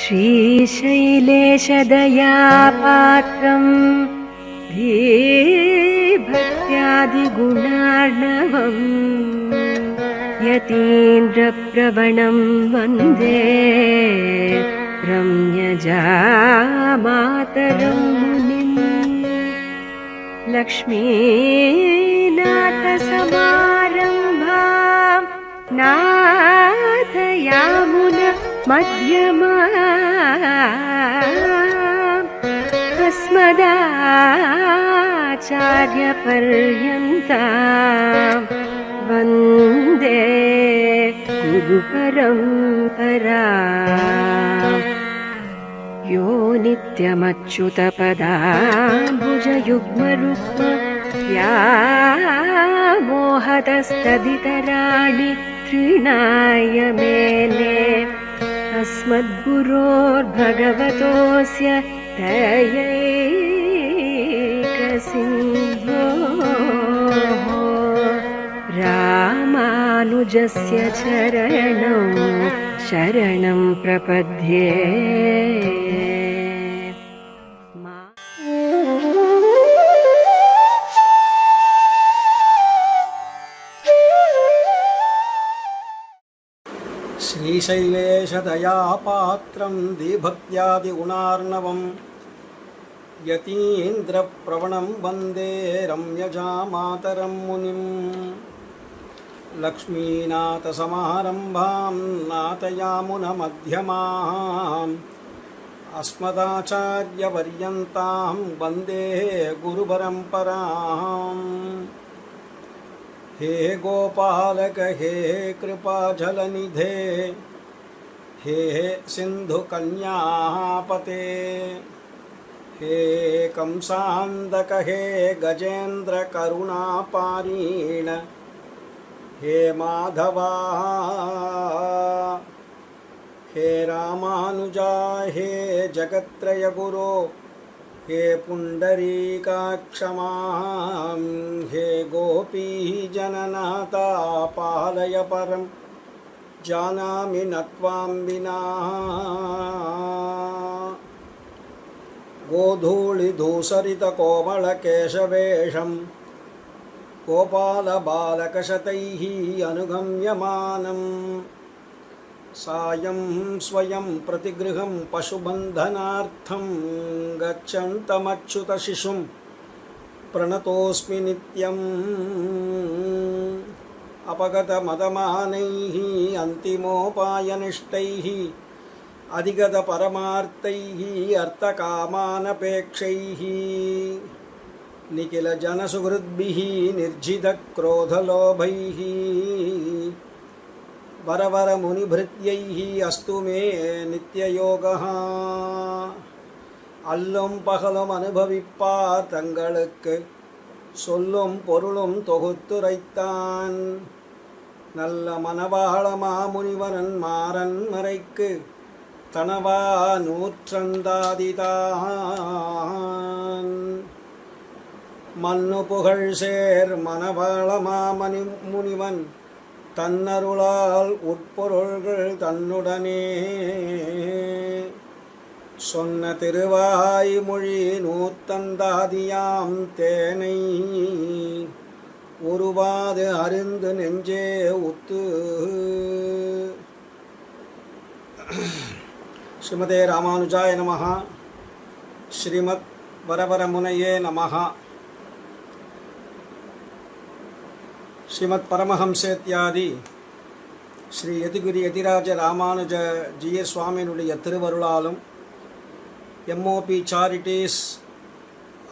श्रीशैलेशदयापात्रम् धीभक्त्यादिगुणार्णवम् यतीन्द्रप्रवणं वन्दे रम्यजामातरं मुनिम् लक्ष्मीनाथसमारम्भां नाथयामुन अस्मदाचार्यपर्यन्तां वन्दे गुरुपरम्पराम् यो नित्यमच्युतपदाम्बुजयुग्मरुक्म व्यामोहतस्तदितराणि तृणाय मेने अस्मद्गुरोर्भगवतोऽस्य दयैकसिन्धोः रामानुजस्य चरणौ शरणं प्रपद्ये। श्रीशैलेशदयापात्रं दीभक्त्यादिगुणार्णवं यतीन्द्रप्रवणं वन्दे रम्यजामातरं मुनिम् लक्ष्मीनाथसमारम्भां नाथयामुनमध्यमाम् अस्मदाचार्यपर्यन्तां वन्दे गुरुपरम्पराम्। हे गोपालक हे कृपाजलनिधे हे सिन्धुकन्यापते हे कंसान्दक हे गजेन्द्रकरुणापारीण हे माधवा हे रामानुजा हे जगत्त्रयगुरो हे पुण्डरीकाक्षमां हे गोपीजननाथा पालय परं जानामि न त्वां विना। गोधूलिधूसरितकोमलकेशवेषं गोपालबालकशतैः अनुगम्यमानं सायं स्वयं प्रतिगृहं पशुबन्धनार्थं गच्छन्तमच्युतशिशुं प्रणतोऽस्मि नित्यम्। अपगतमदमानैः अन्तिमोपायनिष्ठैः अधिगतपरमार्थैः अर्थकामानपेक्षैः निखिलजनसुहृद्भिः निर्जितक्रोधलोभैः वरवरमुनिभृत्यैः अस्तु मे नित्ययोगः। அல்லும் பகலும் அனுபவிப்பார் தங்களுக்கு சொல்லும் பொருளும் தொகுத்துரைத்தான் நல்ல மனவாள மாமுனிவரன் மாறன் மறைக்கு தனவா நூற்றந்தாதிதான் மன்னு புகழ் சேர் மனவாள மாமணி முனிவன் தன்னருளால் உட்பொருள்கள் தன்னுடனே சொன்ன திருவாய்மொழி நூத்தந்தாதியாம் தேனை உருவாது அருந்து நெஞ்சே உத்து. ஸ்ரீமதே ராமானுஜாய நமஹ. ஸ்ரீமத் வரவரமுனையே நமஹ. ஸ்ரீமத் பரமஹம்சேத்யாதி ஸ்ரீ யதிகுரு யதிராஜ ராமானுஜ ஜீய சுவாமியினுடைய திருவருளாலும் எம்ஓபி சாரிட்டிஸ்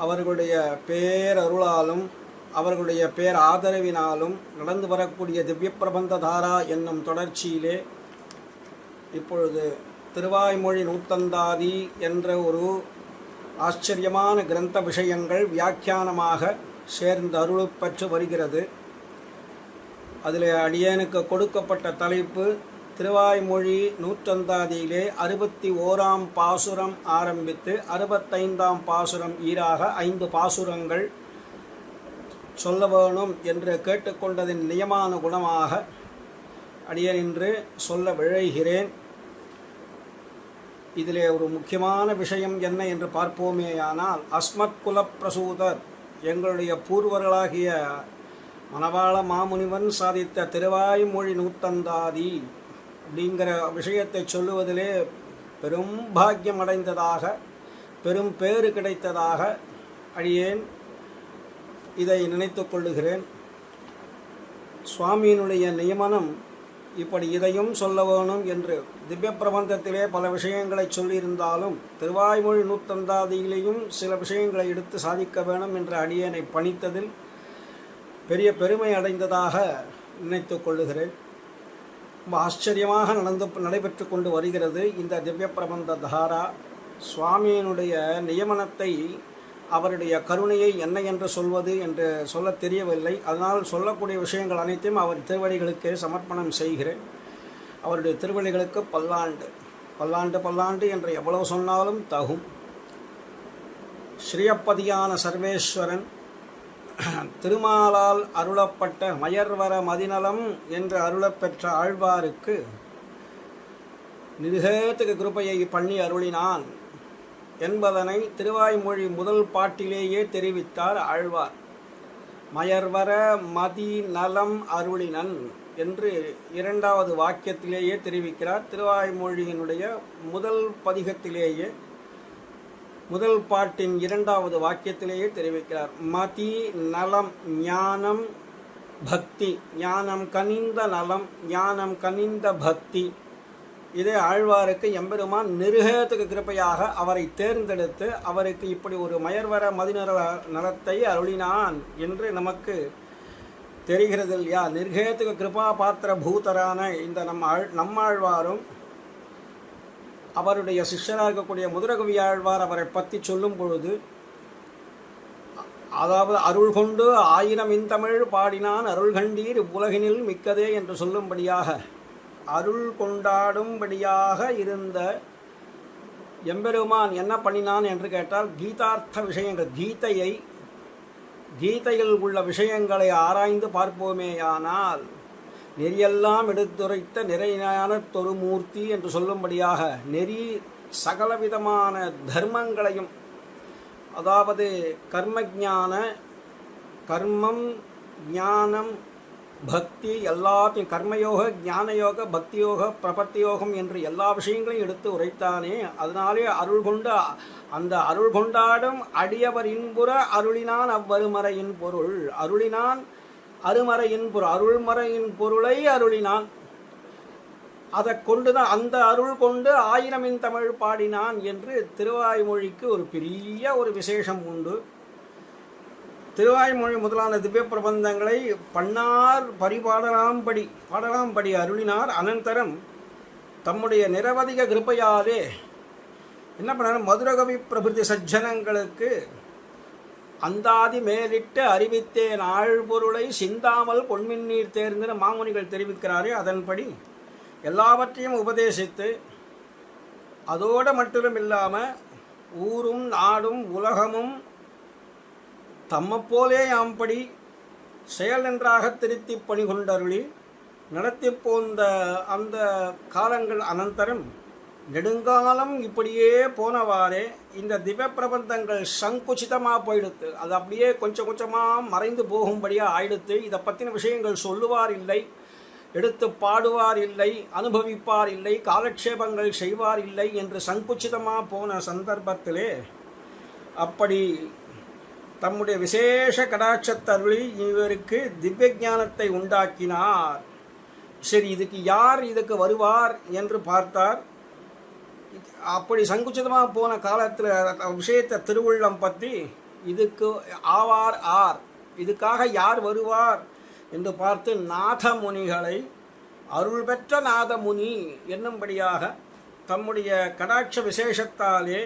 அவர்களுடைய பேரருளாலும் அவர்களுடைய பேர் ஆதரவினாலும் நடந்து வரக்கூடிய திவ்ய பிரபந்த தாரா என்னும் தொடர்ச்சியிலே இப்பொழுது திருவாய்மொழி நூத்தந்தாதி என்ற ஒரு ஆச்சரியமான கிரந்த விஷயங்கள் வியாக்கியானமாக சேர்ந்து அருள் பெற்று வருகிறது. அதில் அடியேனுக்கு கொடுக்கப்பட்ட தலைப்பு திருவாய்மொழி நூற்றந்தாதியிலே 61ஆம் பாசுரம் ஆரம்பித்து 65ஆம் பாசுரம் ஈராக 5 பாசுரங்கள் சொல்ல வேணும் என்று கேட்டுக்கொண்டதின் நியமான குணமாக அடியேன் இன்று சொல்ல விழைகிறேன். இதிலே ஒரு முக்கியமான விஷயம் என்ன என்று பார்ப்போமேயானால், அஸ்மத் குலப்பிரசூதர் எங்களுடைய பூர்வர்களாகிய மணவாள மாமுனிவன் சாதித்த திருவாய்மொழி நூத்தந்தாதி அப்படிங்கிற விஷயத்தை சொல்லுவதிலே பெரும் பாக்கியம் அடைந்ததாக, பெரும் பேறு கிடைத்ததாக அடியேன் இதை நினைத்து கொள்ளுகிறேன். சுவாமியினுடைய நியமனம் இப்படி இதையும் சொல்ல வேணும் என்று திவ்ய பிரபந்தத்திலே பல விஷயங்களை சொல்லியிருந்தாலும் திருவாய்மொழி நூத்தந்தாதியிலேயும் சில விஷயங்களை எடுத்து சாதிக்க வேணும் என்ற அடியேனை பணித்ததில் பெரிய பெருமை அடைந்ததாக நினைத்து கொள்ளுகிறேன். ரொம்ப ஆச்சரியமாக நடைபெற்று கொண்டு வருகிறது இந்த திவ்ய பிரபந்த தாரா. சுவாமியினுடைய நியமனத்தை, அவருடைய கருணையை என்ன என்று சொல்வது என்று சொல்ல தெரியவில்லை. அதனால் சொல்லக்கூடிய விஷயங்கள் அனைத்தையும் அவர் திருவடிகளுக்கு சமர்ப்பணம் செய்கிறேன். அவருடைய திருவடிகளுக்கு பல்லாண்டு பல்லாண்டு பல்லாண்டு என்று எவ்வளவு சொன்னாலும் தகும். ஸ்ரீயப்பதியான சர்வேஸ்வரன் திருமாலால் அருளப்பட்ட மயர்வர மதிநலம் என்று அருளப்பெற்ற ஆழ்வாருக்கு நிருகேத்துக்கு கிருபையை பண்ணி அருளினான் என்பதனை திருவாய்மொழி முதல் பாட்டிலேயே தெரிவித்தார் ஆழ்வார். மயர்வர மதி நலம் அருளினன் என்று இரண்டாவது வாக்கியத்திலேயே தெரிவிக்கிறார். திருவாய்மொழியினுடைய முதல் பதிகத்திலேயே, முதல் பாட்டின் இரண்டாவது வாக்கியத்திலேயே தெரிவிக்கிறார். மதி நலம் ஞானம் பக்தி, ஞானம் கனிந்த நலம், ஞானம் கனிந்த பக்தி. இதே ஆழ்வாருக்கு எம்பெருமான் நிருகேத்துக்கு கிருப்பையாக அவரை தேர்ந்தெடுத்து அவருக்கு இப்படி ஒரு மயர்வர மதிநல நலத்தை அருளினான் என்று நமக்கு தெரிகிறது இல்லையா? நிர்கேத்துக்கு கிருபா பாத்திர பூதரான இந்த நம்மாழ்வாரும் அவருடைய சிஷ்யராக இருக்கக்கூடிய முதலகவி ஆழ்வார் அவரை பற்றி சொல்லும் பொழுது, அதாவது அருள் கொண்டு 1000 இன்தமிழ் பாடினான் அருள் கண்டீர் உலகினில் மிக்கதே என்று சொல்லும்படியாக அருள் கொண்டாடும்படியாக இருந்த எம்பெருமான் என்ன பண்ணினான் என்று கேட்டால், கீதார்த்த விஷயங்கள், கீதையில் உள்ள விஷயங்களை ஆராய்ந்து பார்ப்போமேயானால் நெறியெல்லாம் எடுத்துரைத்த நிறையான தொருமூர்த்தி என்று சொல்லும்படியாக நெறி சகலவிதமான தர்மங்களையும், அதாவது கர்மஞான, கர்மம், ஞானம், பக்தி எல்லாத்தையும், கர்மயோக, ஞானயோக, பக்தியோக, பிரபத்தியோகம் என்று எல்லா விஷயங்களையும் எடுத்து உரைத்தானே. அதனாலே அருள் கொண்டு அந்த அருள் கொண்டாடும் அடியவர் இன்புற அருளினான் அவ்வருமறையின் பொருள். அருளினான் அருமறையின் பொருள், அருள்மறையின் பொருளை அருளினான். அதை கொண்டுதான், அந்த அருள் கொண்டு 1000 தமிழ் பாடினான் என்று திருவாய்மொழிக்கு ஒரு பெரிய ஒரு விசேஷம் உண்டு. திருவாய்மொழி முதலான திவ்ய பிரபந்தங்களை பண்ணார் பாடலாம்படி அருளினார். அனந்தரம் தம்முடைய நிரவதிக கிருப்பையாலே என்ன பண்ணார், மதுரகவி பிரபிருதி சஜ்ஜனங்களுக்கு அந்தாதி மேலிட்டு அறிவித்தேன் ஆழ்பொருளை சிந்தாமல் பொன்மின்னீர் தேர்ந்து மாமுனிகள் தெரிவிக்கிறாரே, அதன்படி எல்லாவற்றையும் உபதேசித்து, அதோடு மட்டும் இல்லாமல் ஊரும் நாடும் உலகமும் தம்மப்போலே யாம்படி செயல் நன்றாக திருத்தி பணி கொண்டருளி நடத்தி போந்த அந்த காலங்கள் அனந்தரம் நெடுங்காலம் இப்படியே போனவாறே இந்த திவ்ய பிரபந்தங்கள் சங்குச்சிதமாக போயிடுத்து. அது அப்படியே கொஞ்சம் கொஞ்சமாக மறைந்து போகும்படியாக ஆயிடுத்து. இதை பற்றின விஷயங்கள் சொல்லுவார் இல்லை, எடுத்து பாடுவார் இல்லை, அனுபவிப்பார் இல்லை, காலக்ஷேபங்கள் செய்வார் இல்லை என்று சங்குச்சிதமாக போன சந்தர்ப்பத்திலே அப்படி தம்முடைய விசேஷ கடாட்சத்தருளி இவருக்கு திவ்ய ஞானத்தை உண்டாக்கினார். சரி, இதுக்கு வருவார் என்று பார்த்தார். அப்படி சங்குச்சிதமாக போன காலத்தில் விஷயத்தை திருவுள்ளம் பற்றி இதுக்கு ஆவார் ஆர், இதுக்காக யார் வருவார் என்று பார்த்து நாதமுனிகளை, அருள் பெற்ற நாதமுனி என்னும்படியாக தம்முடைய கடாட்ச விசேஷத்தாலே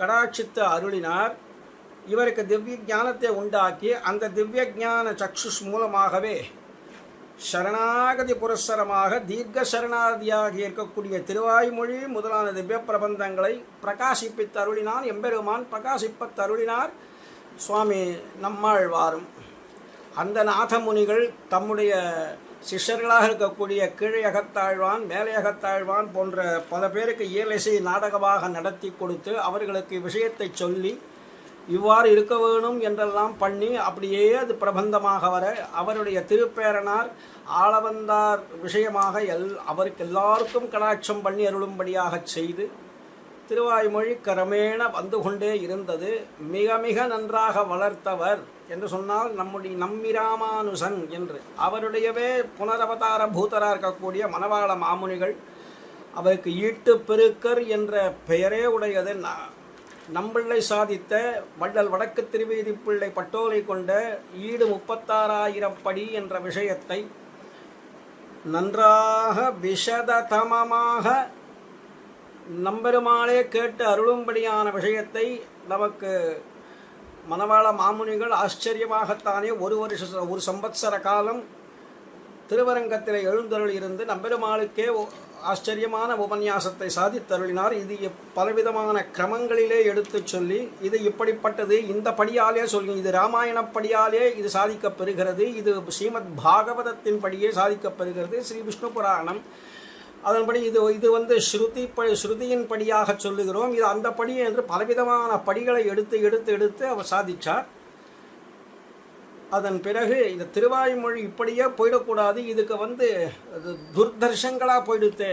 கடாட்சித்து அருளினார். இவருக்கு திவ்ய ஞானத்தை உண்டாக்கி அந்த திவ்ய ஞான சக்ஷுஷ் மூலமாகவே சரணாகதி புரஸ்சரமாக தீர்க்க சரணாதியாக இருக்கக்கூடிய திருவாய்மொழி முதலான திவ்ய பிரபந்தங்களை பிரகாசிப்பித்து அருளினான் எம்பெருமான். பிரகாசிப்பத் அருளினார் சுவாமி நம்மாழ்வாரும். அந்த நாதமுனிகள் தம்முடைய சிஷ்யர்களாக இருக்கக்கூடிய கீழே அகத்தாழ்வான் மேலே அகத்தாழ்வான் போன்ற பல பேருக்கு இயலிசை நாடகமாக நடத்தி கொடுத்து அவர்களுக்கு விஷயத்தை சொல்லி இவ்வாறு இருக்க வேணும் என்றெல்லாம் பண்ணி அப்படியே அது பிரபந்தமாக வர அவருடைய திருப்பேரனார் ஆளவந்தார் விஷயமாக அவருக்கு எல்லாருக்கும் கடாட்சம் பண்ணி அருளும்படியாக செய்து திருவாய்மொழி கிரமேண வந்து கொண்டே இருந்தது. மிக மிக நன்றாக வளர்த்தவர் என்று சொன்னால் நம்மிராமானுசன் என்று அவருடையவே புனரவதார பூதராக இருக்கக்கூடிய மணவாள மாமுனிகள். அவருக்கு ஈட்டு பெருக்கர் என்ற பெயரே உடையது. நம்பிள்ளை சாதித்த வள்ளல் வடக்கு திருவீதி பிள்ளை பட்டோலை கொண்ட ஈடு 36,000 படி என்ற விஷயத்தை நன்றாக விஷததமமாக நம்பெருமாளே கேட்டு அருளும்படியான விஷயத்தை நமக்கு மணவாள மாமுனிகள் ஆச்சரியமாகத்தானே ஒரு சம்பத்சர காலம் திருவரங்கத்தில் எழுந்தருள் இருந்து நம்பெருமாளுக்கே ஆச்சரியமான உபன்யாசத்தை சாதித்தருளினார். இது பலவிதமான கிரமங்களிலே எடுத்து சொல்லி இது இப்படிப்பட்டது, இந்த படியாலே சொல்லி இது ராமாயணப்படியாலே இது சாதிக்கப்பெறுகிறது, இது ஸ்ரீமத் பாகவதத்தின் படியே சாதிக்கப்பெறுகிறது, ஸ்ரீ விஷ்ணு புராணம் அதன்படி இது ஸ்ருதியின் படியாக சொல்லுகிறோம், இது அந்த படி என்று பலவிதமான படிகளை எடுத்து அவர் சாதித்தார். அதன் பிறகு இந்த திருவாய்மொழி இப்படியே போயிடக்கூடாது, இதுக்கு துர்தர்ஷங்களாக போயிடுத்து,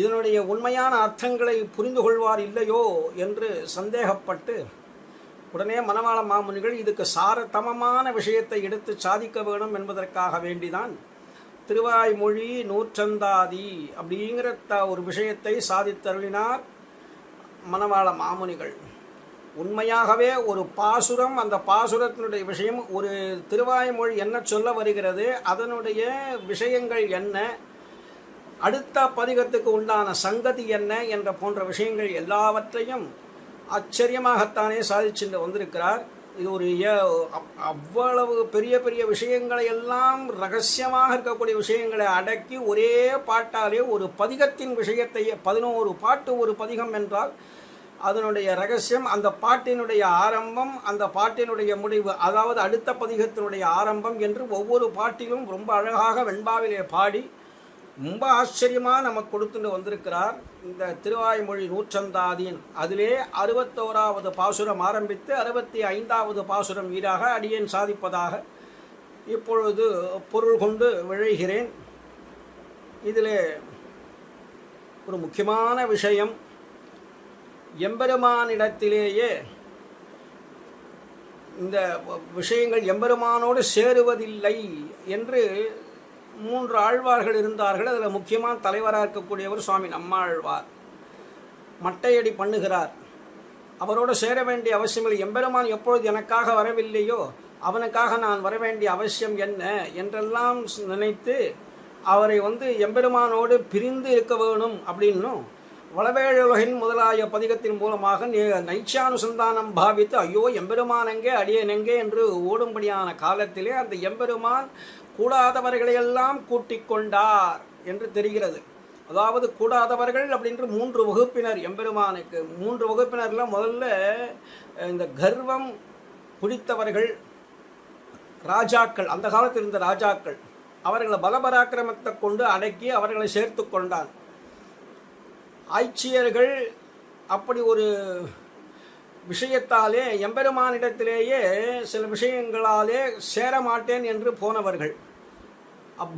இதனுடைய உண்மையான அர்த்தங்களை புரிந்து கொள்வார் இல்லையோ என்று சந்தேகப்பட்டு உடனே மணவாள மாமுனிகள் இதுக்கு சாரதமமான விஷயத்தை எடுத்து சாதிக்க வேணும் என்பதற்காக வேண்டிதான் திருவாய்மொழி நூற்றந்தாதி அப்படிங்கிற ஒரு விஷயத்தை சாதித்தருளினார் மணவாள மாமுனிகள். உண்மையாகவே ஒரு பாசுரம், அந்த பாசுரத்தினுடைய விஷயம், ஒரு திருவாய்மொழி என்ன சொல்ல வருகிறது, அதனுடைய விஷயங்கள் என்ன, அடுத்த பதிகத்துக்கு உண்டான சங்கதி என்ன என்ற போன்ற விஷயங்கள் எல்லாவற்றையும் ஆச்சரியமாகத்தானே சாதிச்சுட்டு வந்திருக்கிறார். இது ஒரு அவ்வளவு பெரிய பெரிய விஷயங்களை எல்லாம் ரகசியமாக இருக்கக்கூடிய விஷயங்களை அடக்கி ஒரே பாட்டாலே ஒரு பதிகத்தின் விஷயத்தை 11 பாட்டு ஒரு பதிகம் என்றால் அதனுடைய ரகசியம், அந்த பாட்டினுடைய ஆரம்பம், அந்த பாட்டினுடைய முடிவு, அதாவது அடுத்த பதிகத்தினுடைய ஆரம்பம் என்று ஒவ்வொரு பாட்டிலும் ரொம்ப அழகாக வெண்பாவிலே பாடி ரொம்ப ஆச்சரியமாக நமக்கு கொடுத்துட்டு வந்திருக்கிறார். இந்த திருவாய்மொழி நூற்றந்தாதியின் அதிலே 61வது பாசுரம் ஆரம்பித்து 65வது பாசுரம் ஈடாக அடியேன் சாதிப்பதாக இப்பொழுது பொருள் கொண்டு விழைகிறேன். இதிலே ஒரு முக்கியமான விஷயம், எம்பெருமானிடத்திலேயே இந்த விஷயங்கள் எம்பெருமானோடு சேருவதில்லை என்று 3 ஆழ்வார்கள் இருந்தார்கள். அதில் முக்கியமான தலைவராக இருக்கக்கூடியவர் சுவாமி நம்மாழ்வார். மட்டையடி பண்ணுகிறார், அவரோடு சேர வேண்டிய அவசியமில்லை, எம்பெருமான் எப்பொழுது எனக்காக வரவில்லையோ அவனுக்காக நான் வர வேண்டிய அவசியம் என்ன என்றெல்லாம் நினைத்து அவரை எம்பெருமானோடு பிரிந்து இருக்க வேணும் அப்படின்னும் வளவேழுலகின் முதலாய பதிகத்தின் மூலமாக நைச்சானுசந்தானம் பாவித்து ஐயோ எம்பெருமான் எங்கே அடியேன் எங்கே என்று ஓடும்படியான காலத்திலே அந்த எம்பெருமான் கூடாதவர்களையெல்லாம் கூட்டிக் கொண்டார் என்று தெரிகிறது. அதாவது கூடாதவர்கள் அப்படின்ற 3 வகுப்பினர் எம்பெருமானுக்கு. 3 வகுப்பினரில் முதல்ல இந்த கர்வம் பிடித்தவர்கள் ராஜாக்கள், அந்த காலத்தில் இருந்த ராஜாக்கள், அவர்களை பலபராக்கிரமத்தை கொண்டு அடக்கி அவர்களை சேர்த்து கொண்டான். ஆட்சியர்கள் அப்படி ஒரு விஷயத்தாலே எம்பெருமானிடத்திலேயே சில விஷயங்களாலே சேரமாட்டேன் என்று போனவர்கள்.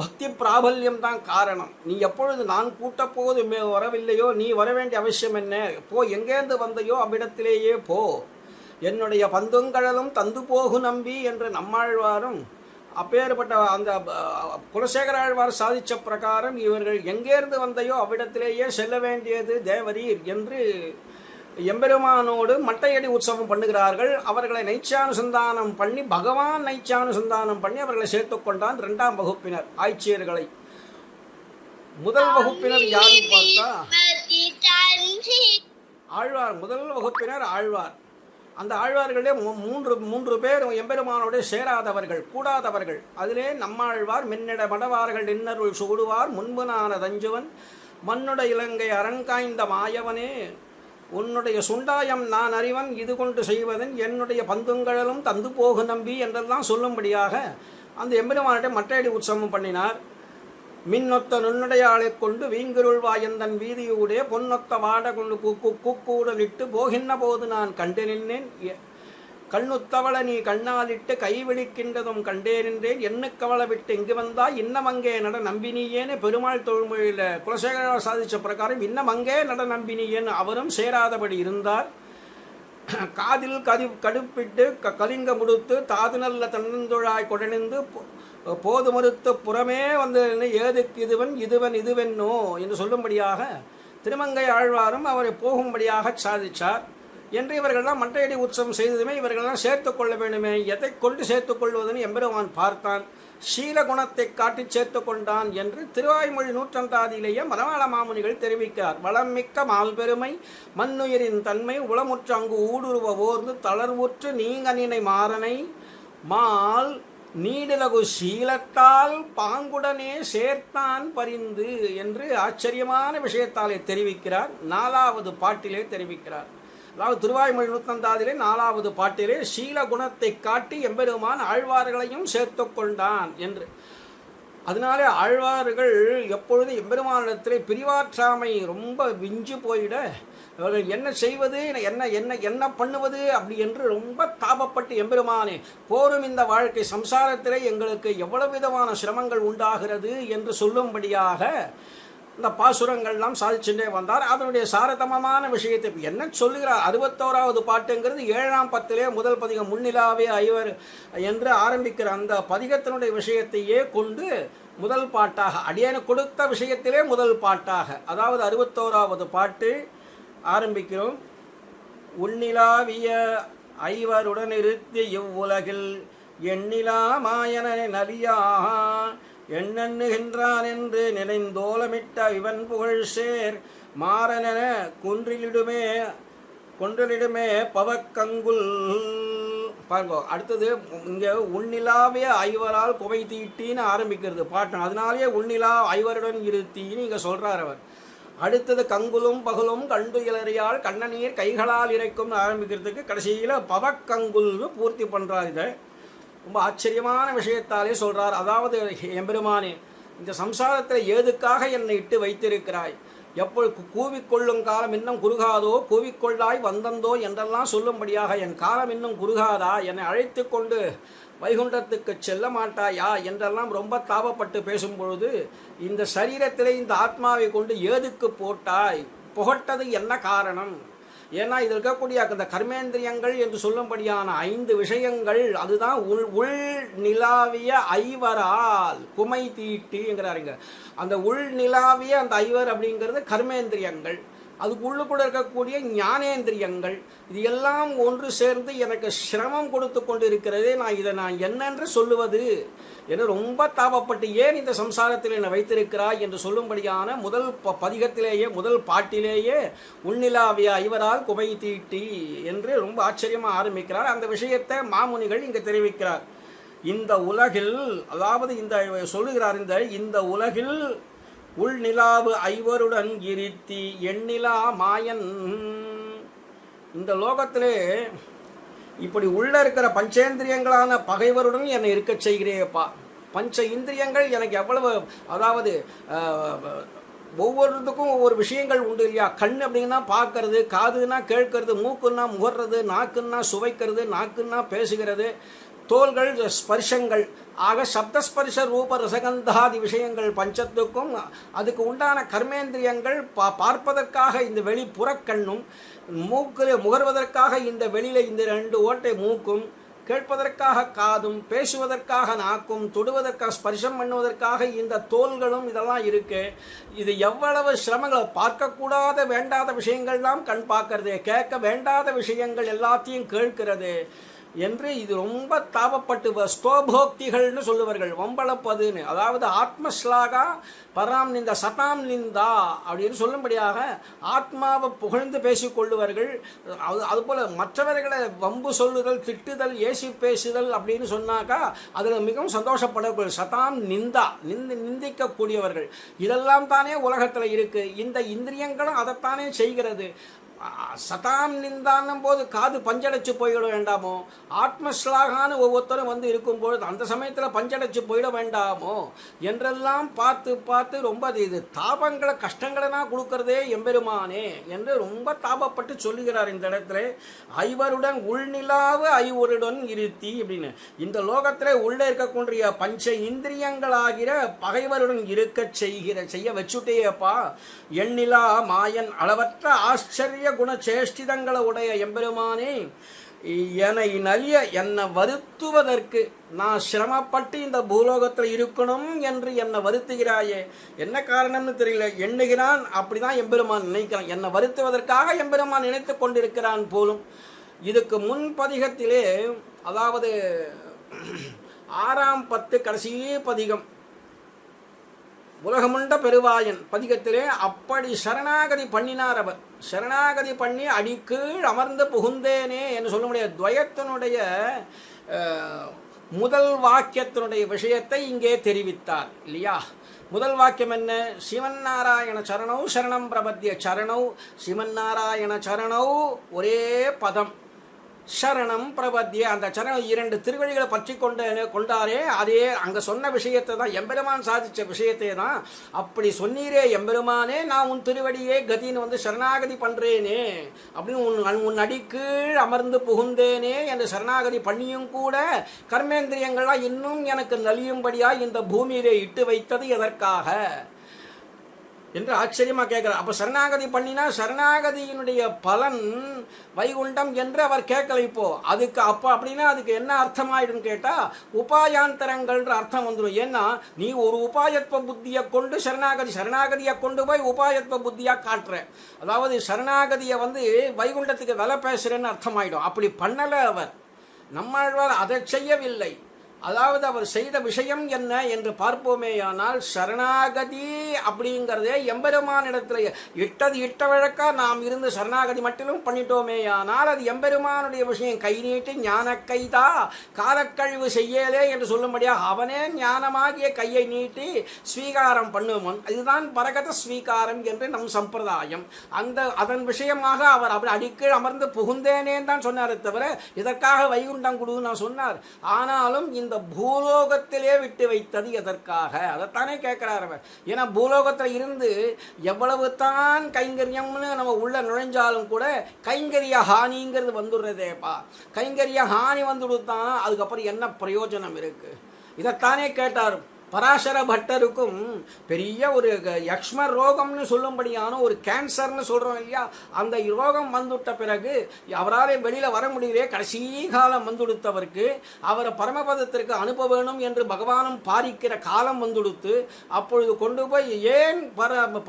பக்தி பிராபல்யம் தான் காரணம். நீ எப்பொழுது நான் கூட்டப்போது வரவில்லையோ நீ வர வேண்டிய அவசியம் என்ன, போ, எங்கேருந்து வந்தையோ அவ்விடத்திலேயே போ, என்னுடைய பந்துங்கடலும் தந்து போகு நம்பி என்று நம்மாழ்வாரும் அப்பேற்பட்ட அந்த குலசேகர ஆழ்வார் சாதித்த பிரகாரம் இவர்கள் எங்கேருந்து வந்தையோ அவ்விடத்திலேயே செல்ல வேண்டியது தேவரீர் என்று எம்பெருமானோடு மட்டையடி உற்சவம் பண்ணுகிறார்கள். அவர்களை நைச்சானுசந்தானம் பண்ணி, பகவான் நைச்சானுசந்தானம் பண்ணி அவர்களை சேர்த்து கொண்டான் 2ஆம் வகுப்பினர் ஆய்ச்சியர்களை. முதல் வகுப்பினர் யாருன்னு பார்த்தா ஆழ்வார். முதல் வகுப்பினர் ஆழ்வார். அந்த ஆழ்வார்களே 3 பேர் எம்பெருமானோடு சேராதவர்கள், கூடாதவர்கள். அதிலே நம்மாழ்வார் மின்னிட மடவார்கள் நின்னருள் சூடுவார் முன்பு நான தஞ்சுவன் மண்ணுட இலங்கை அரண்காய்ந்த மாயவனே உன்னுடைய சுண்டாயம் நான் அறிவன் இது கொண்டு செய்வதன் என்னுடைய பந்துங்கடலும் தந்து போகு நம்பி என்றெல்லாம் சொல்லும்படியாக அந்த எம்பெருமானிட்ட மட்டையடி உற்சவம் பண்ணினார். மின்னொத்த நுண்ணுடையாளைக் கொண்டு வீங்குருள் வாயந்தன் வீதியூடே பொன்னொத்த வாட கொண்டு கூக்கூடலிட்டு போகின்ற போது நான் கண்டு நின்றேன். கண்ணுத்தவள நீ கண்ணாலிட்டு கைவிழிக்கின்றதும் கண்டே நின்றேன். எண்ணுக்கவளை விட்டு இங்கு வந்தாய் இன்னமங்கே நட நம்பினியேன்னு பெருமாள் தொழுமொழியில் குலசேகர சாதித்த பிரகாரம் இன்னமங்கே நட நம்பினியேன்னு அவரும் சேராதபடி இருந்தார். காதில் கடுப்பிட்டு கலிங்க முடுத்து தாது நல்ல தன்னந்துழாய் கொடணிந்து போது மறுத்து புறமே வந்து ஏதுக்கு இதுவென்னோ என்று சொல்லும்படியாக திருமங்கை ஆழ்வாரும் அவரை போகும்படியாக சாதித்தார். என்று இவர்கள்லாம் மட்டையடி உற்சவம் செய்ததுமே இவர்களெல்லாம் சேர்த்து கொள்ள வேண்டுமே, எதை கொண்டு சேர்த்து கொள்வதுன்னு எம்பெருமான் பார்த்தான். சீல குணத்தை காட்டி சேர்த்து கொண்டான் என்று திருவாய்மொழி நூற்றந்தாதியிலேயே மரவாள மாமுனிகள் தெரிவிக்கிறார். வளம் மிக்க மால் பெருமை மண்ணுயிரின் தன்மை உளமுற்று அங்கு ஊடுருவ ஓர்ந்து தளர்வுற்று நீங்க நினை மாறனை மால் நீடிலகு சீலத்தால் பாங்குடனே சேர்த்தான் பரிந்து என்று ஆச்சரியமான விஷயத்தாலே தெரிவிக்கிறார். 4வது பாட்டிலே தெரிவிக்கிறார். அதாவது திருவாய்மொழி நூற்றந்தாதிலே 4வது பாட்டிலே சீல குணத்தை காட்டி எம்பெருமான் ஆழ்வார்களையும் சேர்த்து கொண்டான் என்று. அதனாலே ஆழ்வார்கள் எப்பொழுது எம்பெருமானிடத்திலே பிரிவாற்றாமை ரொம்ப விஞ்சு போயிட அவர்கள் என்ன செய்வது என்ன என்ன என்ன பண்ணுவது அப்படி என்று ரொம்ப தாபப்பட்டு எம்பெருமானே போரும் இந்த வாழ்க்கை சம்சாரத்திலே எங்களுக்கு எவ்வளவு விதமான சிரமங்கள் உண்டாகிறது என்று சொல்லும்படியாக இந்த பாசுரங்கள்லாம் சாதிச்சுட்டே வந்தார். அதனுடைய சாரதமமான விஷயத்தை என்ன சொல்லுகிறார். 61வது பாட்டுங்கிறது 7ஆம் பத்திலே முதல் பதிகம் முன்னிலாவே ஐவர் என்று ஆரம்பிக்கிற அந்த பதிகத்தினுடைய விஷயத்தையே கொண்டு முதல் பாட்டாக அடியேனு கொடுத்த விஷயத்திலே முதல் பாட்டாக, அதாவது 61வது பாட்டு ஆரம்பிக்கிறோம். உன்னிலாவிய ஐவருடன் இருத்தி இவ்வுலகில் எண்ணிலா மாயனை நலியா எண்ணெண்ணுகின்றான் என்று நினைந்தோலமிட்ட இவன் புகழ் சேர் மாறனென கொன்றிலிடுமே பவக்கங்குல். பாருங்க, அடுத்தது இங்கே உன்னிலாவே ஐவரால் குவை தீட்டின்னு ஆரம்பிக்கிறது பாட்டு. அதனாலேயே உன்னிலா ஐவருடன் இருத்தின்னு இங்கே சொல்கிறார் அவர். அடுத்தது கங்குலும் பகலும் கண்டு இளறியால் கண்ணநீர் கைகளால் இறைக்கும்னு ஆரம்பிக்கிறதுக்கு கடைசியில் பவக்கங்குல்னு பூர்த்தி பண்ணுறார். இதை ரொம்ப ஆச்சரியமான விஷயத்தாலே சொல்கிறார். அதாவது எம்பெருமானே இந்த சம்சாரத்தில் ஏதுக்காக என்னை இட்டு வைத்திருக்கிறாய், எப்பொழுது கூவிக்கொள்ளும் காலம் இன்னும் குறுகாதோ, கூவிக்கொள்ளாய் வந்தந்தோ என்றெல்லாம் சொல்லும்படியாக என் காலம் இன்னும் குறுகாதா, என்னை அழைத்து கொண்டு வைகுண்டத்துக்கு செல்ல மாட்டாயா என்றெல்லாம் ரொம்ப தாபப்பட்டு பேசும் பொழுது இந்த சரீரத்திலே இந்த ஆத்மாவை கொண்டு ஏதுக்கு போட்டாய், புகட்டது என்ன காரணம்? ஏன்னா இது இருக்கக்கூடிய அந்த கர்மேந்திரியங்கள் என்று சொல்லும்படியான 5 விஷயங்கள் அதுதான் உள் நிலாவிய ஐவரால் குமை தீட்டிங்கிறாருங்க. அந்த உள் நிலாவிய அந்த ஐவர் அப்படிங்கிறது கர்மேந்திரியங்கள், அதுக்கு உள்ளுக்குள்ள இருக்கக்கூடிய ஞானேந்திரியங்கள், இது எல்லாம் ஒன்று சேர்ந்து எனக்கு சிரமம் கொடுத்து கொண்டு இருக்கிறதே, நான் என்னென்று சொல்லுவது என்று ரொம்ப தாபப்பட்டு ஏன் இந்த சம்சாரத்தில் என்னை வைத்திருக்கிறாய் என்று சொல்லும்படியான முதல் பதிகத்திலேயே முதல் பாட்டிலேயே உன்னிலாவிய ஐவரால் குமை தீட்டி என்று ரொம்ப ஆச்சரியமாக ஆரம்பிக்கிறார். அந்த விஷயத்தை மாமுனிகள் இங்கே தெரிவிக்கிறார். இந்த உலகில், அதாவது இந்த சொல்லுகிறார், இந்த உலகில் உள் நிலாவு ஐவருடன் இருத்தி எண்ணிலா மாயன், இந்த லோகத்திலே இப்படி உள்ள இருக்கிற பஞ்சேந்திரியங்களான பகைவருடன் என்னை இருக்க செய்கிறேப்பா. பஞ்ச இந்திரியங்கள் எனக்கு எவ்வளவு, அதாவது ஒவ்வொருத்துக்கும் ஒவ்வொரு விஷயங்கள் உண்டு இல்லையா. கண் அப்படின்னா பார்க்கறது, காதுன்னா கேட்கறது, மூக்குன்னா முகர்றது, நாக்குன்னா சுவைக்கிறது, நாக்குன்னா பேசுகிறது, தோள்கள் ஸ்பர்ஷங்கள் ஆக சப்தஸ்பர்ஷ ரூப ரசகந்தாதி விஷயங்கள் பஞ்சத்துக்கும் அதுக்கு உண்டான கர்மேந்திரியங்கள் பார்ப்பதற்காக இந்த வெளி புறக்கண்ணும், மூக்கில் முகர்வதற்காக இந்த வெளியில் இந்த 2 ஓட்டை மூக்கும், கேட்பதற்காக காதும், பேசுவதற்காக நாக்கும், தொடுவதற்காக ஸ்பர்ஷம் பண்ணுவதற்காக இந்த தோள்களும் இதெல்லாம் இருக்கு. இது எவ்வளவு சிரமங்கள், பார்க்கக்கூடாத வேண்டாத விஷயங்கள்லாம் கண் பார்க்கறது, கேட்க வேண்டாத விஷயங்கள் எல்லாத்தையும் கேட்கிறது என்று இது ரொம்ப தாபப்பட்டு ஸ்தோபோக்திகள்னு சொல்லுவார்கள், வம்பளப்பதுன்னு. அதாவது ஆத்மஸ்லாகா பராம் நிந்தா சதாம் நிந்தா அப்படின்னு சொல்லும்படியாக ஆத்மாவை புகழ்ந்து பேசிக்கொள்ளுவார்கள். அதுபோல் மற்றவர்களை வம்பு சொல்லுதல், திட்டுதல், ஏசி பேசுதல் அப்படின்னு சொன்னாக்கா அதில் மிகவும் சந்தோஷப்படக்கூடிய சதாம் நிந்தா நிந்திக்கக்கூடியவர்கள். இதெல்லாம் தானே உலகத்தில் இருக்குது. இந்த இந்திரியங்களும் அதைத்தானே செய்கிறது. சதாம் நிந்தான்னும் போது காது பஞ்சடைச்சு போயிட வேண்டாமோ? ஆத்மஸ்லாகான்னு ஒவ்வொருத்தரும் வந்து இருக்கும்பொழுது அந்த சமயத்தில் பஞ்சடைச்சு போயிட வேண்டாமோ என்றெல்லாம் பார்த்து பார்த்து ரொம்ப இது தாபங்களை கஷ்டங்களெல்லாம் கொடுக்கறதே எம்பெருமானே என்று ரொம்ப தாபப்பட்டு சொல்லுகிறார் இந்த இடத்துல. ஐவருடன் உள்நிலாவு ஐவருடன் இருத்தி அப்படின்னு இந்த லோகத்தில் உள்ளே இருக்கக்கூடிய பஞ்ச இந்திரியங்களாகிற பகைவருடன் இருக்க செய்ய வச்சுட்டேப்பா. எண்ணிலா மாயன் அளவற்ற ஆச்சரிய குணச்சேஷ்டிதங்களை உடைய எம்பெருமானே, என்னை நலிய என்னை வருத்துவதற்கு நான் சிரமப்பட்டு இந்த பூலோகத்தில் இருக்கணும் என்று என்னை வருத்துகிறாயே, என்ன காரணம்னு தெரியல. எண்ணுகிறான், அப்படிதான் எம்பெருமான் நினைக்கிறான். என்னை வருத்துவதற்காக எம்பெருமான் நினைத்து கொண்டிருக்கிறான் போலும். இதுக்கு முன் பதிகத்திலே, அதாவது 6ஆம் 10 கடைசி பதிகம், உலகமுண்ட பெருவாயன் பதிகத்திலே அப்படி சரணாகதி பண்ணினார். அவர் சரணாகதி பண்ணி அடிக்கீழ் அமர்ந்து புகுந்தேனே என்று சொல்ல முடியாது. துவயத்தினுடைய முதல் வாக்கியத்தினுடைய விஷயத்தை இங்கே தெரிவித்தார் இல்லையா? முதல் வாக்கியம் என்ன? சிவநாராயண சரணௌ சரணம் பிரபத்திய. சரணௌ சிவநாராயண சரணௌ ஒரே பதம், சரணம் பிரபத்திய. அந்த சரணம் 2 திருவழிகளை பற்றி கொண்டாரே, அதே அங்கே சொன்ன விஷயத்தை தான் எம்பெருமான் சாதித்த விஷயத்தை தான் அப்படி சொன்னீரே எம்பெருமானே, நான் உன் திருவடியே கதின்னு வந்து சரணாகதி பண்ணுறேனே அப்படின்னு உன் அடிக்கீழ் அமர்ந்து புகுந்தேனே என்று சரணாகதி பண்ணியும் கூட கர்மேந்திரியங்கள்லாம் இன்னும் எனக்கு நலியும்படியாக இந்த பூமியிலே இட்டு வைத்தது எதற்காக என்று ஆச்சரியமாக கேட்குறார். அப்போ சரணாகதி பண்ணினா சரணாகதியினுடைய பலன் வைகுண்டம் என்று அவர் கேட்கல. இப்போ அதுக்கு அப்போ அப்படின்னா அதுக்கு என்ன அர்த்தமாயிடுன்னு கேட்டால் உபாயாந்தரங்கள்ன்ற அர்த்தம் வந்துடும். ஏன்னா நீ ஒரு உபாயத்வ புத்தியை கொண்டு சரணாகதியை கொண்டு போய் உபாயத்வ புத்தியாக காட்டுற, அதாவது சரணாகதியை வந்து வைகுண்டத்துக்கு விலை பேசுகிறேன்னு அர்த்தமாயிடும். அப்படி பண்ணலை அவர். நம்மாழ்வார் அதை செய்யவில்லை. அதாவது அவர் செய்த விஷயம் என்ன என்று பார்ப்போமேயானால், சரணாகதி அப்படிங்கிறதே எம்பெருமானிடத்தில் இட்ட வழக்கா நாம் இருந்து சரணாகதி மட்டிலும் பண்ணிட்டோமேயானால் அது எம்பெருமானுடைய விஷயம். கை நீட்டி ஞான கைதா காலக்கழிவு செய்யலே என்று சொல்லும்படியாக அவனே ஞானமாகிய கையை நீட்டி ஸ்வீகாரம் பண்ணுவோம். இதுதான் பரகத ஸ்வீகாரம் என்று நம் சம்பிரதாயம். அதன் விஷயமாக அவர் அப்படி அடிக்கீழ் அமர்ந்து புகுந்தேனேன்னு தான் சொன்னாரே தவிர இதற்காக வைகுண்டம் கொடுன்னு நான் சொன்னார். ஆனாலும் இந்த பூலோகத்திலே விட்டு வைத்தது எதற்காக, அதைத்தானே கேட்கிறார் அவர். ஏன்னா பூலோகத்தில் இருந்து எவ்வளவு தான் கைங்கரியம்னு நம்ம உள்ள நுழைஞ்சாலும் கூட கைங்கரிய ஹானிங்கிறது வந்துடுறதேப்பா. கைங்கரிய ஹானி வந்துடுத்தான், அதுக்கப்புறம் என்ன பிரயோஜனம் இருக்கு? இதைத்தானே கேட்டார். பராசர பட்டருக்கும் பெரிய ஒரு யக்ஷ்ம ரோகம்னு சொல்லும்படியான ஒரு கேன்சர்னு சொல்கிறோம் இல்லையா, அந்த ரோகம் வந்துவிட்ட பிறகு அவரால் வெளியில் வர முடியவே கடைசி காலம் வந்துடுத்தவருக்கு அவரை பரமபதத்திற்கு அனுப்ப வேணும் என்று பகவானும் பாரிக்கிற காலம் வந்துடுத்து, அப்பொழுது கொண்டு போய் ஏன்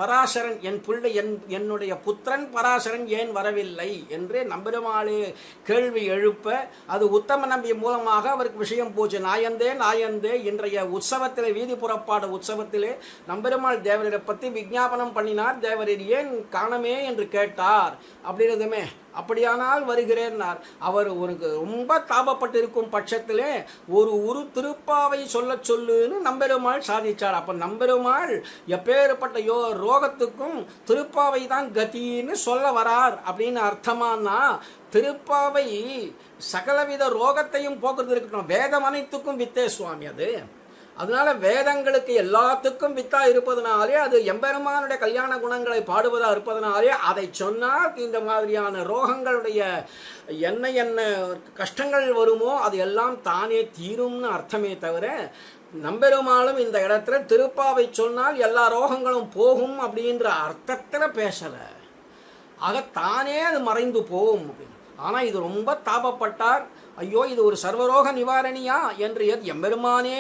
பராசரன் என் பிள்ளை என்னுடைய புத்திரன் பராசரன் ஏன் வரவில்லை என்று நம்பெருமாளே கேள்வி எழுப்ப, அது உத்தம நம்பி மூலமாக அவருக்கு விஷயம் போச்சு. நாயந்தே இன்றைய உற்சவத்தில் வீதி புறப்பாடு உற்சவத்திலே நம்பெருமாள் தேவரை பற்றி விஞ்ஞாபனம் பண்ணினார். தேவரீர் ஏன் காணமே என்று கேட்டார். அப்படின்றதுமே அப்படியானால் வருகிறேன்னார். அவர் ஒரு ரொம்ப தாபப்பட்டு இருக்கும் பட்சத்திலே ஒரு திருப்பாவை சொல்லுன்னு நம்பெருமாள் சாதிச்சார். அப்போ நம்பெருமாள் எப்பேற்பட்ட ரோகத்துக்கும் திருப்பாவை தான் கதின்னு சொல்ல வரார் அப்படின்னு அர்த்தமானா, திருப்பாவை சகலவித ரோகத்தையும் போக்குறது இருக்கட்டும், வேதம் அனைத்துக்கும் வித்தே சுவாமி அது. அதனால வேதங்களுக்கு எல்லாத்துக்கும் வித்தா இருப்பதனாலே, அது எம்பெருமானுடைய கல்யாண குணங்களை பாடுவதா இருப்பதனாலே அதை சொன்னால் இந்த மாதிரியான ரோகங்களுடைய என்ன கஷ்டங்கள் வருமோ அது எல்லாம் தானே தீரும்னு அர்த்தமே தவிர, நம்பெருமாளும் இந்த இடத்துல திருப்பாவை சொன்னால் எல்லா ரோகங்களும் போகும் அப்படின்ற அர்த்தத்தில் பேசலை. ஆக தானே அது மறைந்து போகும் அப்படின்னு. ஆனால் இது ரொம்ப தாபப்பட்டார். ஐயோ இது ஒரு சர்வரோக நிவாரணியா என்று எம்பெருமானே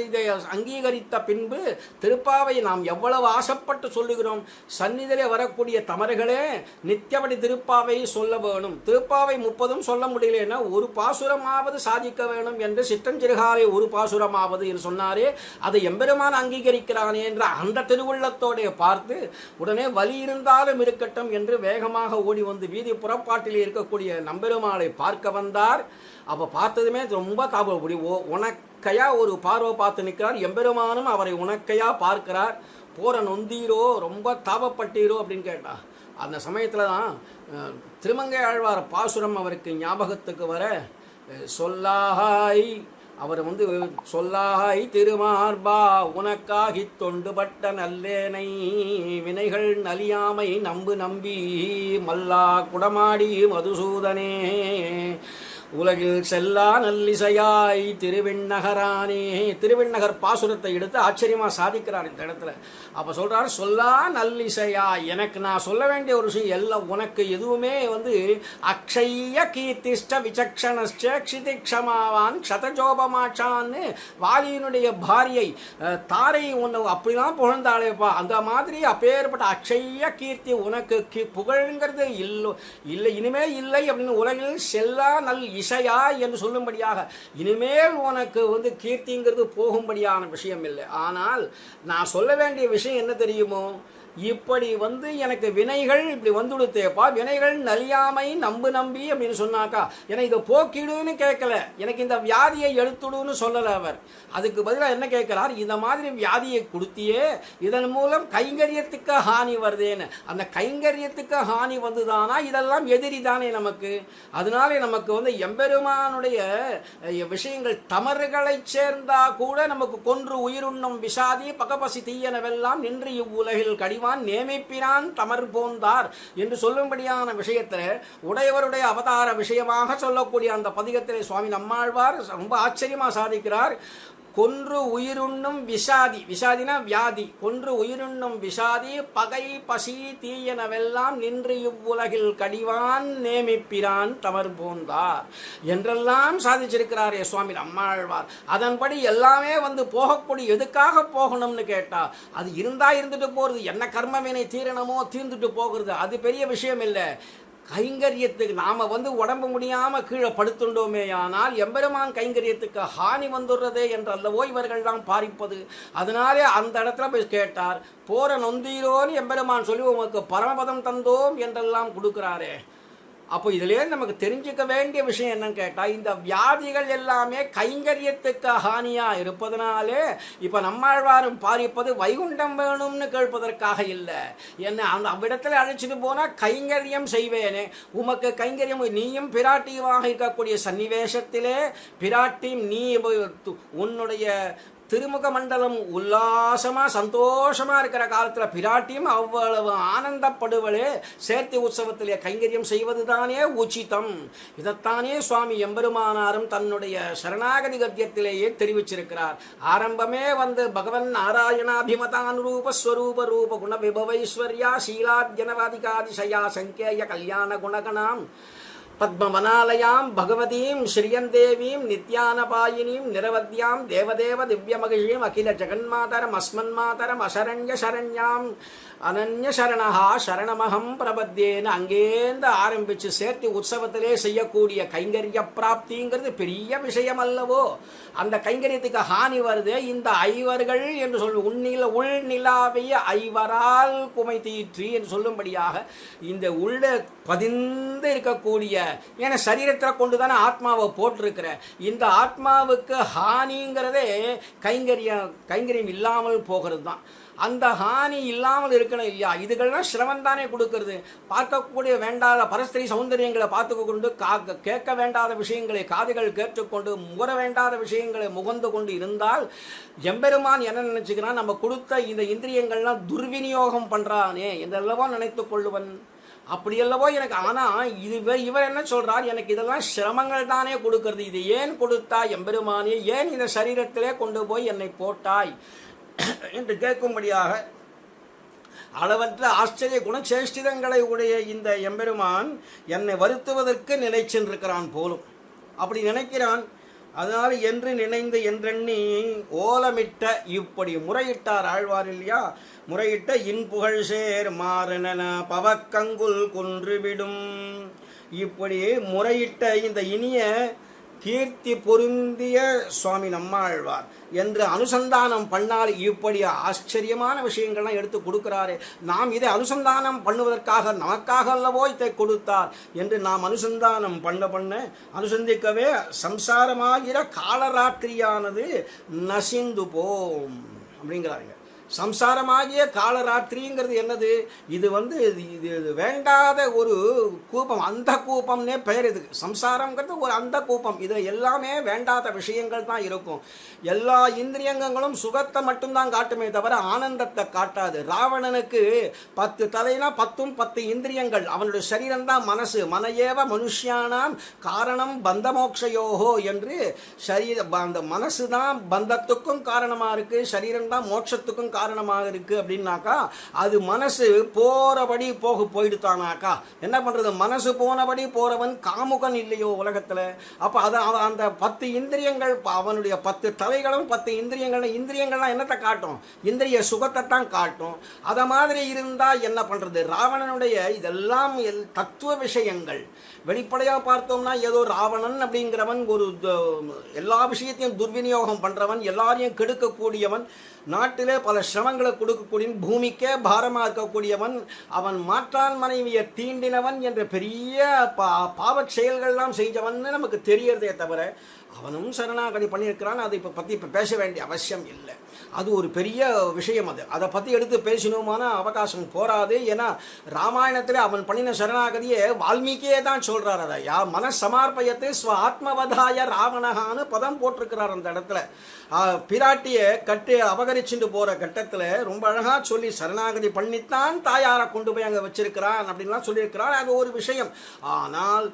இதை அங்கீகரித்த பின்பு திருப்பாவை நாம் எவ்வளவு ஆசைப்பட்டு சொல்லுகிறோம். சந்நிதியிலே வரக்கூடிய தமர்களே நித்தியபடி திருப்பாவை சொல்ல வேணும். திருப்பாவை 30 சொல்ல முடியலன்னா ஒரு பாசுரமாவது சாதிக்க வேணும் என்று சிற்றஞ்சிறுகாலை ஒரு பாசுரமாவது என்று சொன்னாரே, அதை எம்பெருமான் அங்கீகரிக்கிறானே என்ற அந்த திருவுள்ளத்தோடைய பார்த்து உடனே வலி இருந்தாலும் இருக்கட்டும் என்று வேகமாக ஓடி வந்து வீதி புறப்பாட்டில் இருக்கக்கூடிய நம்பெருமாளை பார்க்க வந்தார். அப்போ பார்த்ததுமே ரொம்ப தாபப்படி உனக்கையா ஒரு பார்வை பார்த்து நிற்கிறார். எம்பெருமானும் அவரை உனக்கையா பார்க்கிறார். போற நொந்தீரோ ரொம்ப தாபப்பட்டீரோ அப்படின்னு கேட்டா, அந்த சமயத்தில் தான் திருமங்கை ஆழ்வார் பாசுரம் அவருக்கு ஞாபகத்துக்கு வர சொல்லாய் அவர் சொல்லாய் திருமார்பா உனக்காகி தொண்டுபட்ட நல்லேனை வினைகள் நலியாமை நம்பி மல்லா குடமாடி மதுசூதனே உலகில் செல்லா நல்லிசையாய் திருவிண்ணகரானே. திருவிண்ணகர் பாசுரத்தை எடுத்து ஆச்சரியமாக சாதிக்கிறார் இந்த இடத்துல. அப்போ சொல்கிறார், சொல்லா நல்லிசையா, எனக்கு நான் சொல்ல வேண்டிய ஒரு விஷயம் எல்லாம் உனக்கு எதுவுமே அக்ஷய கீர்த்திஷ்ட விசக்ஷணஸ்ட க்ஷிதிக்ஷமாவான் க்ஷதஜோபமாச்சான்னு வாலியினுடைய பாரியை தாரை ஒன்று அப்படிலாம் புகழ்ந்தாளேப்பா. அந்த மாதிரி அப்பேற்பட்ட அக்ஷய கீர்த்தி உனக்கு புகழ்ங்கிறது இல்லை இனிமே இல்லை அப்படின்னு உலகில் செல்லா நல் இசையா என்று சொல்லும்படியாக இனிமேல் உனக்கு கீர்த்திங்கிறது போகும்படியான விஷயம் இல்லை. ஆனால் நான் சொல்ல வேண்டிய விஷயம் என்ன தெரியுமோ, இப்படி எனக்கு வினைகள் இப்படி வந்துடுத்தேப்பா, வினைகள் நலியாமை நம்பி அப்படின்னு சொன்னாக்கா எனக்கு இதை போக்கிடுன்னு கேட்கல, எனக்கு இந்த வியாதியை எடுத்துடுன்னு சொல்லலை அவர். அதுக்கு பதிலாக என்ன கேட்கிறார், இந்த மாதிரி வியாதியை கொடுத்தியே இதன் மூலம் கைங்கரியத்துக்கு ஹானி வருதேன்னு. அந்த கைங்கரியத்துக்கு ஹானி வந்துதானா, இதெல்லாம் எதிரி தானே நமக்கு. அதனாலே நமக்கு எம்பெருமானுடைய விஷயங்கள் தமறுகளை சேர்ந்தா கூட நமக்கு கொன்று உயிருண்ணும் விஷாதி பகபசி தீயனவெல்லாம் நின்று இவ்வுலகில் கடி நேமிப்பினான் தமர் போந்தார் என்று சொல்லும்படியான விஷயத்தில் உடையவருடைய அவதார விஷயமாக சொல்லக்கூடிய அந்த பதிகத்திலே சுவாமி நம்மாழ்வார் ரொம்ப ஆச்சரியமாக சாதிக்கிறார். கொன்று உயிருண்ணும் விஷாதி, விஷாதினா வியாதி, கொன்று உயிருண்ணும் விஷாதி பகை பசி தீயனவெல்லாம் நின்று இவ்வுலகில் கடிவான் நேமிப்பிரான் தமர் போந்தார் என்றெல்லாம் சாதிச்சிருக்கிறாரே சுவாமி நம்மாழ்வார். அதன்படி எல்லாமே போகக்கூடிய எதுக்காக போகணும்னு கேட்டா அது இருந்தா இருந்துட்டு போறது, என்ன கர்மவினை தீரணமோ தீர்ந்துட்டு போகிறது, அது பெரிய விஷயம் இல்லை. கைங்கரியத்துக்கு நாம் உடம்பு முடியாமல் கீழே படுத்துண்டோமே, ஆனால் எம்பெருமான் கைங்கரியத்துக்கு ஹானி வந்துடுறதே என்று அல்லவோ இவர்கள்லாம் பாரிப்பது. அதனாலே அந்த இடத்துல போய் கேட்டார், போற நொந்தீரோன்னு எம்பெருமான் சொல்லி உமக்கு பரமபதம் தந்தோம் என்றெல்லாம் கொடுக்குறாரே. அப்போ இதிலே நமக்கு தெரிஞ்சுக்க வேண்டிய விஷயம் என்னன்னு கேட்டால், இந்த வியாதிகள் எல்லாமே கைங்கரியத்துக்கு ஹானியாக இருப்பதனாலே இப்போ நம்மாழ்வாரும் பாரிப்பது வைகுண்டம் வேணும்னு கேட்பதற்காக இல்லை. என்ன அந்த அவ்விடத்தில் அழைச்சிட்டு போனால் கைங்கரியம் செய்வேனே, உமக்கு கைங்கரியம் நீயும் பிராட்டியுமாக இருக்கக்கூடிய சன்னிவேஷத்திலே பிராட்டியும் நீ உன்னுடைய திருமுக மண்டலம் உல்லாசமாக சந்தோஷமாக இருக்கிற காலத்தில் பிராட்டியும் அவ்வளவு ஆனந்தப்படுவளே சேர்த்தி உற்சவத்திலே கைங்கரியம் செய்வது தானே உச்சிதம். இதைத்தானே சுவாமி எம்பெருமானாரும் தன்னுடைய சரணாகதி கத்தியத்திலேயே தெரிவிச்சிருக்கிறார். ஆரம்பமே பகவன் நாராயணாபிமதானுரூப ஸ்வரூப ரூப குண விபவைஸ்வர்யா சீலாத்யனவாதிகாதிசயா சங்கேய கல்யாண குணகணாம் பத்மவனாலயாம் பகவதீம் ஸ்ரீயந்தேவீம் நித்யானபாயினீம் நிரவத்யாம் தேவதேவ திவ்யமகிஷீம் அகில ஜெகன்மாதரம் அஸ்மன்மாதரம் அசரண்ய சரண்யாம் அனன்ய சரணஹா சரணமகம் பிரபத்தேன்னு அங்கேருந்து ஆரம்பித்து சேர்த்து உற்சவத்திலே செய்யக்கூடிய கைங்கரிய பிராப்திங்கிறது பெரிய விஷயம் அல்லவோ. அந்த கைங்கரியத்துக்கு ஹானி வருது. இந்த ஐவர்கள் என்று உன்னில உள்நிலாவிய ஐவரால் குமை தீற்றி என்று சொல்லும்படியாக இந்த உள்ள பதிந்து இருக்கக்கூடிய, ஏன்னா சரீரத்தில் கொண்டு தானே ஆத்மாவை போட்டிருக்கிற, இந்த ஆத்மாவுக்கு ஹானிங்கிறதே கைங்கரியம் இல்லாமல் போகிறது தான். அந்த ஹானி இல்லாமல் இருக்கணும் இல்லையா. இதுகள்லாம் சிரமம் தானே கொடுக்கறது. பார்க்கக்கூடிய வேண்டாத பரஸ்திரி சௌந்தரியங்களை பார்த்து கொண்டு கேட்க வேண்டாத விஷயங்களை காதுகள் கேட்டுக்கொண்டு முகர வேண்டாத விஷயங்களை முகந்து கொண்டு இருந்தால் எம்பெருமான் என்ன நினைச்சுக்கிறான், நம்ம கொடுத்த இந்த இந்திரியங்கள்லாம் துர்விநியோகம் பண்றானே என்றல்லவோ நினைத்து கொள்ளுவன். அப்படியல்லவோ எனக்கு. ஆனால் இவர் என்ன சொல்றார், எனக்கு இதெல்லாம் சிரமங்கள் தானே கொடுக்கறது, இது ஏன் கொடுத்தா எம்பெருமானே, ஏன் இந்த சரீரத்திலே கொண்டு போய் என்னை போட்டாய் என்று கேட்கும்படியாக அளவற்ற ஆச்சரிய குணசேஷ்டிதங்களை உடைய இந்த எம்பெருமான் என்னை வருத்துவதற்கு நினைச்சென்றிருக்கிறான் போலும். அப்படி நினைக்கிறான். அதனால் என்று நினைந்து என்றெண்ணி ஓலமிட்ட இப்படி முறையிட்டார் ஆழ்வார் இல்லையா. முறையிட்ட இன்புகழ் சேர் மாறன பவக்கங்குல் கொன்றுவிடும். இப்படி முறையிட்ட இந்த இனிய கீர்த்தி பொருந்திய சுவாமி நம்மாழ்வார் என்று அனுசந்தானம் பண்ணால் இப்படி ஆச்சரியமான விஷயங்கள்லாம் எடுத்து கொடுக்கிறாரே. நாம் இதை அனுசந்தானம் பண்ணுவதற்காக நமக்காக அல்லவோ இதை கொடுத்தார் என்று நாம் அனுசந்தானம் பண்ண அனுசந்திக்கவே சம்சாரமாகிற காலராத்திரியானது நசிந்து போம் அப்படிங்கிறாருங்க. சம்சாரமாகிய காலராத்திரிங்கிறது என்னது? இது இது வேண்டாத ஒரு கூப்பம், அந்த கூப்பம்னே பெயர். இது சம்சாரங்கிறது ஒரு அந்த கூப்பம். இதில் எல்லாமே வேண்டாத விஷயங்கள் தான் இருக்கும். எல்லா இந்திரியங்களும் சுகத்தை மட்டும்தான் காட்டுமே தவிர ஆனந்தத்தை காட்டாது. ராவணனுக்கு 10 தலைனா 10 இந்திரியங்கள். அவனுடைய சரீரம் தான் மனசு. மனையேவ மனுஷியானாம் காரணம் பந்தமோக்ஷயோகோ என்று அந்த மனசு தான் பந்தத்துக்கும் காரணமாக இருக்கு, சரீரம் தான் மோட்சத்துக்கும் காரணமாக இருக்கு. அப்படின்னாக்கா அது மனசு போறபடி போயிடுத்தானாக்கா என்ன பண்றது? மனசு போனபடி போறவன் காமுகன் இல்லையோ உலகத்துல. அப்ப அந்த 10 இந்திரியங்கள், அவனுடைய 10 தலைகளும் 10 இந்திரியங்கள்லாம் என்னத்தை காட்டும்? இந்திரிய சுகத்தை தான் காட்டும். அத மாதிரி இருந்தா என்ன பண்றது? ராவணனுடைய இதெல்லாம் தத்துவ விஷயங்கள். வெளிப்படையா பார்த்தோம்னா ஏதோ ராவணன் அப்படிங்கிறவன் ஒரு எல்லா விஷயத்தையும் துர்விநியோகம் பண்றவன், எல்லாரையும் கெடுக்கக்கூடியவன், நாட்டிலே பல சிரமங்களை கொடுக்கக்கூடியவன், பூமிக்கே பாரமாக இருக்கக்கூடியவன், அவன் மாற்றான் மனைவியை தீண்டினவன் என்ற பெரிய பாவச் செயல்கள்லாம் செஞ்சவன் நமக்கு தெரியறதே தவிர அவனும் சரணாகதி பண்ணியிருக்கிறான். அதை பற்றி இப்போ பேச வேண்டிய அவசியம் இல்லை. அது ஒரு பெரிய விஷயம். அதை பற்றி எடுத்து பேசணுமான அவகாசம் போராது. ஏன்னா ராமாயணத்தில் அவன் பண்ணின சரணாகதியை வால்மீகியே தான் சொல்கிறார். அதை மனசமார்ப்பயத்து ஸ்வ ஆத்மவதாய ராவணகான்னு பதம் போட்டிருக்கிறார் அந்த இடத்துல. பிராட்டியை கட்டி அபகரிச்சுட்டு போகிற கட்டத்தில் ரொம்ப அழகாக சொல்லி சரணாகதி பண்ணித்தான் தாயாரை கொண்டு போய் அங்கே வச்சிருக்கிறான் அப்படின்லாம் சொல்லியிருக்கிறான். அது ஒரு விஷயம். ஆனால்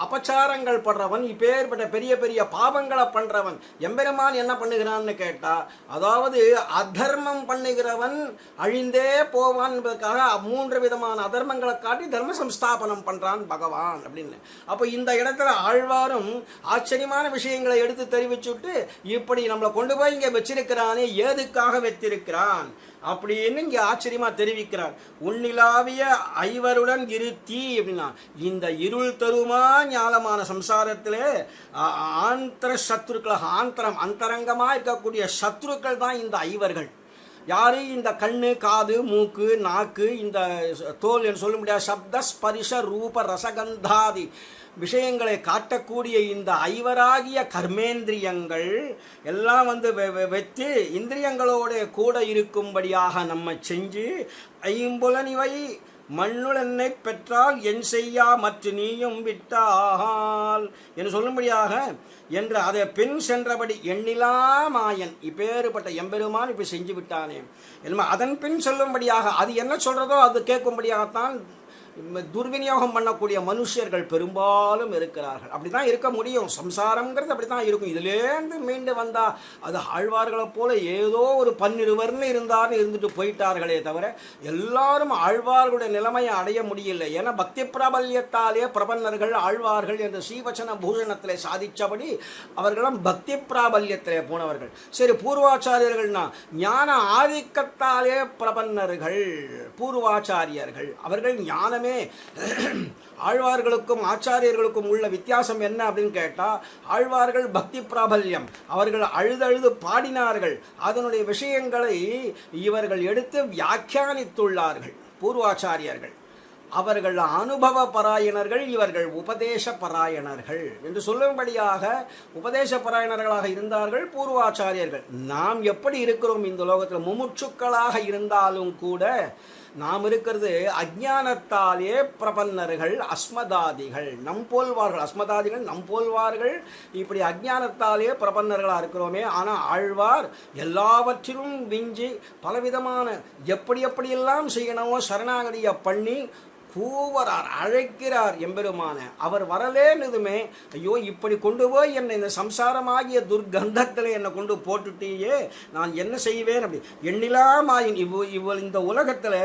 அபச்சாரங்கள் படுறவன், இப்பேற்பட்ட பெரிய பெரிய பாவங்களை பண்றவன் எம்பெருமான் என்ன பண்ணுகிறான்னு கேட்டா, அதாவது அதர்மம் பண்ணுகிறவன் அழிந்தே போவான் என்பதற்காக 3 விதமான அதர்மங்களை காட்டி தர்ம சம்ஸ்தாபனம் பண்றான் பகவான் அப்படின்னு. அப்போ இந்த இடத்துல ஆழ்வாரும் ஆச்சரியமான விஷயங்களை எடுத்து தெரிவிச்சுட்டு இப்படி நம்மளை கொண்டு போய் இங்க வச்சிருக்கிறானே, ஏதுக்காக வைத்திருக்கிறான் அப்படின்னு இங்க ஆச்சரியமா தெரிவிக்கிறார். உன்னிலாவிய ஐவருடன் இருத்தி அப்படின்னா இந்த இருள் தருமா ஞானமான சம்சாரத்திலே ஆந்தர சத்ருக்களாக, அந்தரங்கமா இருக்கக்கூடிய சத்ருக்கள் தான் இந்த ஐவர்கள். யாரு? இந்த கண்ணு, காது, மூக்கு, நாக்கு, இந்த தோல் என்று சொல்ல முடியாது சப்த ஸ்பரிஷ ரூப ரசகந்தாதி விஷயங்களை காட்டக்கூடிய இந்த ஐவராகிய கர்மேந்திரியங்கள் எல்லாம் வைத்து இந்திரியங்களோட கூட இருக்கும்படியாக நம்ம செஞ்சு ஐம்புலனிவை மண்ணுள் என்னை பெற்றால் என் செய்யா மற்ற நீயும் விட்டால் என்று சொல்லும்படியாக என்று அதை பின் சென்றபடி எண்ணிலா மாயன் இப்பேறுபட்ட எம்பெருமான் இப்படி செஞ்சு விட்டானே என்ன அதன் பின் சொல்லும்படியாக அது என்ன சொல்றதோ அது கேட்கும்படியாகத்தான் துர்விநியோகம் பண்ணக்கூடிய மனுஷர்கள் பெரும்பாலும் இருக்கிறார்கள். அப்படிதான் இருக்க முடியும். சம்சாரம்ங்கிறது அப்படித்தான் இருக்கும். இதுலேருந்து மீண்டு வந்தா அது ஆழ்வார்களை போல ஏதோ ஒரு 12 இருந்தார்னு இருந்துட்டு போயிட்டார்களே தவிர எல்லாரும் ஆழ்வார்களுடைய நிலைமையை அடைய முடியல. ஏன்னா பக்தி பிராபல்யத்தாலே பிரபன்னர்கள் ஆழ்வார்கள் என்ற ஸ்ரீவச்சன பூஷணத்திலே சாதிச்சபடி அவர்களும் பக்தி பிராபல்யத்திலே போனவர்கள். சரி, பூர்வாச்சாரியர்கள்னா ஞான ஆதிக்கத்தாலே பிரபன்னர்கள் பூர்வாச்சாரியர்கள். அவர்கள் ஞானமே ஆழ்வார்களுக்கும் ஆச்சாரியர்களுக்கும் உள்ள வித்தியாசம் என்ன அப்படின்னு கேட்டா, ஆழ்வார்கள் பக்தி பிராபல்யம், அவர்கள் அழுதழுது பாடினார்கள், அதனுடைய விஷயங்களை இவர்கள் எடுத்து வியாக்கியானித்துள்ளார்கள். பூர்வாச்சாரியர்கள் அவர்கள் அனுபவ பராயணர்கள், இவர்கள் உபதேச பராயணர்கள் என்று சொல்லும்படியாக உபதேச பராயணர்களாக இருந்தார்கள் பூர்வாச்சாரியர்கள். நாம் எப்படி இருக்கிறோம் இந்த லோகத்தில்? முமுட்சுக்களாக இருந்தாலும் கூட நாம் இருக்கிறது அஜ்ஞானத்தாலே பிரபன்னர்கள், அஸ்மதாதிகள் நம்போல்வார்கள். அஸ்மதாதிகள் நம்போல்வார்கள். இப்படி அஜ்ஞானத்தாலே பிரபன்னர்களாக இருக்கிறோமே. ஆனால் ஆழ்வார் எல்லாவற்றிலும் விஞ்சி பலவிதமான எப்படியெல்லாம் செய்யணுமோ சரணாகதியை பண்ணி கூவரார், அழைக்கிறார் எம்பெருமான. அவர் வரலேன்னுதுமே ஐயோ இப்படி கொண்டு போய் என்னை இந்த சம்சாரமாகிய துர்கந்தத்தில் என்னை கொண்டு போட்டுட்டீயே, நான் என்ன செய்வேன் அப்படி எண்ணிலா மாயின் இவள் இந்த உலகத்தில்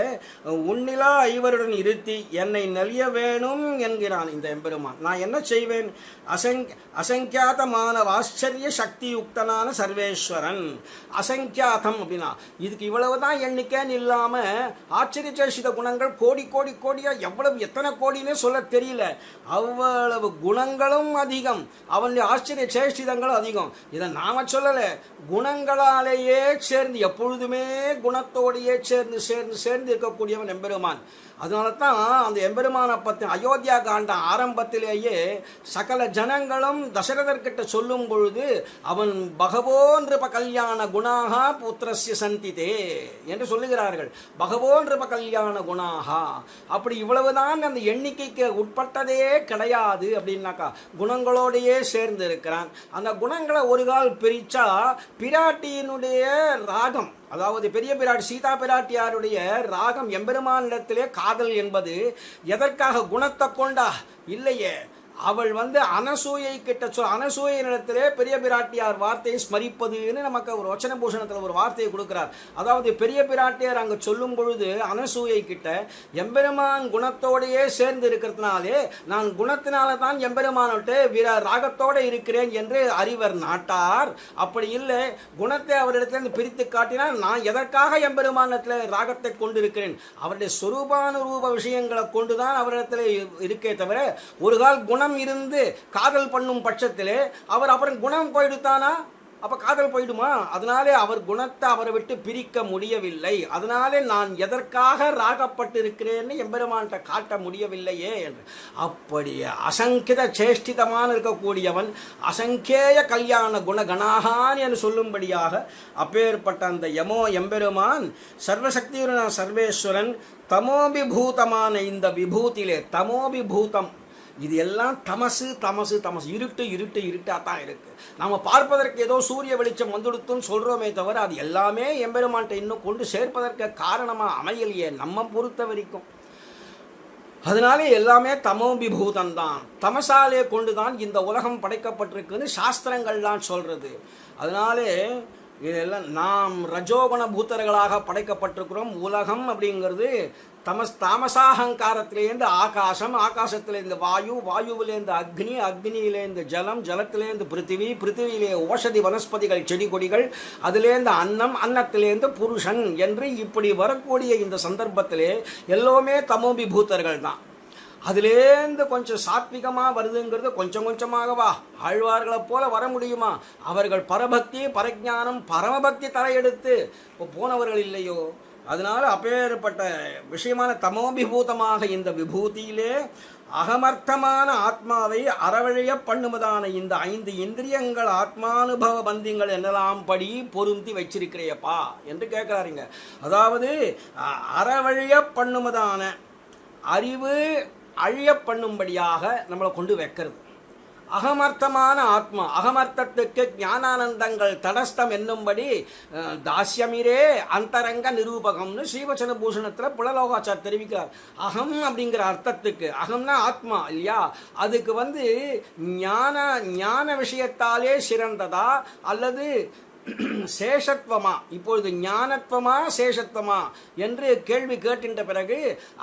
உன்னிலா ஐவருடன் இருத்தி என்னை நலிய வேணும் என்கிறான் இந்த எம்பெருமான். நான் என்ன செய்வேன்? அசங்கியாதமான ஆச்சரிய சக்தி யுக்தனான சர்வேஸ்வரன். அசங்கியாதம் அப்படின்னா இதுக்கு இவ்வளவுதான் எண்ணிக்கைன்னு இல்லாமல் ஆச்சரிய சேஷித குணங்கள் கோடி கோடி கோடியா எவ்வளவு எத்தனை கோடினே சொல்ல தெரியல. அவ்வளவு குணங்களும் அதிகம், அவனுடைய ஆச்சரிய சேஷ்டிதங்களும் அதிகம். இதை நாம சொல்லல, குணங்களாலேயே சேர்ந்து எப்பொழுதுமே குணத்தோடையே சேர்ந்து சேர்ந்து சேர்ந்து இருக்கக்கூடியவன் எம்பெருமான். அதனால தான் அந்த எம்பெருமான பற்றி அயோத்தியா காண்ட ஆரம்பத்திலேயே சகல ஜனங்களும் தசரதர்கிட்ட சொல்லும் பொழுது அவன் பகவோன்றிருப்ப கல்யாண குணாக புத்திரஸ்ய சந்திதே என்று சொல்லுகிறார்கள். பகவோன்றிருப்ப கல்யாண குணாகா, அப்படி இவ்வளவுதான் அந்த எண்ணிக்கைக்கு உட்பட்டதே கிடையாது அப்படின்னாக்கா குணங்களோடையே சேர்ந்து இருக்கிறான். அந்த குணங்களை ஒரு கால் பிரிச்சா பிராட்டியினுடைய ராகம், அதாவது பெரிய பிராட்டி சீதா பிராட்டியாருடைய ராகம் எம்பெருமானிடத்திலே காதல் என்பது எதற்காக குணத்தை கொண்டா இல்லையே, அவள் அனசூயை கிட்ட அனசூயினிடத்திலே பெரிய பிராட்டியார் வார்த்தையை ஸ்மரிப்பதுன்னு நமக்கு ஒரு வச்சன பூஷணத்தில் ஒரு வார்த்தையை கொடுக்கிறார். அதாவது பெரிய பிராட்டியார் அங்கே சொல்லும் பொழுது அனசூயை கிட்ட எம்பெருமான் குணத்தோடையே சேர்ந்து இருக்கிறதுனாலே நான் குணத்தினால தான் எம்பெருமானோட்டு ராகத்தோடு இருக்கிறேன் என்று அறிவர் நாட்டார். அப்படி இல்லை, குணத்தை அவரிடத்திலிருந்து பிரித்து காட்டினால் நான் எதற்காக எம்பெருமானத்தில் ராகத்தை கொண்டிருக்கிறேன், அவருடைய சொரூபானுரூப விஷயங்களை கொண்டுதான் அவரிடத்தில் இருக்கே தவிர ஒரு கால் குணம் இருந்து காதல் பண்ணும் பட்சத்திலே அவர் அப்புறம் குணம் போயிடுத்தானா, அப்ப காதல் போயிடுமா? அதனாலே அவர் குணத்தை அவரை விட்டு பிரிக்க முடியவில்லை. அதனாலே நான் எதற்காக ராகப்பட்டிருக்கிறேன்னு எம்பெருமான்கிட்ட காட்ட முடியவில்லையே என்று. அப்படி அசங்கித சேஷ்டிதமான இருக்கக்கூடியவன் அசங்கேய கல்யாண குணகணாகான் என்று சொல்லும்படியாக அப்பேற்பட்ட அந்த எம்பெருமான் சர்வசக்தியுடன் சர்வேஸ்வரன் தமோபிபூதமான இந்த விபூதியிலே தமோபிபூதம், இது எல்லாம் தமசு தமசு தமசு, இருட்டு இருட்டு இருட்டாக தான் இருக்கு. நம்ம பார்ப்பதற்கு ஏதோ சூரிய வெளிச்சம் வந்துடுத்துன்னு சொல்றோமே தவிர அது எல்லாமே எம்பெருமான்ட்ட இன்னும் கொண்டு சேர்ப்பதற்கு காரணமாக அமையலையே நம்ம பொறுத்த வரைக்கும். அதனாலே எல்லாமே தமோபிபூதம் தான், தமசாலே கொண்டுதான் இந்த உலகம் படைக்கப்பட்டிருக்குன்னு சாஸ்திரங்கள்லாம் சொல்றது. அதனாலே இதெல்லாம் நாம் ரஜோகுண பூத்தர்களாக படைக்கப்பட்டிருக்கிறோம். உலகம் அப்படிங்கிறது தாமசாகங்காரத்திலேருந்து ஆகாசம், ஆகாசத்திலேருந்து வாயு, வாயுவிலேருந்து அக்னி, அக்னியிலேருந்து ஜலம், ஜலத்திலேருந்து பிருத்திவி, பிருத்திவியிலே ஓஷதி வனஸ்பதிகள் செடி கொடிகள், அதிலேருந்து அன்னம், அன்னத்திலேருந்து புருஷன் என்று இப்படி வரக்கூடிய இந்த சந்தர்ப்பத்திலே எல்லோருமே தமோபிபூத்தர்கள் தான். அதுலேருந்து கொஞ்சம் சாத்விகமாக வருதுங்கிறது கொஞ்சம் கொஞ்சமாகவா ஆழ்வார்களை போல வர முடியுமா? அவர்கள் பரபக்தி பரஜானம் பரமபக்தி தலையெடுத்து போனவர்கள் இல்லையோ. அதனால அப்பேற்பட்ட விஷயமான தமோபிபூதமாக இந்த விபூதியிலே அகமர்த்தமான ஆத்மாவை அறவழிய பண்ணுவதான இந்த 5 இந்திரியங்கள் ஆத்மானுபவ பந்திங்கள் என்னெல்லாம் படி பொருந்தி வச்சிருக்கிறையப்பா என்று கேட்கிறாருங்க. அதாவது அறவழிய பண்ணுவதான அறிவு அழிய பண்ணும்படியாக நம்மளை கொண்டு வைக்கிறது. அகமர்த்தமான ஆத்மா, அகமர்த்தத்துக்கு ஞானானந்தங்கள் தடஸ்தம் என்னும்படி தாஸ்யமிரே அந்தரங்க நிரூபகம்னு ஸ்ரீவச்சன பூஷணத்தில் புலலோகாச்சார் தெரிவிக்கிறார். அகம் அப்படிங்கிற அர்த்தத்துக்கு, அகம்னா ஆத்மா இல்லையா, அதுக்கு ஞான விஷயத்தாலே சிறந்ததா அல்லது சேஷத்துவமா, இப்பொழுது ஞானத்துவமா சேஷத்துவமா என்று கேள்வி கேட்டின்ற பிறகு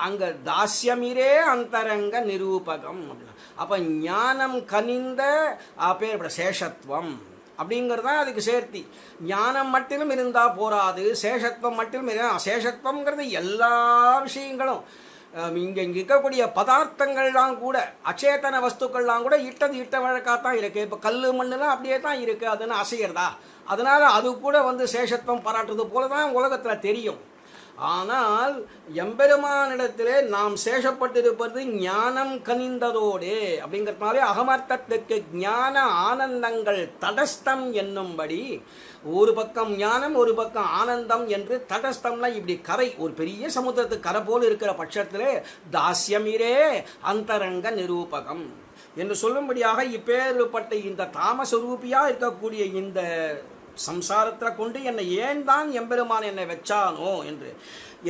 அங்க தாஸ்யமிரே அந்தரங்க நிரூபகம். அப்ப ஞானம் கனிந்த பேர் சேஷத்துவம் அப்படிங்கிறதா அதுக்கு சேர்த்தி. ஞானம் மட்டும் இருந்தா போராது, சேஷத்துவம் மட்டும் சேஷத்துவங்கிறது எல்லா விஷயங்களும் இங்கே இருக்கக்கூடிய பதார்த்தங்கள்லாம் கூட அச்சேதன வஸ்துக்கள்லாம் கூட இட்டது இட்ட வழக்காத்தான் இருக்குது. இப்போ கல் மண்ணுலாம் அப்படியே தான் இருக்குது, அதுன்னு அசைகிறதா? அதனால் அது கூட சேஷத்துவம் பாராட்டுறது போல தான் உலகத்தில் தெரியும். ஆனால் எம்பெருமானிடத்திலே நாம் சேஷப்பட்டிருப்பது ஞானம் கனிந்ததோடு அப்படிங்கிறதுனாலே அகமர்த்தத்துக்கு ஞான ஆனந்தங்கள் தடஸ்தம் என்னும்படி ஒரு பக்கம் ஞானம் ஒரு பக்கம் ஆனந்தம் என்று தடஸ்தம்னா இப்படி கரை, ஒரு பெரிய சமுத்திரத்துக்கு கரை போல் இருக்கிற பட்சத்திலே தாஸ்யமிரே அந்தரங்க நிரூபகம் என்று சொல்லும்படியாக இப்பேற்பட்ட இந்த தாமஸ்வரூபியா இருக்கக்கூடிய இந்த சம்சாரத்தில் கொண்டு என்னை ஏன் தான் எம்பெருமான் என்னை வச்சானோ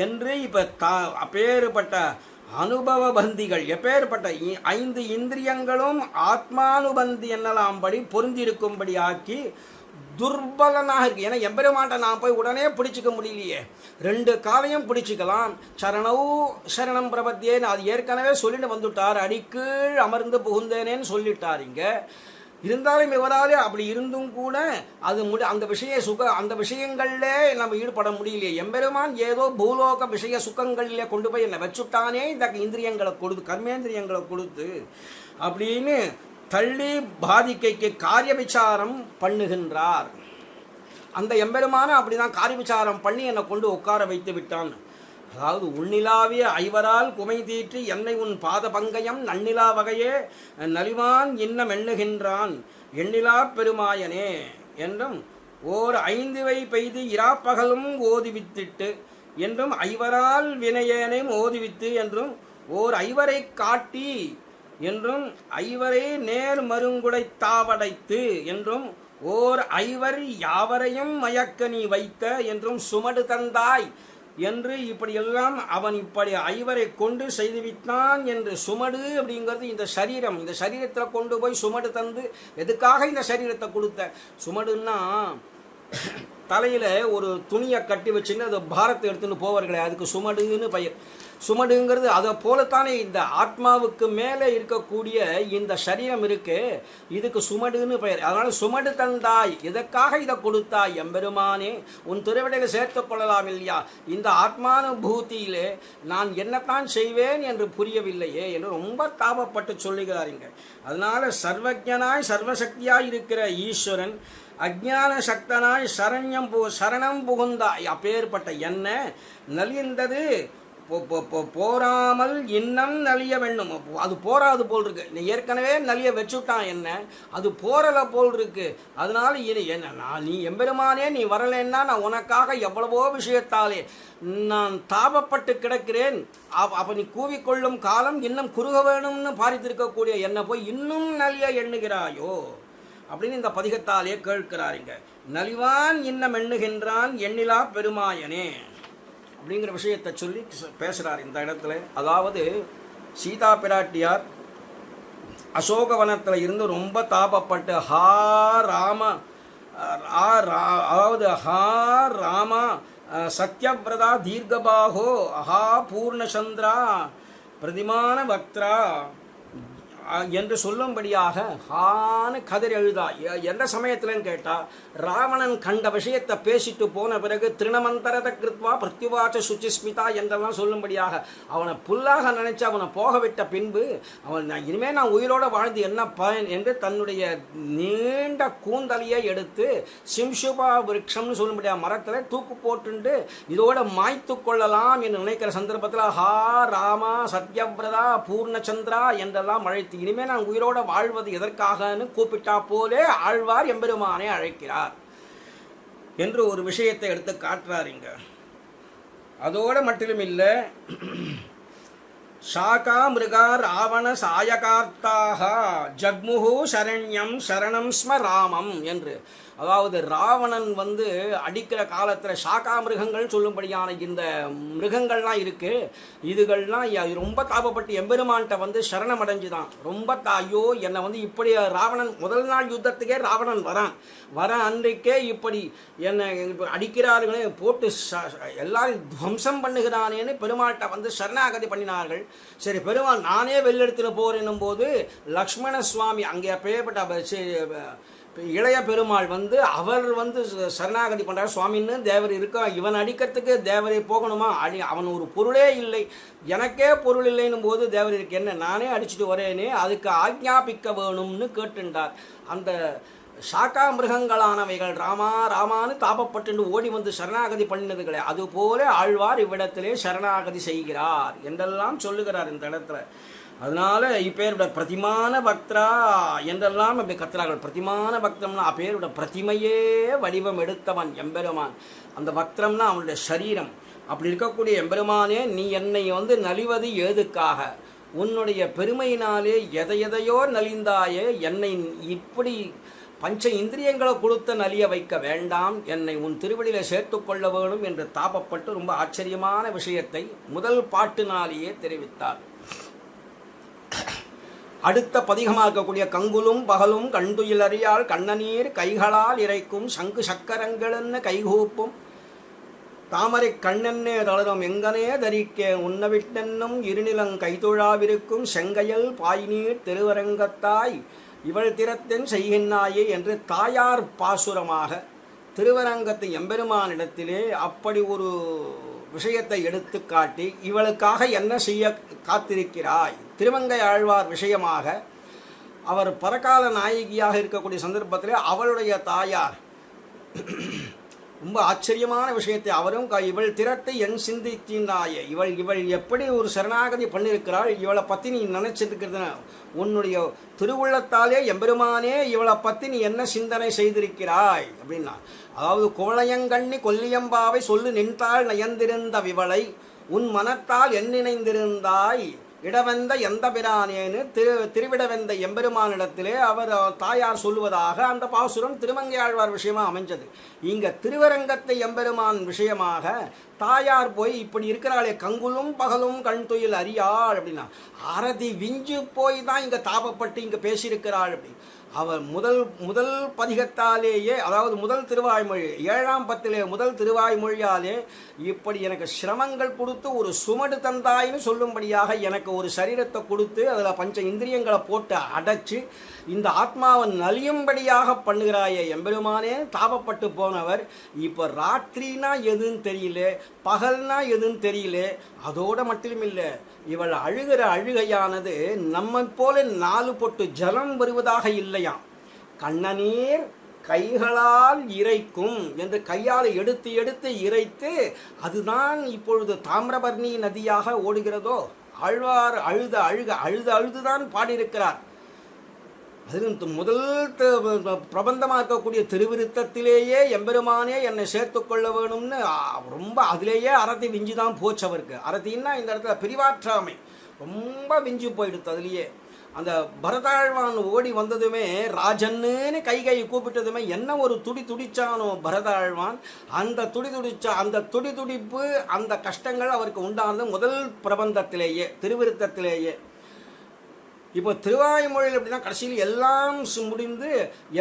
என்று இப்போ அப்பேற்பட்ட அனுபவ பந்திகள் எப்பேற்பட்ட 5 இந்திரியங்களும் ஆத்மானுபந்தி என்னலாம்படி பொருந்திருக்கும்படி ஆக்கி துர்பலனாக இருக்கு. ஏன்னா எம்பெருமான்ட்ட நான் போய் உடனே பிடிச்சிக்க முடியலையே, 2 காலையும் பிடிச்சிக்கலாம். சரணவு சரணம் பிரபத்தியேன்னு அது ஏற்கனவே சொல்லிட்டு வந்துட்டார், அடிக்கீழ் அமர்ந்து புகுந்தேனேன்னு சொல்லிட்டார். இங்கே இருந்தாலும் இவராலே அப்படி இருந்தும் கூட அது அந்த விஷயங்கள்லே நம்ம ஈடுபட முடியலையே. எம்பெருமான் ஏதோ பூலோக விஷய சுகங்களிலே கொண்டு போய் என்னை வச்சுட்டானே இந்த இந்திரியங்களை கொடுத்து, கர்மேந்திரியங்களை கொடுத்து அப்படின்னு தள்ளி பாதிக்கைக்கு காரிய விசாரம் பண்ணுகின்றார். அந்த எம்பெருமான அப்படிதான் காரிய விசாரம் பண்ணி என்னை கொண்டு உட்கார வைத்து விட்டான். அதாவது உன்னிலாவிய ஐவரால் குமை தீற்றி என்னை உன் பாத பங்கயம் நன்னிலா வகையே நலிவான் இன்னம் எண்ணுகின்றான் எண்ணிலா பெருமாயனே என்றும் ஓர் 5 பெய்து இராப்பகலும் ஓதுவித்திட்டு என்றும் ஐவரால் வினையேனையும் ஓதுவித்து என்றும் ஓர் ஐவரை காட்டி என்றும் ஐவரை நேர் மருங்குடை தாவடைத்து என்றும் ஓர் ஐவர் யாவரையும் மயக்க நீ வைத்த என்றும் சுமடு தந்தாய் என்று இப்படியெல்லாம் அவன் இப்படி ஐவரை கொண்டு செய்துவித்தான் என்று சுமடு அப்படிங்கிறது இந்த சரீரத்தில் கொண்டு போய் சுமடு தந்து எதுக்காக இந்த சரீரத்தை கொடுத்த சுமடுன்னா தலையில் ஒரு துணியை கட்டி வச்சுன்னு அதை பாரத்தை எடுத்துன்னு போவார்களே அதுக்கு சுமடுன்னு பெயர். சுமடுங்கிறது அதை போலத்தானே இந்த ஆத்மாவுக்கு மேலே இருக்கக்கூடிய இந்த சரீரம் இருக்கு, இதுக்கு சுமடுன்னு பெயர். அதனால் சுமடு தந்தாய், எதற்காக இதை கொடுத்தாய் எம்பெருமானே, உன் திருவிடையில் சேர்த்து கொள்ளலாம் இல்லையா, இந்த ஆத்மானுபூதியிலே நான் என்னத்தான் செய்வேன் என்று புரியவில்லையே என்று ரொம்ப தாபப்பட்டு சொல்லுகிறாருங்க. அதனால் சர்வஜனாய் சர்வசக்தியாய் இருக்கிற ஈஸ்வரன் அஜ்ஞான சக்தனாய் சரணம் புகுந்தாய். அப்பேற்பட்ட என்ன நலிந்தது போராமல் இன்னும் நலிய வேண்டும். அது போராது போல் இருக்கு, நீ ஏற்கனவே நலிய வச்சுட்டான் என்ன, அது போரலை போல் இருக்கு. அதனால இது என்ன, நீ எம்பெருமானே நீ வரலைன்னா நான் உனக்காக எவ்வளவோ விஷயத்தாலே நான் தாபப்பட்டு கிடக்கிறேன். அப்போ நீ கூவிக்கொள்ளும் காலம் இன்னும் குறுக வேணும்னு பாரித்திருக்கக்கூடிய என்னை போய் இன்னும் நலிய எண்ணுகிறாயோ அப்படின்னு இந்த பதிகத்தாலே கேட்கிறாருங்க. நலிவான் இன்னம் எண்ணுகின்றான் எண்ணிலா பெருமாயனே அப்படிங்கிற விஷயத்தை சொல்லி பேசுகிறார் இந்த இடத்துல. அதாவது சீதா பிராட்டியார் அசோகவனத்தில் இருந்து ரொம்ப தாபப்பட்டு அதாவது ஹா ராமா சத்யவிரதா தீர்க்கபாகோ அஹா பூர்ணச்சந்திரா பிரதிமான வக்த்ரா என்று சொல்லும்படியாக ஹான்னு கதறி எழுதா. எந்த சமயத்துலன்னு கேட்டால் ராவணன் கண்ட விஷயத்தை பேசிட்டு போன பிறகு திருணமந்தரத கிருத்வா பிரத்யுவாச்ச சுச்சிஸ்மிதா என்றெல்லாம் சொல்லும்படியாக அவனை புல்லாக நினைச்சு அவனை போக விட்ட பின்பு அவன் இனிமேல் நான் உயிரோடு வாழ்ந்து என்ன பயன் என்று தன்னுடைய நீண்ட கூந்தலையை எடுத்து சிம்சுபா விருட்சம்னு சொல்லும்படியாக மரத்தில் தூக்கு போட்டுண்டு இதோட மாய்த்து கொள்ளலாம் என்று நினைக்கிற சந்தர்ப்பத்தில் ஹா ராமா சத்யவிரதா பூர்ணச்சந்திரா என்றெல்லாம் அழைத்து இனிமே நான் உயிரோட வாழ்வது எதற்காகன்னு கூப்பிட்டா போலே ஆழ்வார் எம்பெருமானை அழைக்கிறார் என்று ஒரு விஷயத்தை எடுத்து காட்டுறாருங்க. அதோடு மட்டும் இல்லை, சாகா மிருகா ராவண சாயகார்த்தாக ஜக்முஹு சரண்யம் சரணம் ஸ்ம ராமம் என்று. அதாவது ராவணன் அடிக்கிற காலத்தில் சாக்கா மிருகங்கள் சொல்லும்படியான இந்த மிருகங்கள்லாம் இருக்குது, இதுகள்லாம் ரொம்ப தாபப்பட்டு எம்பெருமான்கிட்ட சரணம் அடைஞ்சுதான் ரொம்ப ஐயோ என்னை இப்படி ராவணன் முதல் நாள் யுத்தத்துக்கே ராவணன் வர அன்றைக்கே இப்படி என்னை அடிக்கிறார்களே போட்டு எல்லாரும் துவம்சம் பண்ணுகிறானேன்னு பெருமாள்கிட்ட சரணாகதி பண்ணினார்கள். சரி பெருமாள் நானே வெள்ளெடுத்துட்டு போறேன்னும் போது லக்ஷ்மண சுவாமி அங்கே அப்பேற்பட்ட இளைய பெருமாள் அவர் சரணாகதி பண்ணுறார். சுவாமின்னு தேவர் இருக்கா, இவன் அடிக்கிறதுக்கு தேவரை போகணுமா, அவன் ஒரு பொருளே இல்லை, எனக்கே பொருள் இல்லைன்னும் போது தேவர் இருக்கு என்ன நானே அடிச்சுட்டு வரேனே, அதுக்கு ஆக்ஞாபிக்க வேணும்னு கேட்டுண்டார். அந்த சாக்கா மிருகங்களானவைகள் ராமா ராமான்னு தாபப்பட்டு ஓடி சரணாகதி பண்ணினதுகளே அதுபோல ஆழ்வார் இவ்விடத்திலே சரணாகதி செய்கிறார் என்றெல்லாம் சொல்லுகிறார் இந்த இடத்துல. அதனால இப்பேருடைய பிரதிமான பக்தரா என்றெல்லாம் அப்படி கத்துறார்கள். பிரதிமான பக்தம்னா அப்பேருட பிரதிமையே வடிவம் எடுத்தவன் எம்பெருமான். அந்த பக்தம்னா அவனுடைய சரீரம். அப்படி இருக்கக்கூடிய எம்பெருமானே நீ என்னை நலிவது ஏதுக்காக, உன்னுடைய பெருமையினாலே எதையோ நலிந்தாயே, என்னை இப்படி பஞ்ச இந்திரியங்களை கொடுத்த நலிய வைக்க வேண்டாம், என்னை உன் திருவடியில் சேர்த்து கொள்ள வேணும் என்று தாபப்பட்டு ரொம்ப ஆச்சரியமான விஷயத்தை முதல் பாட்டினாலேயே தெரிவித்தார். அடுத்த பதிகமாக இருக்கக்கூடிய கங்குலும் பகலும் கண்டுயிலறியால் கண்ணநீர் கைகளால் இறைக்கும் சங்கு சக்கரங்களென்ன கைகூப்பும் தாமரை கண்ணென்னே தளரும் எங்கனே தரிக்க உன்னவிட்டென்னும் இருநிலங் கைதொழாவிருக்கும் செங்கையல் பாய்நீர் திருவரங்கத்தாய் இவள் திறத்தென் செய்கின்றாயே என்று தாயார் பாசுரமாக திருவரங்கத்து எம்பெருமானிடத்திலே அப்படி ஒரு விஷயத்தை எடுத்து காட்டி இவளுக்காக என்ன செய்ய காத்திருக்கிறாய், திருமங்கை ஆழ்வார் விஷயமாக அவர் பரகால நாயகியாக இருக்கக்கூடிய சந்தர்ப்பத்திலே அவளுடைய தாயார் ரொம்ப ஆச்சரியமான விஷயத்தை அவரும் இவள் திரட்டு என் சிந்தித்தினாய, இவள் எப்படி ஒரு சரணாகதி பண்ணியிருக்கிறாள், இவளை பற்றி நீ நினைச்சிருக்கிறது உன்னுடைய திருவுள்ளத்தாலே எம்பெருமானே இவளை பற்றி நீ என்ன சிந்தனை செய்திருக்கிறாய் அப்படின்னா, அதாவது கோளையங்கண்ணி கொல்லியம்பாவை சொல்லு நின்றாள் நயந்திருந்த விவளை உன் மனத்தால் என் நினைந்திருந்தாய் இடவெந்த எந்த பிரானேன்னு திருவிடவெந்த எம்பெருமானிடத்திலே அவர் தாயார் சொல்லுவதாக அந்த பாசுரம் திருமங்கையாழ்வார் விஷயமா அமைஞ்சது. இங்க திருவரங்கத்தை எம்பெருமான் விஷயமாக தாயார் போய் இப்படி இருக்கிறாளே கங்குலும் பகலும் கண் துயில் அறியாள் அப்படின்னா, அரதி விஞ்சு போய் தான் இங்க தாபப்பட்டு இங்க பேசியிருக்கிறாள் அப்படி. அவர் முதல் பதிகத்தாலேயே, அதாவது முதல் திருவாய்மொழி 7ஆம் பத்திலே முதல் திருவாய்மொழியாலே இப்படி எனக்கு சிரமங்கள் கொடுத்து ஒரு சுமடு தந்தாயின்னு சொல்லும்படியாக எனக்கு ஒரு சரீரத்தை கொடுத்து அதில் பஞ்ச இந்திரியங்களை போட்டு அடைச்சி இந்த ஆத்மாவை நலியும்படியாக பண்ணுகிறாயே எம்பெருமானே தாபப்பட்டு போனவர் இப்போ ராத்திரினா எதுன்னு தெரியல, பகல்னா எதுன்னு தெரியல. அதோடு மட்டும் இல்லை, இவள் அழுகிற அழுகையானது நம்ம போல 4 பொட்டு ஜலம் வருவதாக இல்லையாம். கண்ணநீர் கைகளால் இறைக்கும் என்று கையால் எடுத்து எடுத்து இறைத்து அதுதான் இப்பொழுது தாமிரபரணி நதியாக ஓடுகிறதோ. ஆழ்வார் அழுதுதான் பாடியிருக்கிறார். அது முதல் பிரபந்தமாக இருக்கக்கூடிய திருவிருத்தத்திலேயே எம்பெருமானே என்னை சேர்த்து கொள்ள வேணும்னு ரொம்ப அதிலேயே அரத்தி விஞ்சு தான் போச்சு அவருக்கு. அரத்தின்னா இந்த இடத்துல பிரிவாற்றாமை ரொம்ப விஞ்சு போயிடுது. அதுலேயே அந்த பரதாழ்வான் ஓடி வந்ததுமே ராஜன்னு கை கூப்பிட்டதுமே என்ன ஒரு துடிச்சானோ பரதாழ்வான், அந்த துடிப்பு அந்த கஷ்டங்கள் அவருக்கு உண்டானது முதல் பிரபந்தத்திலேயே திருவிருத்தத்திலேயே. இப்போ திருவாய்மொழியில் எப்படின்னா கடைசியில் எல்லாம் முடிந்து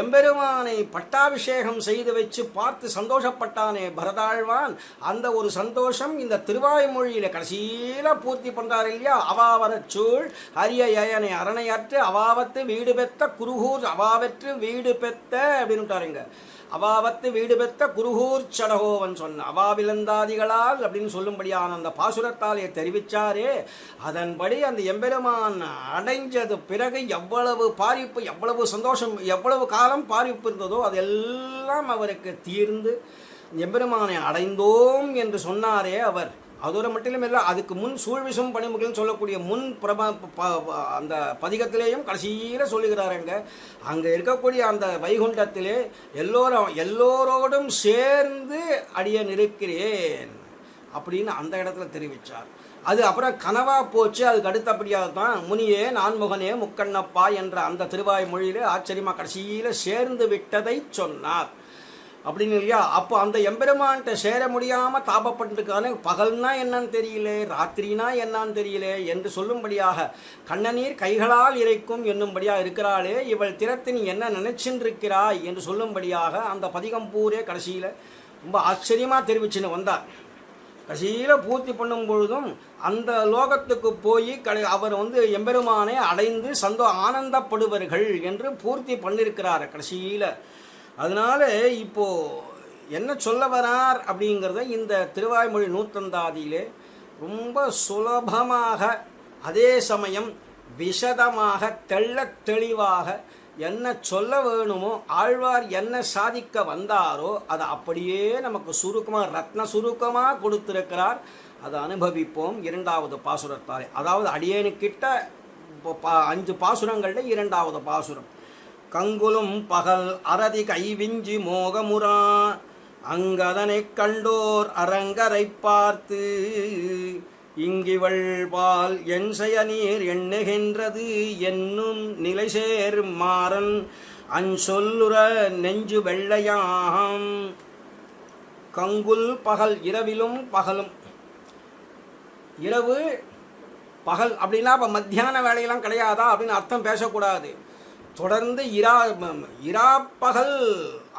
எம்பெருமானை பட்டாபிஷேகம் செய்து வச்சு பார்த்து சந்தோஷப்பட்டானே பரதாழ்வான், அந்த ஒரு சந்தோஷம் இந்த திருவாய்மொழியில் கடைசியில் பூர்த்தி பண்ணுறாரு இல்லையா. அவாவரச்சூழ் அரிய ஏயனை அரணையாற்று அவாவத்து வீடு பெத்த குருகூர் அவாவற்று வீடு பெத்த அப்படின்னுட்டாருங்க. அவாவத்து வீடு பெத்த குருகூர் சடகோவன் சொன்ன அவாவிலந்தாதிகளால் அப்படின்னு சொல்லும்படியான அந்த பாசுரத்தாலே தெரிவித்தாரே. அதன்படி அந்த எம்பெருமான் அடைஞ்சது பிறகு எவ்வளவு பாரிப்பு, எவ்வளவு சந்தோஷம், எவ்வளவு காலம் பாரிப்பு இருந்ததோ அதெல்லாம் அவருக்கு தீர்ந்து எம்பெருமானை அடைந்தோம் என்று சொன்னாரே அவர். அதோடு மட்டும் இல்லை, அதுக்கு முன் சூழ்விசும் பணிமுகள்னு சொல்லக்கூடிய முன் அந்த பதிகத்திலேயும் கடைசியில் சொல்லுகிறாருங்க. அங்கே இருக்கக்கூடிய அந்த வைகுண்டத்திலே எல்லோரோடும் சேர்ந்து அடியேன் இருக்கிறேன் அப்படின்னு அந்த இடத்துல தெரிவித்தார். அது அப்புறம் கனவா போச்சு. அதுக்கு அடுத்தபடியாக தான் முனியே நான்முகனே முக்கண்ணப்பா என்ற அந்த திருவாய்மொழியிலே ஆச்சரியமாக கடைசியில் சேர்ந்து விட்டதை சொன்னார் அப்படின்னு இல்லையா. அப்போ அந்த எம்பெருமான்கிட்ட சேர முடியாமல் தாபப்பட்டிருக்கானே, பகல்னா என்னன்னு தெரியல, ராத்திரினா என்னன்னு தெரியல என்று சொல்லும்படியாக கண்ணநீர் கைகளால் இறைக்கும் என்னும்படியாக இருக்கிறாளே இவள் திறத்து நீ என்ன நினைச்சின்றிருக்கிறாய் என்று சொல்லும்படியாக அந்த பதிகம் பூரே கடைசியில் ரொம்ப ஆச்சரியமாக தெரிவிச்சுன்னு வந்தார். கடைசியில் பூர்த்தி பண்ணும் பொழுதும் அந்த லோகத்துக்கு போய் அவர் எம்பெருமானை அடைந்து ஆனந்தப்படுவர்கள் என்று பூர்த்தி பண்ணியிருக்கிறார் கடைசியில். அதனால இப்போ என்ன சொல்ல வரார் அப்படிங்கிறத இந்த திருவாய்மொழி நூற்றந்தாதியிலே ரொம்ப சுலபமாக அதே சமயம் விஷதமாக தெளிவாக என்ன சொல்ல வேணுமோ ஆழ்வார் என்ன சாதிக்க வந்தாரோ அதை அப்படியே நமக்கு சுருக்கமாக ரத்ன சுருக்கமாக கொடுத்திருக்கிறார். அதை அனுபவிப்போம் 2வது பாசுரத்தாலே. அதாவது அடியேனுக்கிட்ட 5 பாசுரங்களில் 2வது பாசுரம். கங்குலும் பகல் அரதி கைவிஞ்சி மோகமுரா அங்கதனை கண்டோர் அரங்கரை பார்த்து இங்கிவள் பால் என் செய்ய நீர் எண்ணுகின்றது என்னும் நிலை சேர் மாறன் அஞ்சொல்லுற நெஞ்சு வெள்ளையாம். கங்குல் பகல் இரவிலும் பகலும். இரவு பகல் அப்படின்னா இப்போ மத்தியான வேலையெல்லாம் கிடையாதா அப்படின்னு அர்த்தம் பேசக்கூடாது. தொடர்ந்து இரா பகல்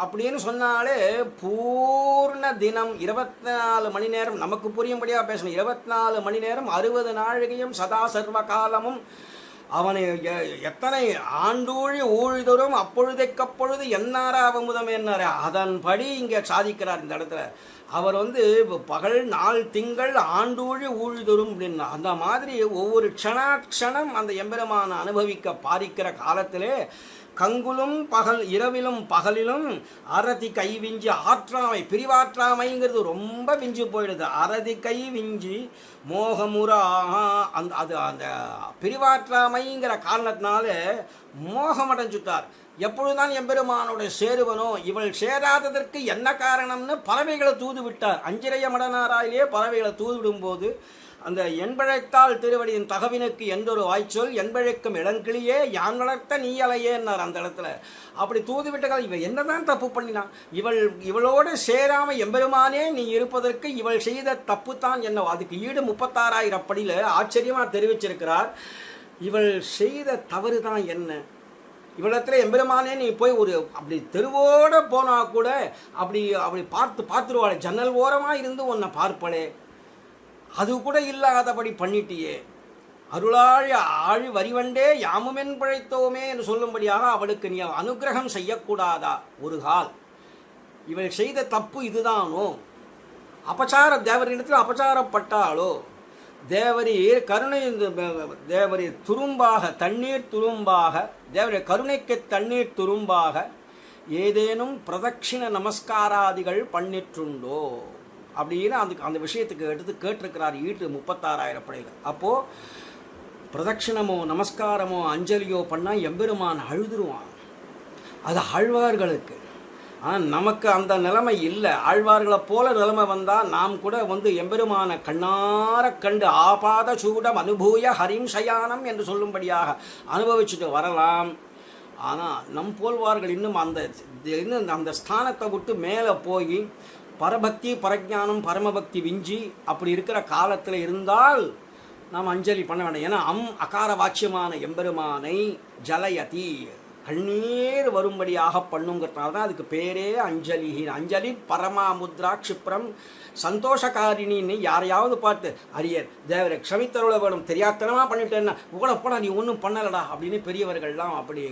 அப்படின்னு சொன்னாலே பூர்ண தினம் 24 மணி நேரம் நமக்கு புரியும்படியாக பேசணும். 24 மணி நேரம் 60 நாழிகையும் சதா சர்வ காலமும் அவனை எத்தனை ஆண்டூழி ஊழ்தொரும் அப்பொழுதைக்கப்பொழுது என்னாராவமுதம் என்னார அதன்படி இங்கே சாதிக்கிறார் இந்த இடத்துல. அவர் பகல் நாள் திங்கள் ஆண்டூழி ஊழ்தொரும் அப்படின்னா அந்த மாதிரி ஒவ்வொரு க்ஷணம் அந்த எம்பெருமான அனுபவிக்க பாரிக்கிற காலத்திலே கங்குலும் பகல் இரவிலும் பகலிலும் அறதி கை விஞ்சி ஆற்றாமை பிரிவாற்றாமைங்கிறது ரொம்ப விஞ்சு போயிடுது. அறதி கை விஞ்சி மோகமுறா அந்த பிரிவாற்றாமைங்கிற காரணத்தினால மோகம் அடைஞ்சுட்டார். எப்பொழுதுதான் எம்பெருமானுடைய சேருவனோ, இவள் சேராததற்கு என்ன காரணம்னு பறவைகளை தூது விட்டார். அஞ்சிரைய மடனாராயிலே பறவைகளை தூது விடும்போது அந்த என்பழைத்தாள் திருவடியின் தகவினுக்கு என்றொரு வாய்ச்சொல் என்பழைக்கும் இளங்கிளியே யான் வளர்த்த நீ அலையேன்னார் அந்த இடத்துல. அப்படி தூது விட்டதால் இவள் என்னதான் தப்பு பண்ணினான்? இவளோடு சேராம எம்பெருமானே நீ இருப்பதற்கு இவள் செய்த தப்பு தான் என்ன? அதுக்கு ஈடு 36,000 படியில் ஆச்சரியமாக தெரிவிச்சிருக்கிறார். இவள் செய்த தவறு தான் என்ன? இவ்வளத்தில் எம்பெருமானே நீ போய் ஒரு அப்படி தெருவோடு போனால் கூட அப்படி பார்த்துருவாளே, ஜன்னல் ஓரமாக இருந்து உன்னை பார்ப்பளே, அது கூட இல்லாதபடி பண்ணிட்டியே. அருளாழி ஆழி வரிவண்டே யாமுமென் பிழைத்தோமே என்று சொல்லும்படியாக அவளுக்கு நீ அனுகிரகம் செய்யக்கூடாதா? ஒரு கால் இவள் செய்த தப்பு இதுதானோ? தேவரிடத்தில் அபச்சாரப்பட்டாளோ? தேவரீர் கருணை தேவரீர் துரும்பாக தண்ணீர் துரும்பாக தேவரீர் கருணைக்கு தண்ணீர் துரும்பாக ஏதேனும் பிரதட்சிண நமஸ்காராதிகள் பண்ணிற்றுண்டோ அப்படின்னு அந்த விஷயத்துக்கு எடுத்து கேட்டிருக்கிறார் ஈட்டு 36,000 படையில். அப்போது பிரதட்சிணமோ நமஸ்காரமோ அஞ்சலியோ பண்ணால் எம்பெருமான் அழுதுருவான். அது ஆழ்வார்களுக்கு. ஆனால் நமக்கு அந்த நிலைமை இல்லை. ஆழ்வார்களை போல நிலைமை வந்தால் நாம் கூட எம்பெருமான கண்ணார கண்டு ஆபாத சூடம் அனுபூய ஹரிம் சயானம் என்று சொல்லும்படியாக அனுபவிச்சுட்டு வரலாம். ஆனால் நம் போல்வார்கள் இன்னும் அந்த ஸ்தானத்தை விட்டு மேலே போய் பரபக்தி பரஜானம் பரமபக்தி விஞ்சி அப்படி இருக்கிற காலத்தில் இருந்தால் நாம் அஞ்சலி பண்ண வேண்டாம். ஏன்னா அகார வாட்சியமான எம்பெருமானை ஜலயதி கண்ணீர் வரும்படியாக பண்ணுங்கிறதுனால தான் அதுக்கு பேரே அஞ்சலி. அஞ்சலி பரமாமுத்ரா க்ஷிப்ரம் சந்தோஷகாரிணின்னு யாரையாவது பார்த்து அரியர் தேவரை க்ஷமித்தருள வேணும், தெரியாத்தனமாக பண்ணிட்டேன்னா உங்களப்போட நீ ஒன்றும் பண்ணலடா அப்படின்னு பெரியவர்கள்லாம் அப்படி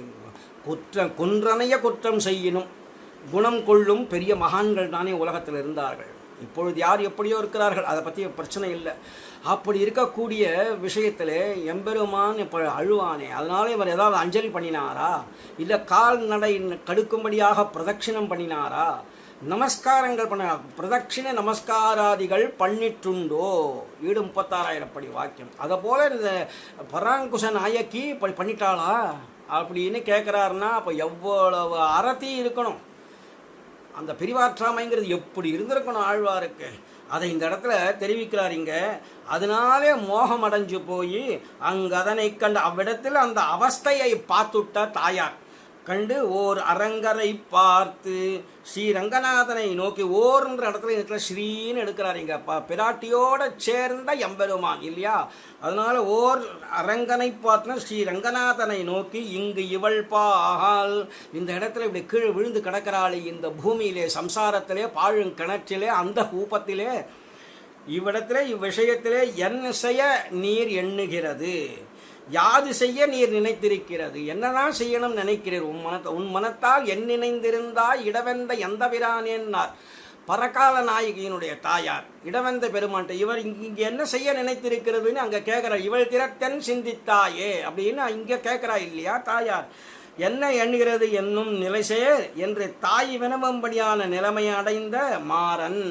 குன்றனைய குற்றம் செய்யணும் குணம் கொள்ளும் பெரிய மகான்கள் தானே உலகத்தில் இருந்தார்கள். இப்பொழுது யார் எப்படியோ இருக்கிறார்கள், அதை பற்றி பிரச்சனை இல்லை. அப்படி இருக்கக்கூடிய விஷயத்தில் எம்பெருமான் இப்போ அழுவானே, அதனால இவர் ஏதாவது அஞ்சலி பண்ணினாரா? இல்லை கால்நடை கடுக்கும்படியாக பிரதட்சிணம் பண்ணினாரா? நமஸ்காரங்கள் பண்ண பிரதட்சிண நமஸ்காராதிகள் பண்ணிட்டுண்டோ? ஈடு 36,000 படி வாக்கியம். அதை போல் இந்த பராங்குஷ நாயக்கி பண்ணிட்டாளா அப்படின்னு கேட்குறாருன்னா அப்போ எவ்வளவு அறத்தி இருக்கணும்? அந்த பிரிவாற்றாமைங்கிறது எப்படி இருந்திருக்கணும் ஆழ்வாருக்கு? அதை இந்த இடத்துல தெரிவிக்கிறார் இங்கே. அதனாலே மோகம் அடைஞ்சு போய் அங்கதனை கண்டு அவ்விடத்தில் அந்த அவஸ்தையை பார்த்துட்ட தாயார் கண்டு ஓர் அரங்கரை பார்த்து ஸ்ரீரங்கநாதனை நோக்கி ஓர்ன்ற இடத்துல ஸ்ரீன்னு எடுக்கிறார் இங்கே. பிராட்டியோட சேர்ந்த எம்பெருமான் இல்லையா? அதனால ஓர் அரங்கனை பார்த்துனா ஸ்ரீரங்கநாதனை நோக்கி இங்கு இவள் பால் இந்த இடத்துல இப்படி கீழே விழுந்து கிடக்கிறாளே இந்த பூமியிலே சம்சாரத்திலே பாழுங்கிணற்றிலே அந்த கூப்பத்திலே இவ்விடத்திலே இவ்விஷயத்திலே என் செய்ய நீர் எண்ணுகிறது, யாது செய்ய நீர் நினைத்திருக்கிறது, என்னதான் செய்யணும் நினைக்கிறீர்? உன் மனத்தால் என் நினைந்திருந்தாய் இடவெந்த எந்த பிரானேன்னார் பரகால நாயகியினுடைய தாயார் இடவெந்த பெருமான்ட்ட. இவர் இங்கே என்ன செய்ய நினைத்திருக்கிறதுன்னு அங்கே கேட்குறார். இவள் திறத்தன் சிந்தித்தாயே அப்படின்னு இங்கே கேட்குறா இல்லையா தாயார். என்ன எண்ணுகிறது என்னும் நிலைசேர் என்று தாய் வினவும்படியான நிலைமை அடைந்த மாறன்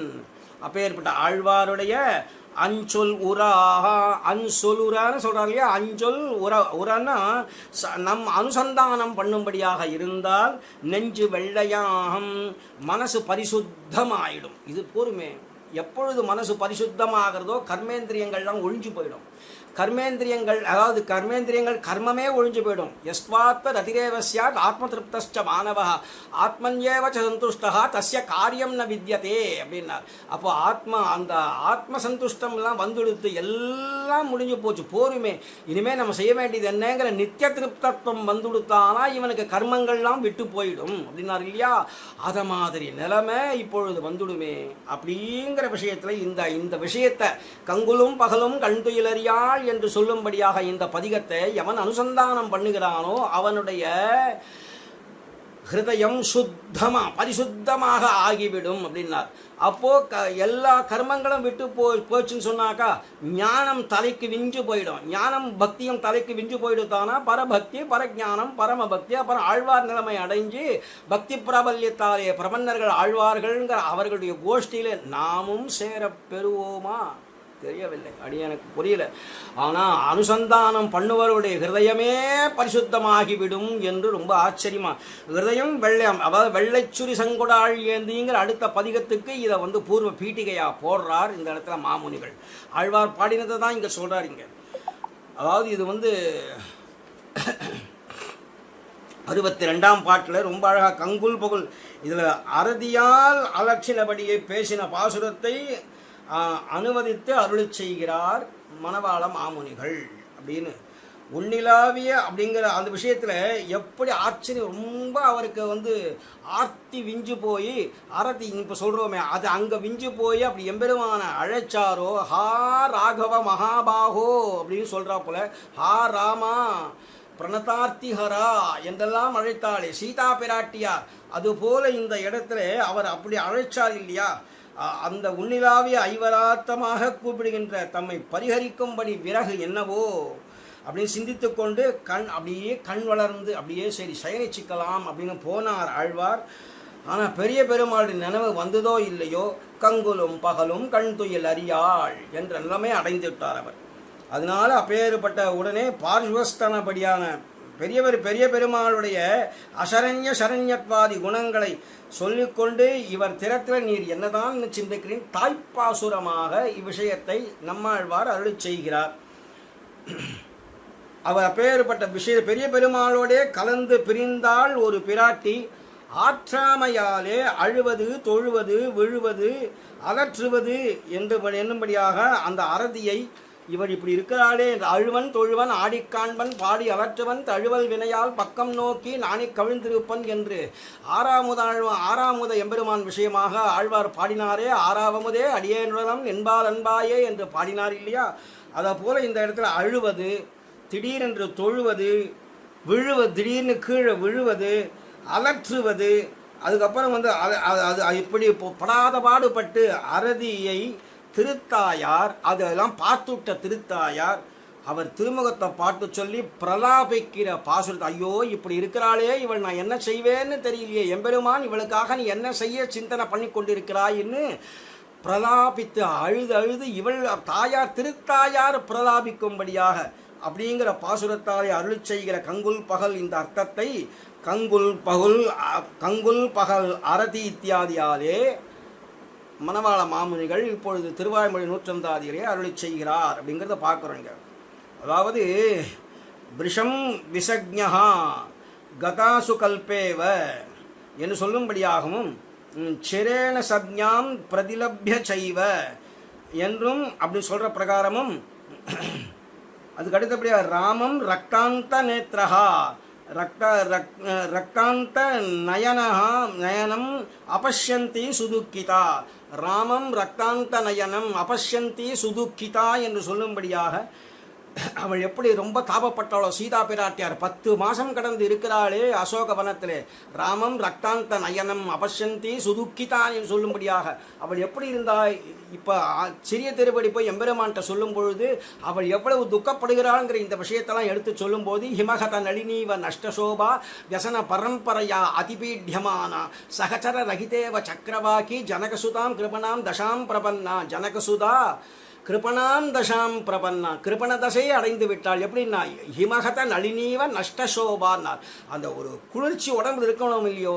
அப்பேற்பட்ட ஆழ்வாருடைய அஞ்சொல் உராக அஞ்சொல் உரான்னு சொல்கிறார் இல்லையா? அஞ்சொல் உரன்னா நம் அனுசந்தானம் பண்ணும்படியாக இருந்தால் நெஞ்சு வெள்ளையாகும், மனசு பரிசுத்தமாயிடும். இது போருமே. எப்பொழுது மனசு பரிசுத்தமாகிறதோ கர்மேந்திரியங்கள்லாம் ஒழிஞ்சு போயிடும். கர்மேந்திரியங்கள் கர்மமே ஒழிஞ்சு போயிடும். எஸ்வாத்த ரதிரேவஸ்யாத் ஆத்ம திருப்தஸ்ச மாணவ ஆத்மன்யேவ சந்துஷ்டா தஸ்ய காரியம் ந வித்யதே அப்படின்னார். அப்போ அந்த ஆத்ம சந்துஷ்டம்லாம் வந்துடுத்து எல்லாம் முடிஞ்சு போச்சு, போருமே. இனிமேல் நம்ம செய்ய வேண்டியது என்னங்கிற நித்திய திருப்தத்துவம் வந்துடுத்தானா இவனுக்கு கர்மங்கள்லாம் விட்டு போயிடும் அப்படின்னார் இல்லையா? அதை மாதிரி நிலைமை இப்பொழுது வந்துடுமே. அப்படிங்கிற விஷயத்தில் இந்த விஷயத்தை கங்குலும் பகலும் கண்துயிலறியாள் என்று சொல்லும்படியாக இந்த பதிகத்தை எவன் அனுசந்தானம் பண்ணுகிறானோ அவனுடைய ஹிருதயம் பரிசுத்தமாக ஆகிவிடும் அப்படின்னார். அப்போ எல்லா கர்மங்களும் விட்டு போச்சுன்னு சொன்னாக்கா ஞானம் தலைக்கு விஞ்சு போயிடும். ஞானம் பக்தியும் தலைக்கு விஞ்சு போயிடுத்தானா பரபக்தி பரஜானம் பரம பக்தி அப்புறம் ஆழ்வார் நிலைமை அடைஞ்சு பக்தி பிரபல்யத்தாலே பிரபன்னர்கள் ஆழ்வார்கள்ங்கிற அவர்களுடைய கோஷ்டியில நாமும் சேர பெறுவோமா? தெரியவில்லை, அடி எனக்கு புரியல. ஆனால் அனுசந்தானம் பண்ணுவருடைய ஹிருதயமே பரிசுத்தமாகிவிடும் என்று ரொம்ப ஆச்சரியமா. ஹிருதயம் வெள்ளையம், அதாவது வெள்ளைச்சுரி சங்குடாள் ஏந்திங்கிற அடுத்த பதிகத்துக்கு இதை பூர்வ பீட்டிகையா போடுறார் இந்த இடத்துல மாமுனிகள். ஆழ்வார் பாடினதை தான் இங்கே சொல்றார். இங்கே அதாவது இது 62ஆம் பாட்டில் ரொம்ப அழகா கங்குல் பகுல் இதில் அறுதியால் அலட்சினபடியை பேசின பாசுரத்தை அனுமதித்து அருளி செய்கிறார் மணவாள மாமுனிகள் அப்படின்னு. உன்னிலாவிய அப்படிங்கிற அந்த விஷயத்தில் எப்படி ஆச்சரியம், ரொம்ப அவருக்கு ஆர்த்தி விஞ்சு போய் ஆரத்தி இப்போ சொல்கிறோமே அது அங்கே விஞ்சு போய் அப்படி எம்பெருமான அழைச்சாரோ. ஹா ராகவ மகாபாகோ அப்படின்னு சொல்கிறா போல, ஹா ராமா பிரணதார்த்திஹரா என்றெல்லாம் அழைத்தாளே சீதா பிராட்டியார், அதுபோல இந்த இடத்துல அவர் அப்படி அழைச்சார் இல்லையா. அந்த உன்னிலாவிய ஐவராத்தமாக கூப்பிடுகின்ற தம்மை பரிகரிக்கும்படி விறகு என்னவோ அப்படின்னு சிந்தித்து கொண்டு அப்படியே கண் வளர்ந்து அப்படியே சரி சயனிச்சிக்கலாம் அப்படின்னு போனார் ஆழ்வார். ஆனால் பெரிய பெருமாளுடைய நினைவு வந்ததோ இல்லையோ கங்குலும் பகலும் கண் துயில் அறியாள் என்ற நிலைமை அடைந்துவிட்டார் அவர். அதனால அப்பேற்பட்ட உடனே பார்வஸ்தனபடியான பெரிய பெருமாளுடைய அசரண்ய சரண்யத்வாதி குணங்களை சொல்லிக்கொண்டு இவர் திறத்தில் நீர் என்னதான் சிந்திக்கிறேன் தாய்ப்பாசுரமாக இவ்விஷயத்தை நம்மாழ்வார் அருளி செய்கிறார். அவர் அப்பேற்பட்ட பெரிய பெருமாளோடே கலந்து பிரிந்தால் ஒரு பிராட்டி ஆற்றாமையாலே அழுவது தொழுவது விழுவது அகற்றுவது என்னும்படியாக அந்த அரதியை இவர் இப்படி இருக்கிறாளே என்று அழுவன் தொழுவன் ஆடிக்காண்பன் பாடி அவற்றவன் தழுவல் வினையால் பக்கம் நோக்கி நானே கவிழ்ந்திருப்பன் என்று ஆறாமுத எம்பெருமான் விஷயமாக ஆழ்வார் பாடினாரே. ஆறாவமுதே அடியேனுடன் என்பால் அன்பாயே என்று பாடினார் இல்லையா. அதை போல இந்த இடத்துல அழுவது, திடீரென்று தொழுவது, விழுவது, திடீர்னு கீழே விழுவது, அலற்றுவது, அதுக்கப்புறம் அது இப்படி படாத பாடுபட்டு அரதியை திருத்தாயார் அதெல்லாம் பார்த்துட்ட திருத்தாயார் அவர் திருமுகத்தை பாட்டு சொல்லி பிரலாபிக்கிற பாசுரத்தை, ஐயோ இப்படி இருக்கிறாளே இவள் நான் என்ன செய்வேன்னு தெரியலையே, எம்பெருமான் இவளுக்காக நீ என்ன செய்ய சிந்தனை பண்ணி கொண்டிருக்கிறாயின்னு பிரலாபித்து அழுது இவள் தாயார் திருத்தாயார் பிரலாபிக்கும்படியாக அப்படிங்கிற பாசுரத்தாலே அருளி செய்கிற கங்குல் பகல் இந்த அர்த்தத்தை கங்குல் பகல் அரதி இத்தியாதியாலே மணவாள மாமுனிகள் இப்பொழுது திருவாய்மொழி 100ஆதியிலே அருளி செய்கிறார் அப்படிங்கிறத பார்க்குறோங்க. அதாவது விஷம் விசக்ஞா கதாசு கல்பேவ என்று சொல்லும்படியாகவும் சிரேண சப்ஞாம் பிரதிலப்ய செய்வ என்றும் அப்படி சொல்கிற பிரகாரமும் அதுக்கு அடுத்தபடியாக ராமம் ரக்தாந்த நேத்ரஹா ரக்தாந்த நயனம் அபஷ்யந்தி சுதுக்கிதா, ராமம் ரக்தாந்த நயனம் அபஷ்யந்தி சுதுக்கிதா என்று சொல்லும்படியாக அவள் எப்படி ரொம்ப தாபப்பட்டாளோ சீதா பிராட்டியார் 10 மாதம் கடந்து இருக்கிறாளே அசோகவனத்திலே. ராமம் ரக்தாந்த நயனம் அபஷ்யந்தி சுதுக்கிதா என்று சொல்லும்படியாக அவள் எப்படி இருந்தாள். இப்போ சிறிய திருப்படி போய் எம்பெருமான்கிட்ட சொல்லும் பொழுது அவள் எவ்வளவு துக்கப்படுகிறாள்ங்கிற இந்த விஷயத்தெல்லாம் எடுத்து சொல்லும்போது ஹிமகத நளினீவ நஷ்டசோபா வியசன பரம்பரையா அதிபீட்யமானா சகச்சர ரகிதேவ சக்கரவாக்கி ஜனகசுதாம் கிருபணாம் தசாம் பிரபன்னா ஜனகசுதா கிருபணாம் தசாம் பிரபன்னா கிருபண தசையை அடைந்து விட்டாள். எப்படின்னா ஹிமகத நளினீவ நஷ்டசோபான்னார். அந்த ஒரு குளிர்ச்சி உடம்புல இருக்கணும் இல்லையோ,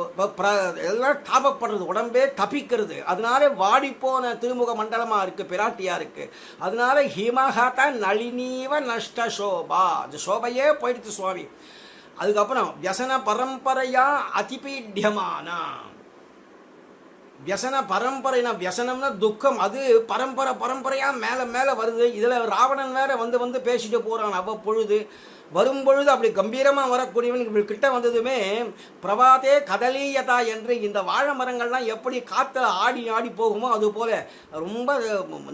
எல்லாம் தாபப்படுறது, உடம்பே தப்பிக்கிறது. அதனால வாடிப்போன திருமுக மண்டலமாக இருக்குது பிராட்டியாக இருக்குது. அதனால ஹிமகத நளினீவ நஷ்டசோபா, அந்த சோபையே போயிடுச்சு சுவாமி. அதுக்கப்புறம் வியசன பரம்பரையா அதிபீட்யமானா, வியசன பரம்பரைனா வியசனம்னா துக்கம், அது பரம்பரையாக மேலே வருது. இதில் ராவணன் வேற வந்து பேசிட்டு போகிறான் அவ்வப்பொழுது. வரும்பொழுது அப்படி கம்பீரமாக வரக்கூடியவன் இவள் கிட்ட வந்ததுமே பிரபாதே கதலீயதா என்று இந்த வாழை மரங்கள்லாம் எப்படி காற்றுல ஆடி ஆடி போகுமோ அதுபோல் ரொம்ப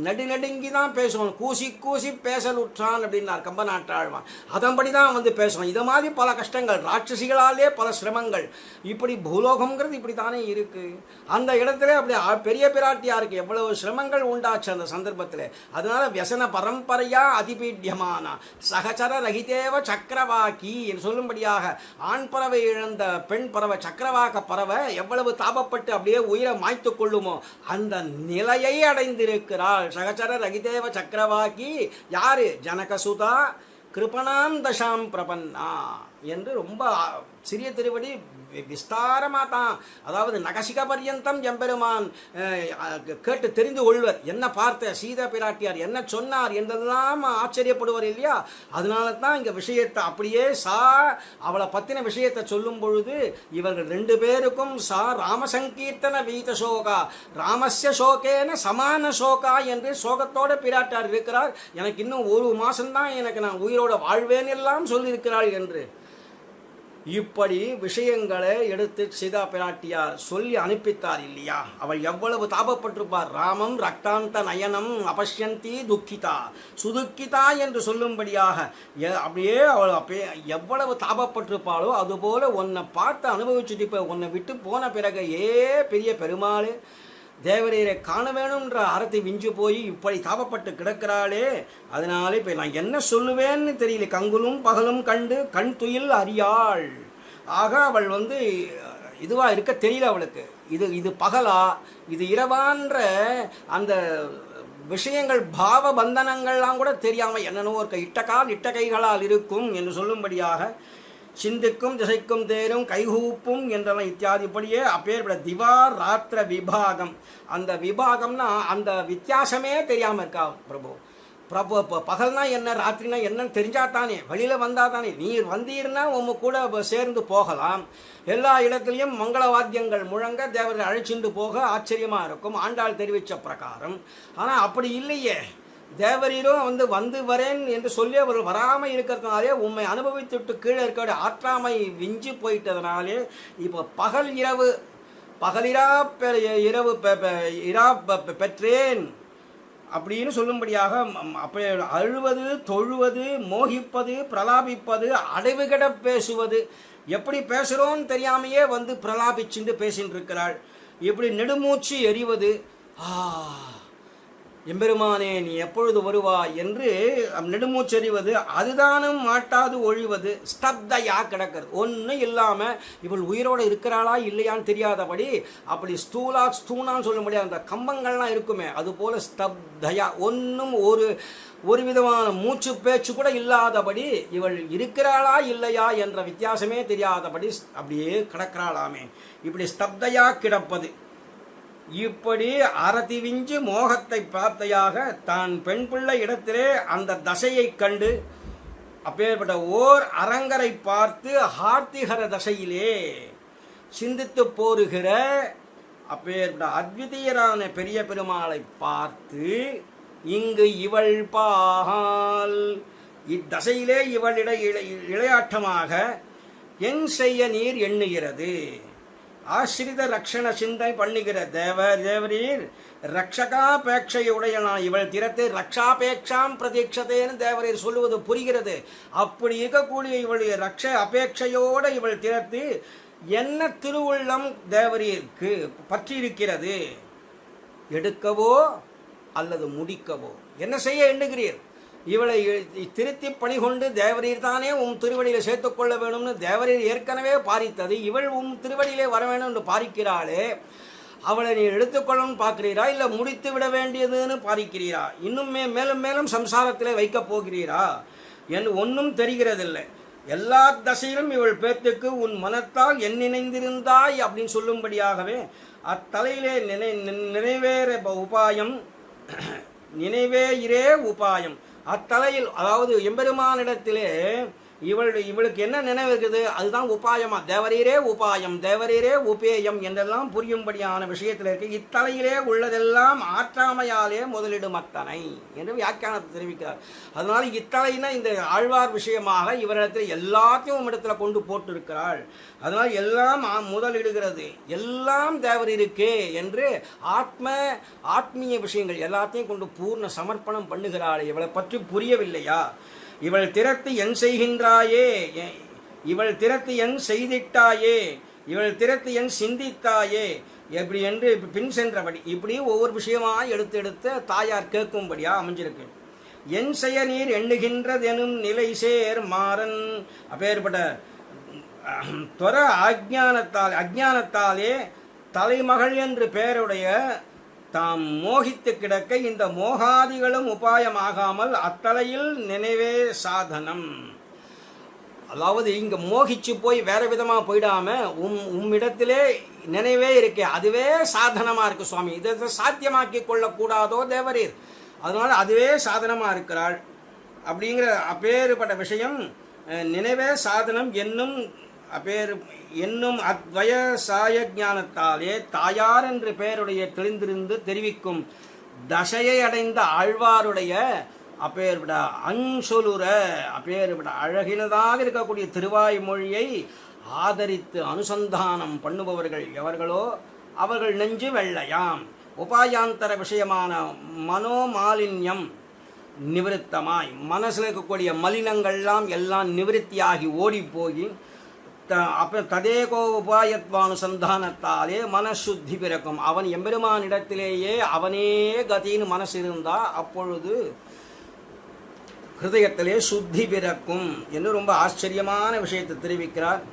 நடுங்கி தான் பேசுவான். கூசி கூசி பேசலுற்றான் அப்படின்னார் கம்பநாட்டாழ்வான். அதன்படி தான் வந்து பேசுவான். இதை மாதிரி பல கஷ்டங்கள், ராட்சசிகளாலே பல சிரமங்கள். இப்படி பூலோகம்ங்கிறது இப்படி தானே இருக்குது. அந்த இடத்துல அப்படி பெரிய பிராட்டியாருக்கு எவ்வளவு சிரமங்கள் உண்டாச்சு அந்த சந்தர்ப்பத்தில். அதனால வியசன பரம்பரையா அதிபீட்யமான சகச்சர ரகிதேவ சக்கரவாக்கி என்று சொல்லும்படியாக ஆண் பறவை இழந்த பெண் பறவை சக்கரவாக்க பறவை எவ்வளவு தாபப்பட்டு அப்படியே உயிரை மாய்த்து கொள்ளுமோ அந்த நிலையை அடைந்திருக்கிறாள். சகச்சர ரகிதேவ சக்கரவாக்கி யாரு? ஜனகசுதா கிருபணாம் தசாம் பிரபன்னா என்று ரொம்ப சிறிய திருவடி விஸ்தாரமாக தான், அதாவது நகசிக பர்யந்தம் எம்பெருமான் கேட்டு தெரிந்து கொள்வர். என்ன பார்த்த சீதா பிராட்டியார் என்ன சொன்னார் என்றெல்லாம் ஆச்சரியப்படுவார் இல்லையா? அதனால தான் இங்கே விஷயத்தை அப்படியே அவளை பற்றின விஷயத்தை சொல்லும் பொழுது இவர்கள் 2 பேருக்கும் ராமசங்கீர்த்தன வீத சோகா ராமஸ்ய சோகேன சமான சோகா என்று சோகத்தோட பிராட்டியார் இருக்கிறார். எனக்கு இன்னும் 1 மாதம்தான் எனக்கு நான் உயிரோட வாழ்வேன் எல்லாம் சொல்லியிருக்கிறாள் என்று இப்படி விஷயங்களை எடுத்து சீதா பிராட்டியார் சொல்லி அனுப்பித்தார் இல்லையா? அவள் எவ்வளவு தாபப்பட்டிருப்பார். ராமம் ரக்தாந்த நயனம் அபஷ்யந்தி துக்கிதா சுதுக்கிதா என்று சொல்லும்படியாக அப்படியே அவள் எவ்வளவு தாபப்பட்டிருப்பாளோ அதுபோல உன்னை பார்த்து அனுபவிச்சுட்டு இப்போ உன்னை விட்டு போன பிறகு பெரிய பெருமாள் தேவரீரை காண வேணும்ன்ற அறத்தை விஞ்சு போய் இப்படி தாபப்பட்டு கிடக்கிறாளே. அதனால இப்போ நான் என்ன சொல்லுவேன்னு தெரியல. கங்குலும் பகலும் கண்டு கண் துயில் அறியாள். ஆக அவள் வந்து இதுவாக இருக்க தெரியல அவளுக்கு. இது பகலா இது இரவான்ற அந்த விஷயங்கள் பாவ பந்தனங்கள்லாம் கூட தெரியாமல் என்னென்னோ ஒரு இட்ட கைகளால் இருக்கும் என்று சொல்லும்படியாக சிந்திக்கும் திசைக்கும் தேரும் கைகூப்பும் என்றெல்லாம் இத்தியாதிப்படியே அப்பேற்பட்ட திவார் ராத்திர விபாகம். அந்த விபாகம்னா அந்த வித்தியாசமே தெரியாமல் இருக்கா பிரபு. இப்போ பகல்னா என்ன ராத்திரினா என்னன்னு தெரிஞ்சா தானே, வெளியில் வந்தால் தானே. நீர் வந்தீர்னா உங்க கூட சேர்ந்து போகலாம். எல்லா இடத்துலையும் மங்கள வாத்தியங்கள் முழங்க தேவரை அழைச்சிட்டு போக ஆச்சரியமாக இருக்கும் ஆண்டாள் தெரிவித்த பிரகாரம். ஆனால் அப்படி இல்லையே. தேவரீரும் வந்து வரேன் என்று சொல்லி அவர் வராமல் இருக்கிறதுனாலே உண்மை அனுபவித்துட்டு கீழே இருக்க ஆற்றாமை விஞ்சு போயிட்டதுனாலே இப்போ பகலிரா இரவு இரா பெற்றேன் அப்படின்னு சொல்லும்படியாக அப்போ அழுவது தொழுவது மோகிப்பது பிரலாபிப்பது அடைவுகிட பேசுவது எப்படி பேசுகிறோன்னு தெரியாமையே வந்து பிரலாபிச்சுட்டு பேசின்னு இருக்கிறாள். இப்படி நெடுமூச்சு எறிவது எம்பெருமானே நீ எப்பொழுது வருவாய் என்று நெடுமூச்செறிவது அதுதானும் மாட்டாது ஒழிவது ஸ்தப்தையா கிடக்கிறது. ஒன்றும் இல்லாமல் இவள் உயிரோடு இருக்கிறாளா இல்லையான்னு தெரியாதபடி அப்படி ஸ்தூனான்னு சொல்ல முடியாது. அந்த கம்பங்கள்லாம் இருக்குமே அதுபோல் ஸ்தப்தையா ஒன்றும் ஒரு விதமான மூச்சு பேச்சு கூட இல்லாதபடி இவள் இருக்கிறாளா இல்லையா என்ற வித்தியாசமே தெரியாதபடி அப்படியே கிடக்கிறாளாமே. இப்படி ஸ்தப்தையா கிடப்பது. இப்படி அரதி விஞ்சு மோகத்தை பார்த்தையாக தான் பெண் பிள்ளை இடத்திலே அந்த தசையை கண்டு அப்பேற்பட்ட ஓர் அரங்கரை பார்த்து ஹார்த்திகர தசையிலே சிந்தித்து போருகிற அப்பேற்பட்ட அத்விதீயரான பெரிய பெருமாளை பார்த்து இங்கு இவள் பால் இத்தசையிலே இவளிட இளையாட்டமாக என் செய்ய நீர் எண்ணுகிறது. ஆசிரித ரக்ஷண சிந்தை பண்ணுகிற தேவரீர் ரக்ஷகாபேட்சையுடைய இவள் திறத்து ரக்ஷாபேட்சாம் பிரதீட்சதேன்னு தேவரீர் சொல்லுவது புரிகிறது. அப்படி இருக்கக்கூடிய இவளுடைய ரக்ஷ அபேட்சையோடு இவள் திறத்து என்ன திருவுள்ளம் தேவரீருக்கு பற்றியிருக்கிறது? எடுக்கவோ அல்லது முடிக்கவோ என்ன செய்ய எண்ணுகிறீர்? இவளை திருத்தி பணி கொண்டு தேவரீர் தானே திருவடியில் சேர்த்துக்கொள்ள வேணும்னு தேவரீர் ஏற்கனவே பாரித்தது. இவள் திருவடியிலே வர வேணும் என்று பாரிக்கிறாளே, அவளை நீ எடுத்துக்கொள்ளணும்னு பார்க்கிறீரா இல்லை முடித்து விட வேண்டியதுன்னு பாரிக்கிறீரா? இன்னும் மேலும் மேலும் சம்சாரத்திலே வைக்கப் போகிறீரா என்று ஒன்றும் தெரிகிறதில்லை. எல்லா தசையிலும் இவள் பேத்துக்கு உன் மனத்தால் என் நினைந்திருந்தாய் அப்படின்னு சொல்லும்படியாகவே அத்தலையிலே நிறைவேற உபாயம் நினைவே இரே உபாயம். அத்தலையில் அதாவது எம்பெருமானிடத்திலே இவளுக்கு என்ன நினைவு இருக்குது, அதுதான் உபாயமா. தேவரீரே உபாயம், தேவரீரே உபேயம் என்றெல்லாம் புரியும்படியான விஷயத்தில் இருக்கு. இத்தலையிலே உள்ளதெல்லாம் ஆற்றாமையாலே முதலிடும் அத்தனை என்று வியாக்கியானத்தை தெரிவிக்கிறார். அதனால இத்தலைனா இந்த ஆழ்வார் விஷயமாக இவரிடத்தில் எல்லாத்தையும் இடத்துல கொண்டு போட்டு இருக்கிறாள். அதனால் எல்லாம் முதலிடுகிறது, எல்லாம் தேவரீருக்கே என்று ஆத்மீய விஷயங்கள் எல்லாத்தையும் கொண்டு பூர்ண சமர்ப்பணம் பண்ணுகிறாள். இவளை பற்றி புரியவில்லையா? இவள் திறத்து என் செய்கின்றாயே, இவள் திறத்து என் செய்திட்டாயே, இவள் திறத்து என் சிந்தித்தாயே எப்படி என்று பின் சென்றபடி இப்படி ஒவ்வொரு விஷயமாக எடுத்து தாயார் கேட்கும்படியா அமைஞ்சிருக்கு. என் செய்ய நீர் எண்ணுகின்றதெனும் நிலை சேர் மாறன். அப்பேற்பட்ட துவர அஜானத்தாலே தலைமகள் என்று பெயருடைய தாம் மோகித்து கிடக்க இந்த மோகாதிகளும் உபாயமாகாமல் அத்தலையில் நினைவே சாதனம். அதாவது இங்க மோகிச்சு போய் வேற விதமா போயிடாம உம்மிடத்திலே நினைவே இருக்கே, அதுவே சாதனமா இருக்கு சுவாமி. இதை சாத்தியமாக்கி கொள்ளக்கூடாதோ தேவரீர், அதனால அதுவே சாதனமா இருக்கிறாள் அப்படிங்கிற அப்பேற்பட்ட விஷயம். நினைவே சாதனம் என்னும் அத்வய சாய ஞானத்தாலே தாயார் என்று பெயருடைய தெளிந்திருந்து தெரிவிக்கும் தசையை அடைந்த ஆழ்வாருடைய அப்பேற்பட அஞ்சொலுற அப்பேற்பட அழகினதாக இருக்கக்கூடிய திருவாய்மொழியை ஆதரித்து அனுசந்தானம் பண்ணுபவர்கள் எவர்களோ அவர்கள் நெஞ்சு வெள்ளையாம். உபாயாந்தர விஷயமான மனோமாலின்யம் நிவிருத்தமாய் மனசில் இருக்கக்கூடிய மலினங்கள்லாம் எல்லாம் நிவிருத்தியாகி ஓடி போய் அப்புறம் ததேகோ உபாயத்வானுசந்தானத்தாலே மனசுத்தி பிறக்கும். அவன் எம்பெருமானிடத்திலேயே அவனே கதின்னு மனசு இருந்தா அப்பொழுது ஹிருதயத்திலே சுத்தி பிறக்கும் என்று ரொம்ப ஆச்சரியமான விஷயத்தை தெரிவிக்கிறார்.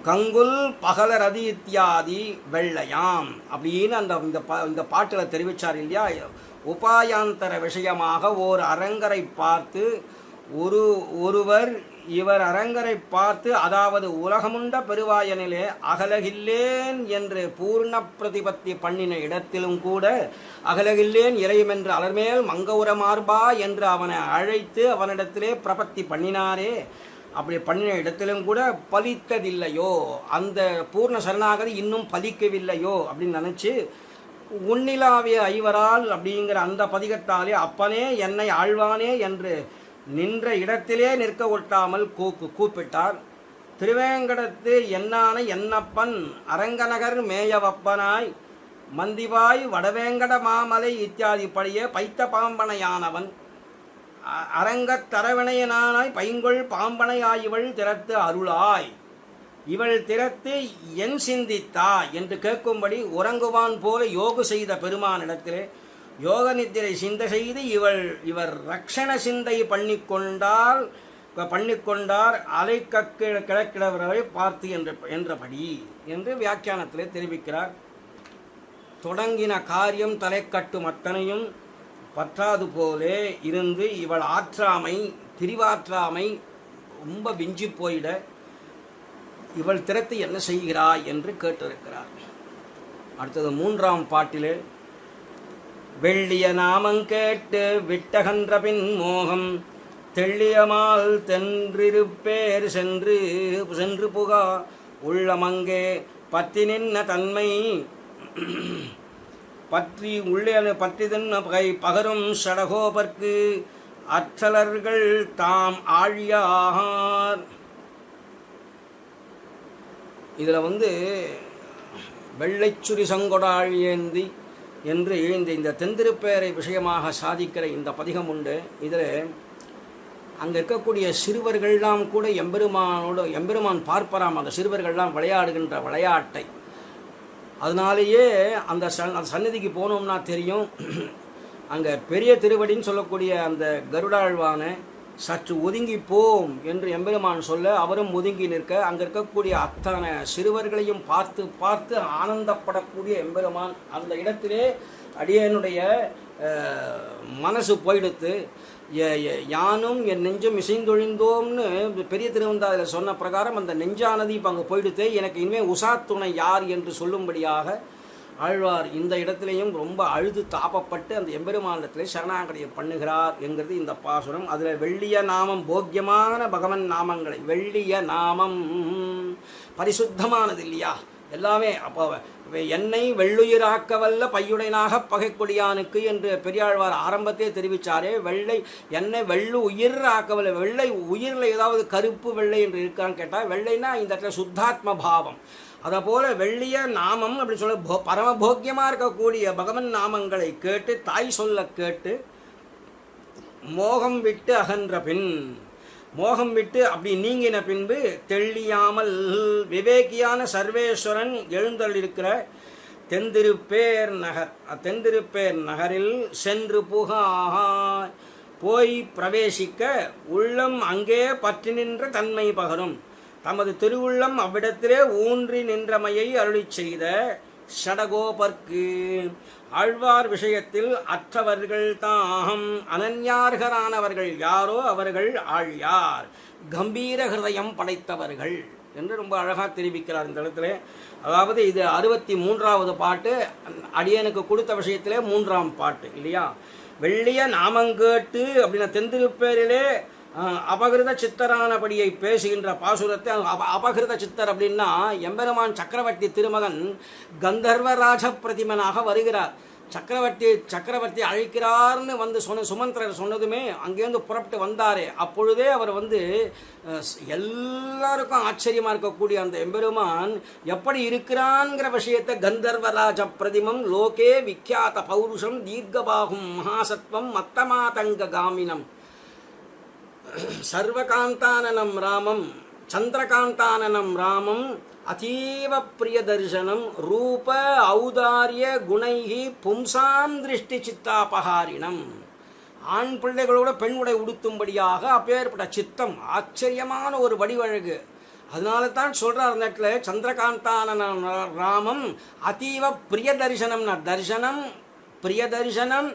கங்குல் பகலரதி இத்தியாதி வெள்ளையாம் அப்படின்னு இந்த பாட்டில் தெரிவித்தார் இல்லையா. உபாயாந்தர விஷயமாக ஓர் அரங்கரை பார்த்து ஒருவர் இவர் அரங்கரை பார்த்து, அதாவது உலகமுண்ட பெருவாயனிலே அகலகில்லேன் என்று பூர்ண பிரதிபத்தி பண்ணின இடத்திலும் கூட அகலகில்லேன் இறையுமென்று அலர்மேல் மங்கவுர மார்பா என்று அவனை அழைத்து அவனிடத்திலே பிரபத்தி பண்ணினாரே, அப்படி பண்ணின இடத்திலும் கூட பலித்ததில்லையோ, அந்த பூர்ண சரணாகதி இன்னும் பலிக்கவில்லையோ அப்படின்னு நினச்சி உன்னிலாவிய ஐவரால் அப்படிங்கிற அந்த பதிகத்தாலே அப்பனே என்னை ஆழ்வானே என்று நின்ற இடத்திலே நிற்க ஒட்டாமல் கூப்பிட்டார். திருவேங்கடத்து என்னான என்னப்பன் அரங்கநகர் மேயவப்பனாய் மந்திவாய் வடவேங்கட மாமலை இத்தியாதி படியே பைத்த பாம்பனையானவன் அரங்கத் தரவினையனானாய் பைங்கொள் பாம்பனையாய் இவள் திறத்து அருளாய், இவள் திறத்து என் சிந்தித்தா என்று கேட்கும்படி உறங்குவான் போல யோகு செய்த பெருமானிடத்திலே யோக நித்திரை சிந்தை செய்து இவர் ரக்ஷண சிந்தை பண்ணிக்கொண்டார் அலை கிழக்கிழவரை பார்த்து என்றபடி என்று வியாக்கியானத்திலே தெரிவிக்கிறார். தொடங்கின காரியம் தலை கட்டும் அத்தனையும் பற்றாது போலே இருந்து இவள் ஆற்றாமை திரிவாற்றாமை ரொம்ப விஞ்சி போயிட இவள் திறத்து என்ன செய்கிறாய் என்று கேட்டிருக்கிறார். அடுத்தது 3ஆம் பாட்டிலே வெள்ளிய நாமங்கேட்டு விட்டகன்ற பின் மோகம் தெள்ளியமால் தென்றிருப்பேர் சென்று புகா உள்ளமங்கே பற்றி நின்ன தன்மை பற்றி உள்ளே பற்றி தின்ன பகை பகரும் சடகோபர்க்கு அற்றலர்கள் தாம் ஆழியார். இதில் வெள்ளைச்சுரி சங்கொடாழியேந்தி என்று இந்த தென்திருப்பேரை விஷயமாக சாதிக்கிற இந்த பதிகம் உண்டு. இதில் அங்கே இருக்கக்கூடிய சிறுவர்கள்லாம் கூட எம்பெருமான் பார்ப்பராம் அந்த சிறுவர்கள்லாம் விளையாடுகின்ற விளையாட்டை. அதனாலேயே அந்த சந்நிதிக்கு போனோம்னா தெரியும், அங்கே பெரிய திருவடின்னு சொல்லக்கூடிய அந்த கருடாழ்வான சற்று ஒதுங்கி போம் என்று எம்பெருமான் சொல்ல அவரும் ஒதுங்கி நிற்க அங்கே இருக்கக்கூடிய அத்தனை சிறுவர்களையும் பார்த்து பார்த்து ஆனந்தப்படக்கூடிய எம்பெருமான் அந்த இடத்திலே அடியனுடைய மனசு போயிடுத்து. யானும் என் நெஞ்சும் இசைந்தொழிந்தோம்னு பெரிய திருவந்தாதில் சொன்ன பிரகாரம் அந்த நெஞ்சானது இப்போ அங்கே போயிடுத்து. எனக்கு இனிமேல் உஷா துணை யார் என்று சொல்லும்படியாக ஆழ்வார் இந்த இடத்துலையும் ரொம்ப அழுது தாப்பப்பட்டு அந்த எம்பெருமானிடத்திலே சரணாகதியை பண்ணுகிறார் என்கிறது இந்த பாசுரம். அதில் வெள்ளிய நாமம், போக்கியமான பகவன் நாமங்களை, வெள்ளிய நாமம் பரிசுத்தமானது இல்லையா எல்லாமே. அப்போ என்னை வெள்ளுயிராக்க வல்ல பையுடையனாக பகைக்கொடியானுக்கு என்று பெரியாழ்வார் ஆரம்பத்தே தெரிவித்தாரே. என்னை வெள்ளு உயிர் ஆக்கவல்ல. வெள்ளை உயிரில் ஏதாவது கருப்பு வெள்ளை என்று இருக்கான்னு கேட்டால், வெள்ளைன்னா இந்த இடத்துல சுத்தாத்ம பாவம். அதை போல வெள்ளிய நாமம் அப்படின்னு சொல்ல பரமபோக்கியமாக இருக்கக்கூடிய பகவன் நாமங்களை கேட்டு, தாய் சொல்ல கேட்டு மோகம் விட்டு அகன்ற பின், மோகம் விட்டு அப்படி நீங்கின பின்பு தெள்ளியாமல் விவேகியான சர்வேஸ்வரன் எழுந்தள்ளிருக்கிற தென்திருப்பேர் நகர், தென்திருப்பேர் நகரில் சென்று போய் பிரவேசிக்க உள்ளம் அங்கே பற்றி நின்ற தன்மை பகரும். தமது திருவுள்ளம் அவ்விடத்திலே ஊன்றி நின்றமையை அருளி செய்த ஷடகோபர்க்கு ஆழ்வார் விஷயத்தில் அற்றவர்கள் தாம் அனன்யார்கரானவர்கள் யாரோ அவர்கள் ஆழ்யார், கம்பீர ஹிருதயம் படைத்தவர்கள் என்று ரொம்ப அழகாக தெரிவிக்கிறார் இந்த இடத்துல. அதாவது இது 63வது பாட்டு, அடியனுக்கு கொடுத்த விஷயத்திலே 3ஆம் பாட்டு இல்லையா. வெள்ளிய நாமங்கேட்டு அப்படின்னா தென்திருப்பேரிலே அபகிருத சித்தரானபடியை பேசுகின்ற பாசுரத்தை, அபகிருத சித்தர் அப்படின்னா எம்பெருமான் சக்கரவர்த்தி திருமகன் கந்தர்வராஜ பிரதிமனாக வருகிறார். சக்கரவர்த்தி அழைக்கிறார்னு வந்து சுமந்திரர் சொன்னதுமே அங்கேருந்து புறப்பட்டு வந்தாரே, அப்பொழுதே அவர் வந்து எல்லாருக்கும் ஆச்சரியமாக இருக்கக்கூடிய அந்த எம்பெருமான் எப்படி இருக்கிறான்ங்கிற விஷயத்தை, கந்தர்வராஜ பிரதிமம் லோகே விக்யாத பௌருஷம் தீர்க்கபாகும் மகாசத்வம் மத்தமாதங்க காமினம் சர்வகாந்தானனம் ராமம் சந்திரகாந்தானனம் ராமம் அதீவ பிரிய தரிசனம் ரூப ஔதாரிய குணைகி பும்சாம் திருஷ்டி சித்தாபகாரிணம். ஆண் பிள்ளைகளோட பெண் உடை உடுத்தும்படியாக அப்பேற்பட்ட சித்தம், ஆச்சரியமான ஒரு வடிவழகு. அதனால தான் சொல்கிறார் அந்த இடத்துல சந்திரகாந்தானனம் ராமம் அதீவ பிரிய தரிசனம்னா, தரிசனம் பிரிய தரிசனம்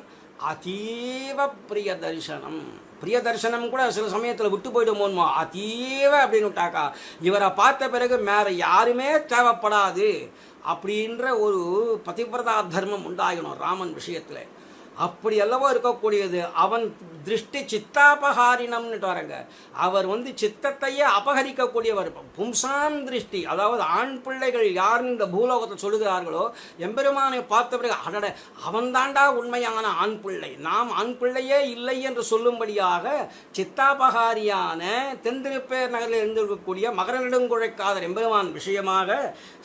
அதீவ பிரிய தரிசனம். பிரிய தரிசனம் கூட சில சமயத்தில் விட்டு போயிடுமோன்மா, அதீவ அப்படின்னு விட்டாக்கா இவரை பார்த்த பிறகு வேற யாருமே தேவைப்படாது அப்படின்ற ஒரு பதிவிரதா தர்மம் உண்டாகணும் ராமன் விஷயத்தில். அப்படி அல்லவோ இருக்கக்கூடியது அவன் திருஷ்டி சித்தாபகாரினம்னுட்டு வரங்க. அவர் வந்து சித்தத்தையே அபகரிக்கக்கூடியவர். பும்சாம் திருஷ்டி, அதாவது ஆண் பிள்ளைகள் யாருன்னு இந்த பூலோகத்தை சொல்லுகிறார்களோ எம்பெருமானை பார்த்த பிறகு அடட அவன் தாண்டா உண்மையான ஆண் பிள்ளை, நாம் ஆண் பிள்ளையே இல்லை என்று சொல்லும்படியாக சித்தாபகாரியான தென்திருப்பேர் நகரில் இருந்திருக்கக்கூடிய மகர நெடுங்குழைக்காதர் எம்பெருமான் விஷயமாக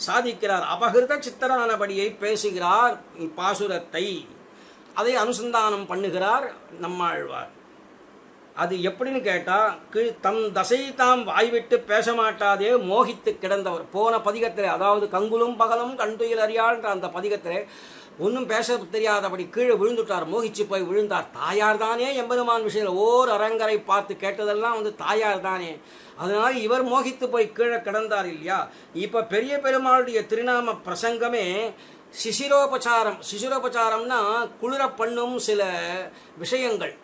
சாதிக்கிறார். அபகிருத சித்தரானபடியை பேசுகிறார் பாசுரத்தை. அதை அனுசந்தானம் பண்ணுகிறார் நம்மாழ்வார். அது எப்படின்னு கேட்டால், தம் தசை தாம் வாய்விட்டு பேச மாட்டாதே மோகித்து கிடந்தவர். போன பதிகத்தில், அதாவது கங்குலும் பகலும் கண்டுயில் அறியாள்ன்ற அந்த பதிகத்தில் ஒன்றும் பேச தெரியாதபடி கீழே விழுந்துட்டார், மோகிச்சு போய் விழுந்தார். தாயார் தானே எம்பெருமான் விஷயத்தில் ஓர் அரங்கரை பார்த்து கேட்டதெல்லாம் வந்து தாயார் தானே, அதனால் இவர் மோகித்து போய் கீழே கிடந்தார் இல்லையா. இப்போ பெரிய பெருமாளுடைய திருநாம பிரசங்கமே சிசிரோபசாரம். சிசிரோபசாரம்னா குளிர பண்ணும் சில விஷயங்கள்.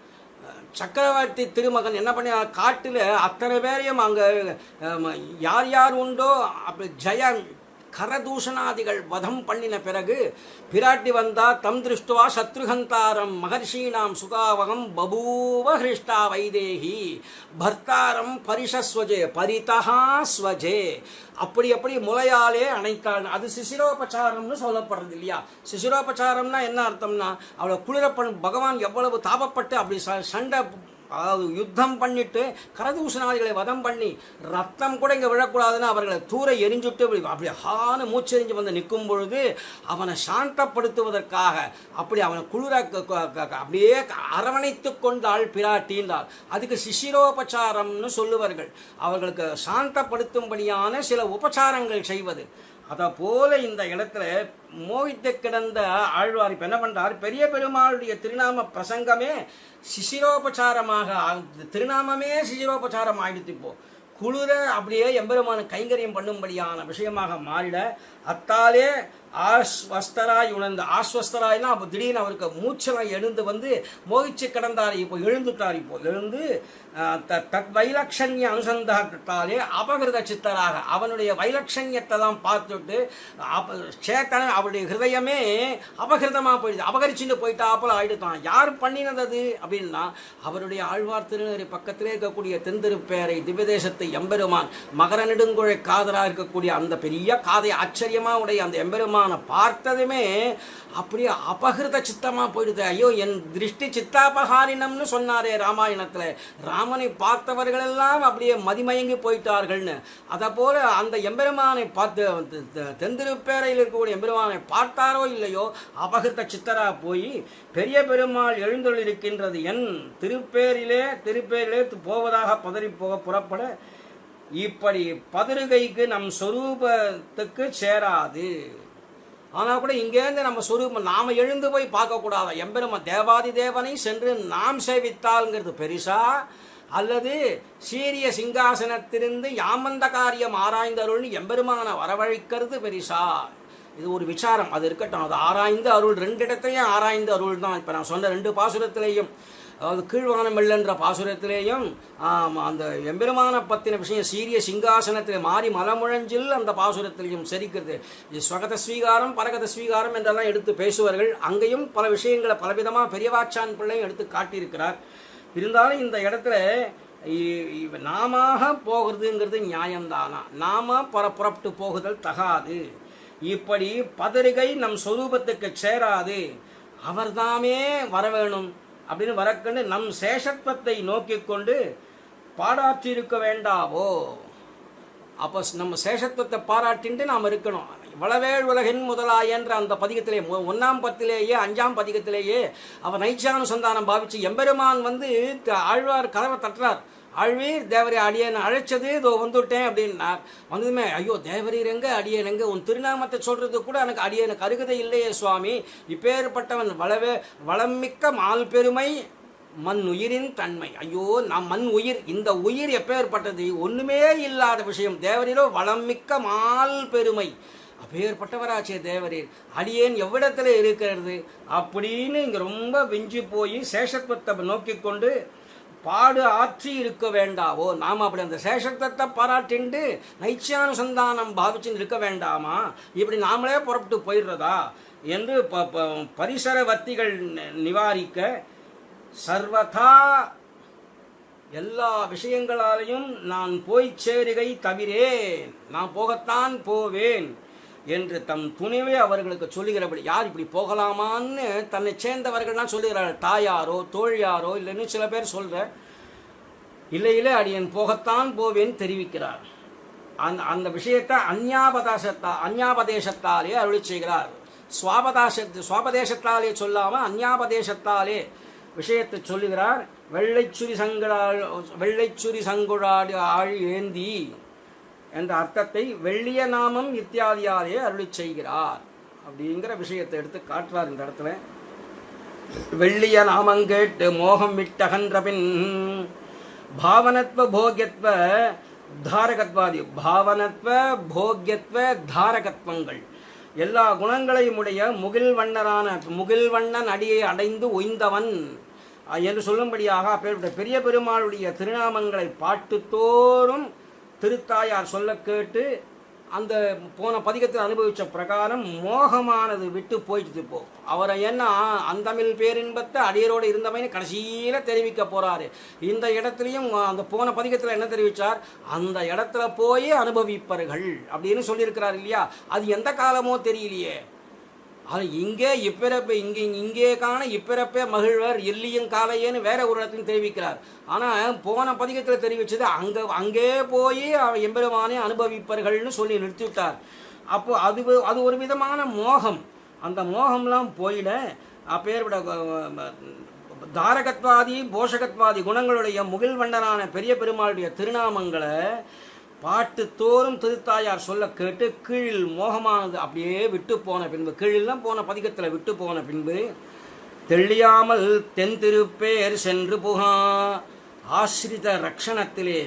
சக்கரவர்த்தி திருமகன் என்ன பண்ண, காட்டில் அத்தனை பேரையும் அங்கே யார் யார் உண்டோ அப்படி ஜெயம் கரதூஷணாதிகள் வதம் பண்ணின பிறகு பிராட்டி வந்தா தம் திருஷ்டுவா சத்ருகந்தாரம் மகர்ஷீனாம் சுகாவகம் பபூவ ஹிருஷ்டா வைதேகி பர்த்தாரம் பரிஷஸ்வஜே பரிதஹா ஸ்வஜே. அப்படி முலையாலே அணைத்தாள். அது சிசிரோபச்சாரம்னு சொல்லப்படுறது இல்லையா. சிசிரோபச்சாரம்னா என்ன அர்த்தம்னா, அவளை குளிரப்பன் பகவான் எவ்வளவு தாபப்பட்டு அப்படி சண்டை, அதாவது யுத்தம் பண்ணிட்டு கரதூஷணாதிகளை வதம் பண்ணி ரத்தம் கூட இங்கே விழக்கூடாதுன்னு அவர்களை தூர எரிஞ்சுட்டு அப்படி ஹான்னு மூச்செறிஞ்சு வந்து நிற்கும் பொழுது அவனை சாந்தப்படுத்துவதற்காக அப்படி அவனை குளிர அப்படியே அரவணைத்து கொண்டாள் பிராட்டின்றாள். அதுக்கு சிசிரோபச்சாரம்னு சொல்லுவார்கள். அவர்களுக்கு சாந்தப்படுத்தும்படியான சில உபச்சாரங்கள் செய்வது. அதை போல இந்த இடத்துல மோகித்து கிடந்த ஆழ்வார் இப்போ என்ன பண்ணுறார், பெரிய பெருமாளுடைய திருநாம பிரசங்கமே சிசிரோபச்சாரமாக, திருநாமமே சிசிரோபச்சாரம் ஆயிடுத்து. இப்போ குளிர அப்படியே எம்பெருமான கைங்கரியம் பண்ணும்படியான விஷயமாக மாறிட அத்தாலே ஆஸ்வஸ்தராய் உணர்ந்து, ஆஸ்வஸ்தராய்னா அப்போ திடீர்னு அவருக்கு மூச்செல்லாம் எழுந்து வந்து மோகிச்சு கிடந்தார். இப்போ எழுந்துட்டார். இப்போ எழுந்து தத் வைலட்சண்ய அனுசந்தாலே அபகிருத சித்தராக அவனுடைய வைலட்சண்யத்தெல்லாம் பார்த்துட்டு சேத்தன அவருடைய ஹிருதயமே அபகிருதமாக போயிடுது, அபகரிச்சுட்டு போயிட்டாப்புல ஆயிடுதான். யார் பண்ணினது அது அப்படின்னா அவருடைய ஆழ்வார் திருநெறி பக்கத்திலே இருக்கக்கூடிய தென்திருப்பேரை திவ்யதேசத்தை எம்பெருமான் மகர நெடுங்குழை காதலாக இருக்கக்கூடிய அந்த பெரிய காதை ஆச்சரியமாக உடைய அந்த எம்பெருமானை பார்த்ததுமே அப்படியே அபகிருத சித்தமாக போயிடுது. ஐயோ என் திருஷ்டி சித்தாபகாரினம்னு சொன்னாரே ராமாயணத்தில். ராமனை பார்த்தவர்களெல்லாம் அப்படியே மதிமயங்கி போயிட்டார்கள்னு. அதை போல அந்த எம்பெருமானை பார்த்து தென்திருப்பேரையில் இருக்கக்கூடிய எம்பெருமானை பார்த்தாரோ இல்லையோ அபகிருத சித்தரா போய் பெரிய பெருமாள் எழுந்தொள் இருக்கின்றது என் திருப்பேரிலே போவதாக பதறி போக புறப்பட இப்படி பதறுகைக்கு நம் சொரூபத்துக்கு சேராது. ஆனால் கூட இங்கேருந்து நம்ம சொரூபம் நாம் எழுந்து போய் பார்க்கக்கூடாது. எம்பெருமா தேவாதி தேவனை சென்று நாம் சேவித்தால்ங்கிறது பெரிசா, அல்லது சீரிய சிங்காசனத்திலிருந்து யாமந்த காரியம் ஆராய்ந்தருள்னு எம்பெருமான வரவழைக்கிறது பெரிசா? இது ஒரு விசாரம். அது இருக்கட்டும். அது ஆராய்ந்து அருள், ரெண்டு இடத்துலையும் ஆராய்ந்து அருள் தான். இப்போ நான் சொன்ன ரெண்டு பாசுரத்திலேயும், அதாவது கீழ்வானமெல்லன்ற பாசுரத்திலேயும் அந்த எம்பெருமான பற்றின விஷயம் சீரிய சிங்காசனத்தில் மாறி மலமுழஞ்சில் அந்த பாசுரத்திலையும் செரிக்கிறது. இது ஸ்வகத ஸ்வீகாரம் பரகத ஸ்வீகாரம் என்றெல்லாம் எடுத்து பேசுவார்கள். அங்கேயும் பல விஷயங்களை பலவிதமாக பெரியவாச்சான் பிள்ளையும் எடுத்து காட்டியிருக்கிறார். இருந்தாலும் இந்த இடத்துல நாம போகிறதுங்கிறது நியாயம்தானா? நாம புறப்பட்டு போகுதல் தகாது. இப்படி பதறுகை நம் சொரூபத்துக்கு சேராது, அவர்தாமே வரவேணும் அப்படின்னு வரக்கண்டு நம் சேஷத்துவத்தை நோக்கி கொண்டு பாடாற்றிருக்க வேண்டாவோ? அப்போ நம்ம சேஷத்துவத்தை பாராட்டின்ட்டு நாம் இருக்கணும். வளவேள் உலகின் முதலாயன்ற அந்த பதிகத்திலே 1ஆம் பத்திலேயே 5ஆம் பதிகத்திலேயே அவர் நைச்சானுசந்தானம் பாவிச்சு எம்பெருமான் வந்து ஆழ்வார் கதவை தட்டுறார். ஆழ்வீர் தேவரை அடியேன் அழைச்சது இதோ வந்துவிட்டேன் அப்படின்னார். வந்ததுமே ஐயோ தேவரீர் எங்க அடியேன் எங்க, உன் திருநாமத்தை சொல்றது கூட எனக்கு அடியேனுக்கு அருகதை இல்லையே சுவாமி. இப்பேற்பட்டவன் வளமிக்க மால் பெருமை மண் உயிரின் தன்மை. ஐயோ நம் மண் உயிர், இந்த உயிர் எப்பேற்பட்டது, ஒன்றுமே இல்லாத விஷயம். தேவரீரோ வளமிக்க மால் பெருமை, அப்பேற்பட்டவராச்சே தேவரீர், அடியேன் எவ்விடத்தில் இருக்கிறது அப்படின்னு இங்கே ரொம்ப விஞ்சு போய் சேஷத்துவத்தை நோக்கி கொண்டு பாடு ஆற்றி இருக்க வேண்டாவோ? நாம் அப்படி அந்த சேஷத்துவத்தை பாராட்டிண்டு நைச்சானுசந்தானம் பாவிச்சுன்னு இருக்க வேண்டாமா? இப்படி நாமளே புறப்பட்டு போயிடுறதா என்று பரிசரவர்த்திகள் நிவாரிக்க சர்வதா எல்லா விஷயங்களாலையும் நான் போய் சேருகை தவிரேன், நான் போகத்தான் போவேன் என்று தம் துணிவே அவர்களுக்கு சொல்லுகிறபடி. யார் இப்படி போகலாமான்னு தன்னை சேர்ந்தவர்கள்லாம் சொல்லுகிறார்கள். தாயாரோ தோழியாரோ இல்லைன்னு சில பேர் சொல்ற இல்லை அடியன் போகத்தான் போவேன் தெரிவிக்கிறார். அந்த விஷயத்தை அந்யாபதேசத்தாலே அருளி செய்கிறார். சுவாபதேசத்தாலே சொல்லாமல் அந்யாபதேசத்தாலே விஷயத்தை சொல்லுகிறார். வெள்ளைச்சுரி சங்குழாடு ஆழி ஏந்தி என்ற அர்த்தத்தை வெள்ளிய நாமம் இத்தியாதியாலே அருளி செய்கிறார் அப்படிங்கிற விஷயத்தை எடுத்து காட்டுறார் இந்த இடத்துல. வெள்ளிய நாமங்கேட்டு மோகம் விட்டகன்ற பின் பாவனத்வ போக்யத்வ தாரகத்வாதி, பாவனத்வ போக்யத்வ தாரகத்வங்கள் எல்லா குணங்களையும் உடைய முகில்வண்ணன் அடியை அடைந்து ஒய்ந்தவன் என்று சொல்லும்படியாக அப்பேற்பட்ட பெரிய பெருமாளுடைய திருநாமங்களை பாட்டுத்தோறும் திருத்தாயார் சொல்ல கேட்டு அந்த போன பதிகத்தில் அனுபவித்த பிரகாரம் மோகமானது விட்டு போயிட்டு போ. அவரை என்ன அந்தமிழ் பேரின்பத்தை அடியரோடு இருந்தவனை கடைசியில் தெரிவிக்க போறாரு. இந்த இடத்துலையும் அந்த போன பதிகத்தில் என்ன தெரிவித்தார்? அந்த இடத்துல போய் அனுபவிப்பார்கள் அப்படின்னு சொல்லியிருக்கிறார் இல்லையா? அது எந்த காலமோ தெரியலையே. அது இங்கே இப்பிறப்பே இங்கே காண இப்பிறப்பே மகிழ்வர் எல்லியும் காலையேன்னு வேற ஒரு இடத்துலையும் தெரிவிக்கிறார். ஆனால் போன பதிகத்தில் தெரிவித்தது அங்கே போய் எம்பெருமானே அனுபவிப்பார்கள்னு சொல்லி நிறுத்திவிட்டார். அப்போ அது ஒரு விதமான மோகம். அந்த மோகம்லாம் போயிட அப்பேற்பட தாரகத்வாதி போஷகத்வாதி குணங்களுடைய முகில்வண்ணனான பெரிய பெருமாளுடைய திருநாமங்களை பாட்டு தோறும் திருத்தாயார் சொல்ல கேட்டு கீழில் மோகமானது அப்படியே விட்டு போன பின்பு, கீழெல்லாம் போன பதிகத்தில் விட்டு போன பின்பு தெள்ளியாமல் தென் திருப்பேர் சென்று புகா ஆசிரித ரக்ஷணத்திலே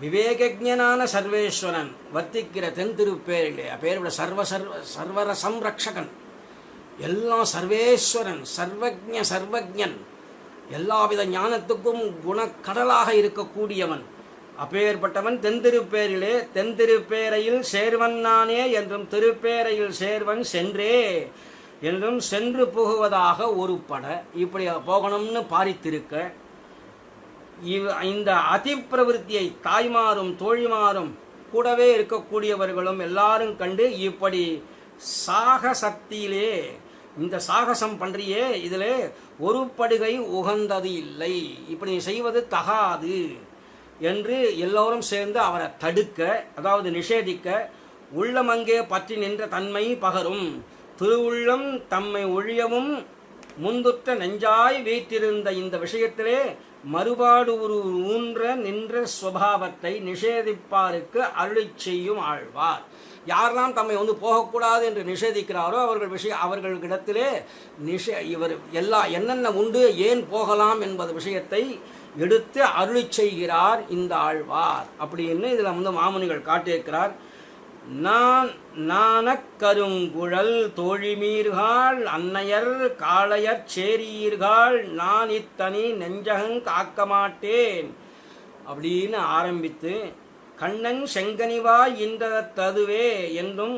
விவேகஜனான சர்வேஸ்வரன் வர்த்திக்கிற தென் திருப்பேரிலே பேர் சர்வரசம் ரக்ஷகன், எல்லாம் சர்வேஸ்வரன், சர்வஜன், எல்லாவித ஞானத்துக்கும் குணக்கடலாக இருக்கக்கூடியவன். அப்பேற்பட்டவன் தென்திருப்பேரிலே தென்திருப்பேரையில் சேர்வன் நானே என்றும் திருப்பேரையில் சேர்வன் சென்றே என்றும் சென்று புகுவதாக ஒரு பட இப்படி போகணும்னு பாரித்திருக்க, இந்த அதிப்பிரவருத்தியை தாய்மாரும் தோழிமாரும் கூடவே இருக்கக்கூடியவர்களும் எல்லாரும் கண்டு இப்படி சாகசத்திலே இந்த சாகசம் பன்றியே இதில் ஒரு படுகை உகந்தது இல்லை, இப்படி செய்வது தகாது என்று எல்லோரும் சேர்ந்து அவரை தடுக்க, அதாவது நிஷேதிக்க, உள்ளம் அங்கே பற்றி நின்ற தன்மை பகரும், திருவுள்ளம் தம்மை ஒழியவும் முந்துற்ற நெஞ்சாய் வைத்திருந்த இந்த விஷயத்திலே மறுபாடு ஒரு ஊன்ற நின்ற ஸ்வபாவத்தை நிஷேதிப்பாருக்கு அருளி செய்யும் ஆழ்வார். யாரெல்லாம் தம்மை போகக்கூடாது என்று நிஷேதிக்கிறாரோ அவர்களிடத்திலே இவர் என்னென்ன உண்டு, ஏன் போகலாம் என்பது விஷயத்தை எடுத்து அருளி செய்கிறார் இந்த ஆழ்வார் அப்படின்னு இதில் மாமுனிகள் காட்டியிருக்கிறார். நானக்கருங்குழல் தோழிமீர்கள் அன்னையர் காளையர் சேரியீர்கள் நான் இத்தனி நெஞ்சகங் காக்க மாட்டேன் அப்படின்னு ஆரம்பித்து, கண்ணன் செங்கனிவாய் இன்றததுவே என்றும்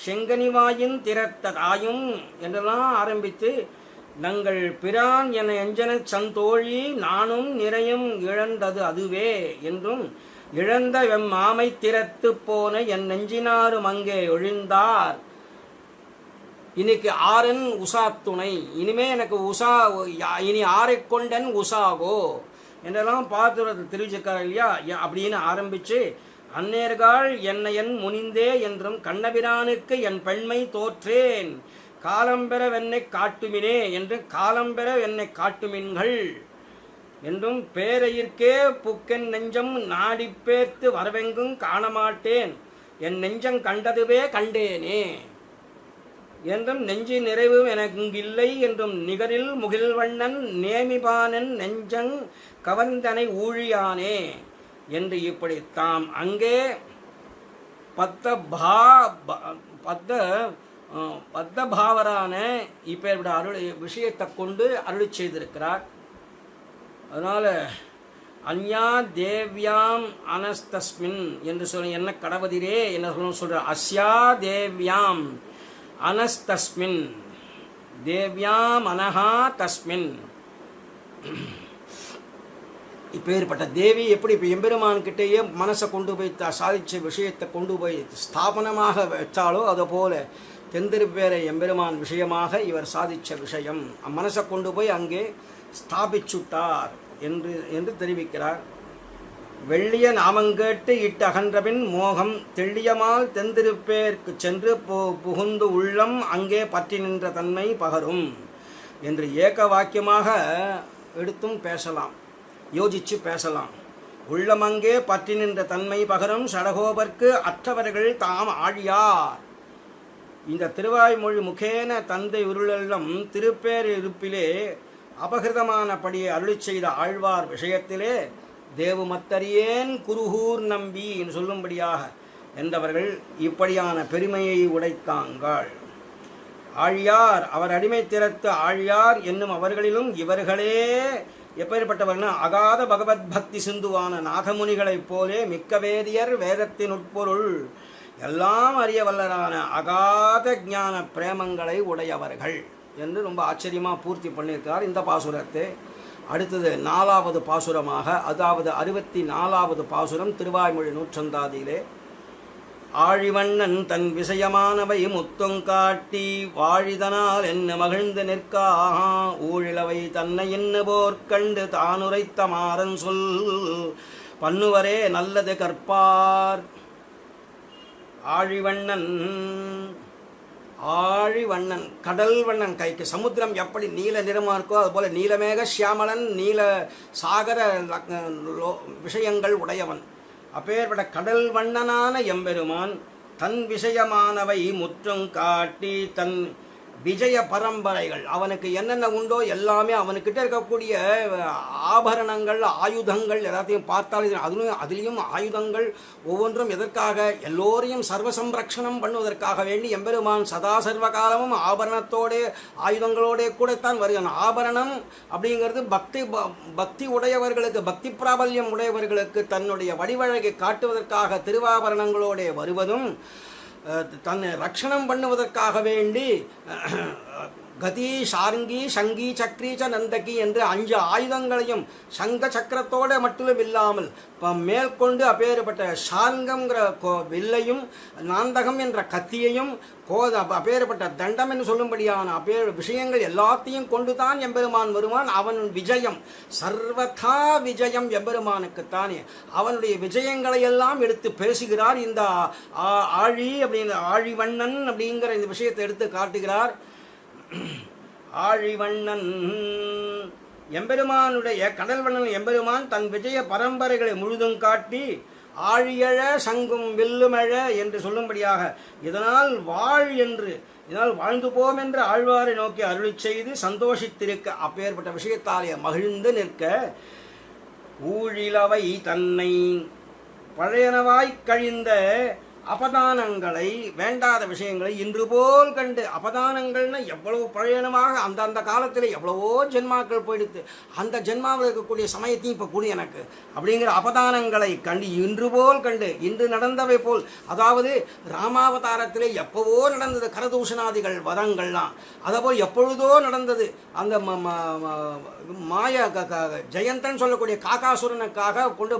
செங்கனிவாயின் திறத்த தாயும் என்றெல்லாம் ஆரம்பித்து, நங்கள் பிரான் என எஞ்சன சந்தோழி நானும் நிறையும் இழந்தது அதுவே என்றும், இழந்த வெம்மாமை திறத்து போன என் நெஞ்சினாரும் அங்கே ஒழிந்தார், இன்னைக்கு ஆரன் உஷா துணை, இனிமே எனக்கு உஷா இனி ஆரை கொண்டன் உஷாவோ என்றெல்லாம் பார்த்து தெரிவிச்சிருக்காரு இல்லையா. அப்படின்னு ஆரம்பிச்சு, அந்நேர்கள் என்னையன் முனிந்தே என்றும் கண்ணபிரானுக்கு என் பெண்மை தோற்றேன், காலம்பெற வெண்ணை காட்டுமினே என்று காலம்பெற வெண்ணை காட்டுமின்கள் என்றும், பேரையிற்கே புக்கென் நெஞ்சம் நாடிப்பேர்த்து வரவெங்கும் காணமாட்டேன், என் நெஞ்சம் கண்டதுவே கண்டேனே என்றும், நெஞ்சு நிறைவு எனக்கில்லை என்றும், நிகரில் முகில்வண்ணன் நேமிபானன் நெஞ்சங் கவர்ந்தனை ஊழியானே என்று இப்படி தாம் அங்கே பத்த பாவரான இப்பேற்பட்ட அருள் விஷயத்தை கொண்டு அருளி செய்திருக்கிறார். அதனால் அந்யா தேவ்யாம் அனஸ்தஸ்மின் என்று சொல்லி என்ன கடவதிரே என்ன சொல்ற, அஸ்யா தேவ்யாம் அனஸ்தஸ்மின் தேவ்யாம் அனஹா தஸ்மின். இப்பேற்பட்ட தேவி எப்படி இப்போ எம்பெருமான்கிட்டேயே மனசை கொண்டு போய் சாதித்த விஷயத்தை கொண்டு போய் ஸ்தாபனமாக வச்சாலோ அதுபோல தெந்திருப்பேரை எம்பெருமான் விஷயமாக இவர் சாதித்த விஷயம் மனசை கொண்டு போய் அங்கே ஸ்தாபிச்சுட்டார் என்று தெரிவிக்கிறார். வெள்ளிய நாமங்கேட்டு இட்டு அகன்றபின் மோகம் தெள்ளியமால் தெந்திருப்பேர்க்கு சென்று புகுந்து உள்ளம் அங்கே பற்றி நின்ற தன்மை பகரும் என்று ஏக வாக்கியமாக எடுத்தும் பேசலாம், யோசிச்சு பேசலாம். உள்ளமங்கே பற்றி நின்ற தன்மை பகரும் சடகோபர்க்கு அற்றவர்கள் தாம் ஆழியார். இந்த திருவாய்மொழி முகேன தந்தை உருளெல்லம் திருப்பேர் இருப்பிலே அபகிருதமானபடியே அருளி செய்த ஆழ்வார் விஷயத்திலே தேவுமத்தரியேன் குருகூர் நம்பி என்று சொல்லும்படியாக என்றவர்கள் இப்படியான பெருமையை உடைத்தாங்கள். ஆழியார் அவர் அடிமை திறத்து ஆழியார் என்னும் அவர்களிலும் இவர்களே எப்பேற்பட்டவர்னா அகாத பகவத் பக்தி சிந்துவான நாதமுனிகளைப் போலே மிக்க வேதியர் வேதத்தின் உட்பொருள் எல்லாம் அறிய வல்லரான அகாத ஞான பிரேமங்களை உடையவர்கள் என்று ரொம்ப ஆச்சரியமாக பூர்த்தி பண்ணியிருக்கிறார் இந்த பாசுரத்தை. அடுத்தது 4வது பாசுரமாக, அதாவது 64வது பாசுரம் திருவாய்மொழி நூற்றந்தாதியிலே, ஆழிவண்ணன் தன் விஷயமானவை முத்துங்காட்டி வாழிதனால் என்ன மகிழ்ந்து நிற்கா ஊழிலவை தன்னை என்ன போர்க்கண்டு தானுரைத்த மாறன் சொல் பண்ணுவரே நல்லது கற்பார். ஆழிவண்ணன் கடல் வண்ணன் கைக்கு சமுத்திரம் எப்படி நீல நிறமாக இருக்கோ அதுபோல் நீலமேக சியாமலன் நீல சாகர விஷயங்கள் உடையவன். அப்பேற்பட்ட கடல் வண்ணனான எம்பெருமான் தன் விஷயமானவை முற்றும் காட்டி தன் விஜய பரம்பரைகள். அவனுக்கு என்னென்ன உண்டோ எல்லாமே அவனுக்கிட்ட இருக்கக்கூடிய ஆபரணங்கள், ஆயுதங்கள் எல்லாத்தையும் பார்த்தால் அதுலேயும் ஆயுதங்கள் ஒவ்வொன்றும் எதற்காக? எல்லோரையும் சர்வசம்ரக்ஷணம் பண்ணுவதற்காக வேண்டி எம்பெருமான் சதா சர்வ காலமும் ஆபரணத்தோடே ஆயுதங்களோடே கூடத்தான் வருகிறான். ஆபரணம் அப்படிங்கிறது பக்தி உடையவர்களுக்கு, பக்தி பிராபல்யம் உடையவர்களுக்கு தன்னுடைய வடிவழகை காட்டுவதற்காக திருவாபரணங்களோடே வருவதும், தன்னை ரட்சணம் பண்ணுவதற்காக வேண்டி கதி, சார்ங்கி, சங்கி, சக்ரீச்ச, நந்தகி என்று 5 ஆயுதங்களையும் சங்க சக்கரத்தோடு மட்டும் இல்லாமல் மேற்கொண்டு அப்பேற்பட்ட சார்ங்கம்ங்கிற வில்லையும் நாந்தகம் என்ற கத்தியையும் அப்பேற்பட்ட தண்டம் என்று சொல்லும்படியான விஷயங்கள் எல்லாத்தையும் கொண்டு தான் எம்பெருமான் வருவான். அவன் விஜயம் சர்வதா விஜயம் எம்பெருமானுக்குத்தானே. அவனுடைய விஜயங்களை எல்லாம் எடுத்து பேசுகிறார். இந்த ஆழி அப்படிங்கிற ஆழிவண்ணன் அப்படிங்கிற இந்த விஷயத்தை எடுத்து காட்டுகிறார். ஆழிவண்ணன் எம்பெருமானுடைய கடல்வண்ணன் எம்பெருமான் தன் விஜய பரம்பரைகளை முழுதும் காட்டி ஆழியழ சங்கும் வில்லுமழ என்று சொல்லும்படியாக இதனால் வாழ்ந்து போம் என்று ஆழ்வாரை நோக்கி அருளி செய்து சந்தோஷித்திருக்க, அப்பேற்பட்ட விஷயத்தாலே மகிழ்ந்து நிற்க, ஊழிலவை தன்னை பழையனவாய்க் கழிந்த அபதானங்களை, வேண்டாத விஷயங்களை இன்று போல் கண்டு, அபதானங்கள்னா எவ்வளவு பழையனமாக அந்த காலத்தில் எவ்வளவோ ஜென்மாக்கள் போயிடுத்து, அந்த ஜென்மாவில் இருக்கக்கூடிய சமயத்தையும் இப்போ கூடி எனக்கு அப்படிங்கிற அபதானங்களை கண்டு இன்று போல் கண்டு, இன்று நடந்தவை போல், அதாவது ராமாவதாரத்திலே எப்போவோ நடந்தது கரதூஷணாதிகள் வதங்கள்லாம், அதேபோல் எப்பொழுதோ நடந்தது அந்த ஜெயந்தன் சொல்லக்கூடிய காக்காசுரனுக்காக கொண்டு